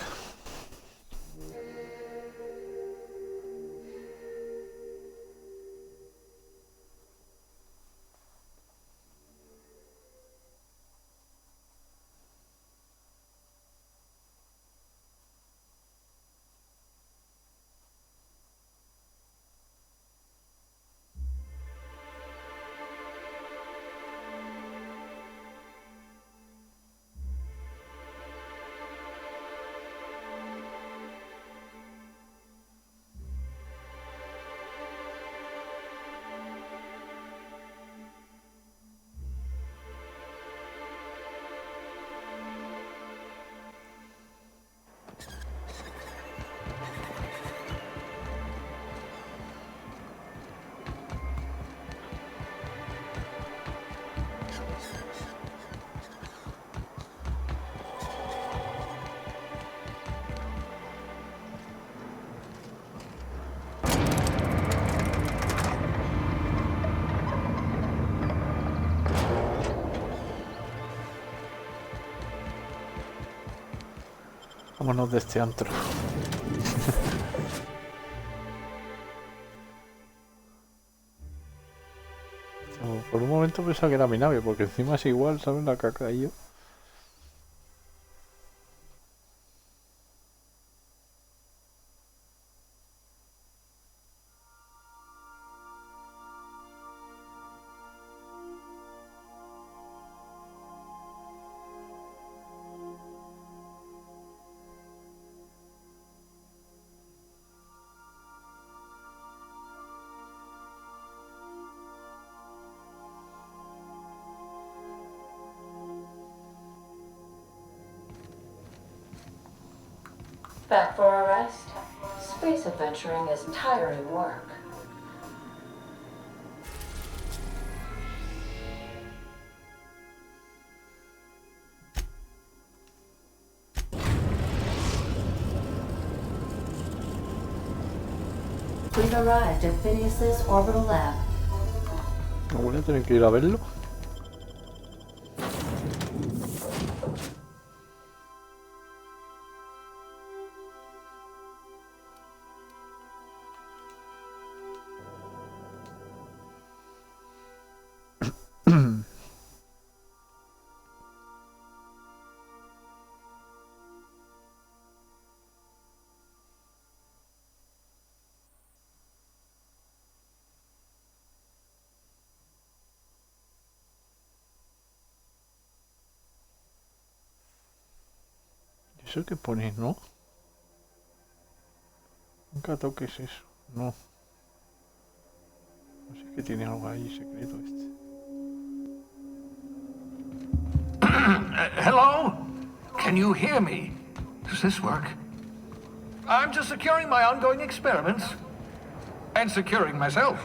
Vámonos de este antro. Por un momento pensaba que era mi nave, porque encima es igual, ¿sabes? La que ha caído. Back for a rest? Space adventuring is tiring work. We've arrived at Phineas's orbital lab. ¿No voy a tener que ir a verlo? ¿Eso que pones, no? Nunca toques eso, no. No sé, que tiene algo ahí secreto este. Hello? Can you hear me? Does this work? I'm just securing my ongoing experiments. And securing myself.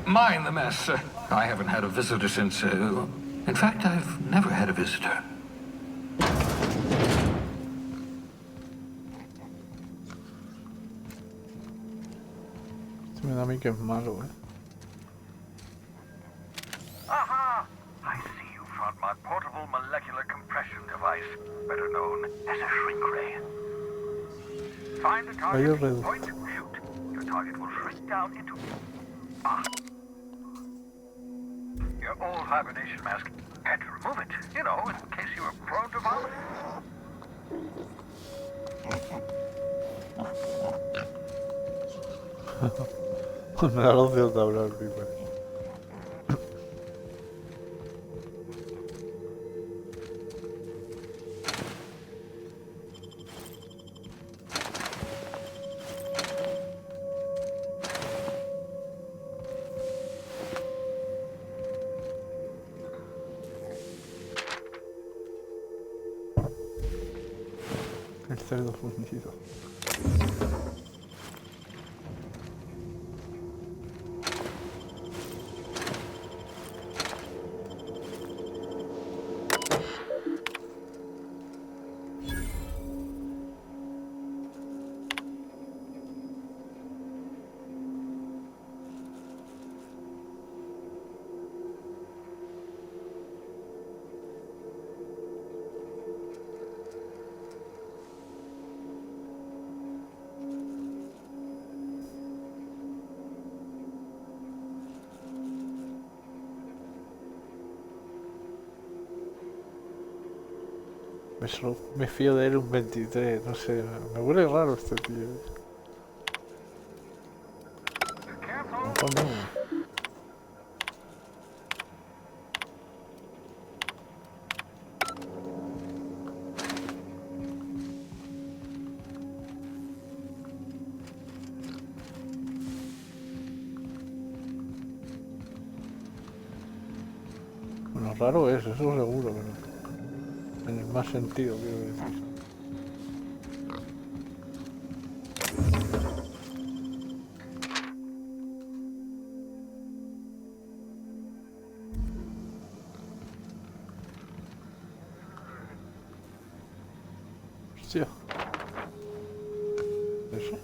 Mind the mess. I haven't had a visitor since, in fact, I've never had a visitor. Este me da a mí que es malo, Aha! I see you found my portable molecular compression device, better known as a shrink ray. Find the target, point, shoot. Your target will shrink down into... Ah! Your old hibernation mask. Had to remove it, you know, in case you were prone to vomit. Me da los dedos de hablar, pipa. El cerdo fundido. Me fío de él un 23, no sé, me huele raro este tío. Bueno, raro es, eso seguro, pero en el más sentido, quiero decir. Hostia. ¿Eso?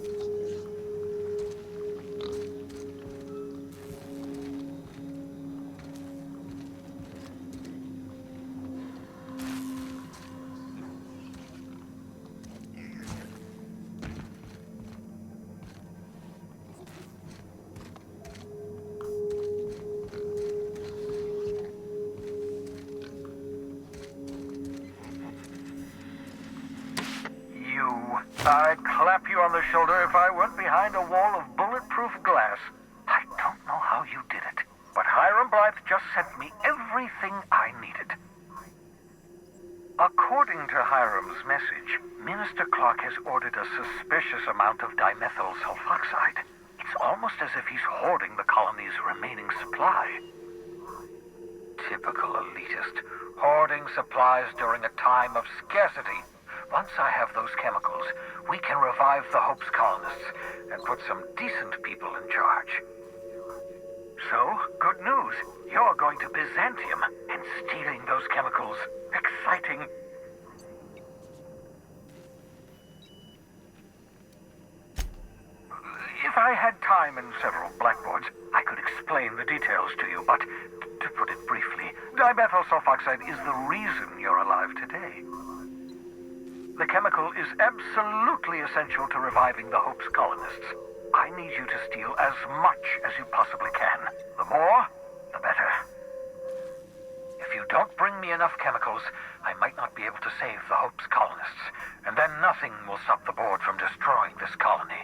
I'd clap you on the shoulder if I went behind a wall of bulletproof glass. I don't know how you did it, but Hiram Blythe just sent me everything I needed. According to Hiram's message, Minister Clark has ordered a suspicious amount of dimethyl sulfoxide. It's almost as if he's hoarding the colony's remaining supply. Typical elitist, hoarding supplies during a time of scarcity. Once I have those chemicals, we can revive the Hope's colonists and put some decent people in charge. So, good news. You're going to Byzantium and stealing those chemicals. Exciting. If I had time and several blackboards, I could explain the details to you, but to put it briefly, dimethyl sulfoxide is the reason you're alive today. The chemical is absolutely essential to reviving the Hope's colonists. I need you to steal as much as you possibly can. The more, the better. If you don't bring me enough chemicals, I might not be able to save the Hope's colonists, and then nothing will stop the board from destroying this colony.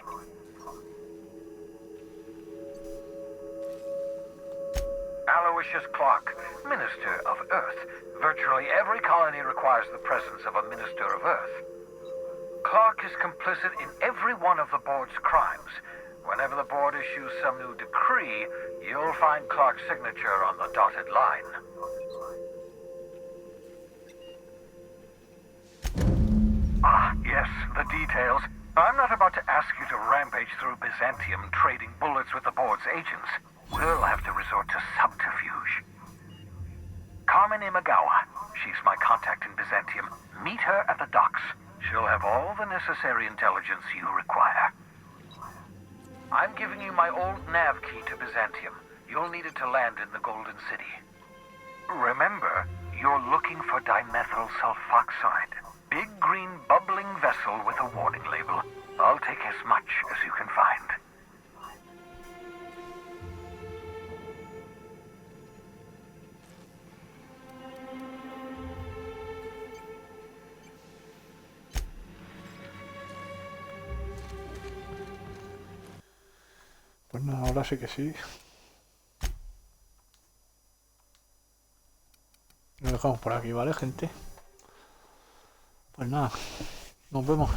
Aloysius Clark, Minister of Earth. Virtually every colony requires the presence of a Minister of Earth. Clark is complicit in every one of the board's crimes. Whenever the board issues some new decree, you'll find Clark's signature on the dotted line. Ah, yes, the details. I'm not about to ask you to rampage through Byzantium trading bullets with the board's agents. We'll have to resort to subterfuge. Carmen Imagawa. She's my contact in Byzantium. Meet her at the docks. She'll have all the necessary intelligence you require. I'm giving you my old nav key to Byzantium. You'll need it to land in the Golden City. Remember, you're looking for dimethyl sulfoxide. Big green bubbling vessel with a warning label. I'll take as much as you can find. Pues nada, ahora sí que sí. Lo dejamos por aquí, ¿vale, gente? Pues nada, nos vemos.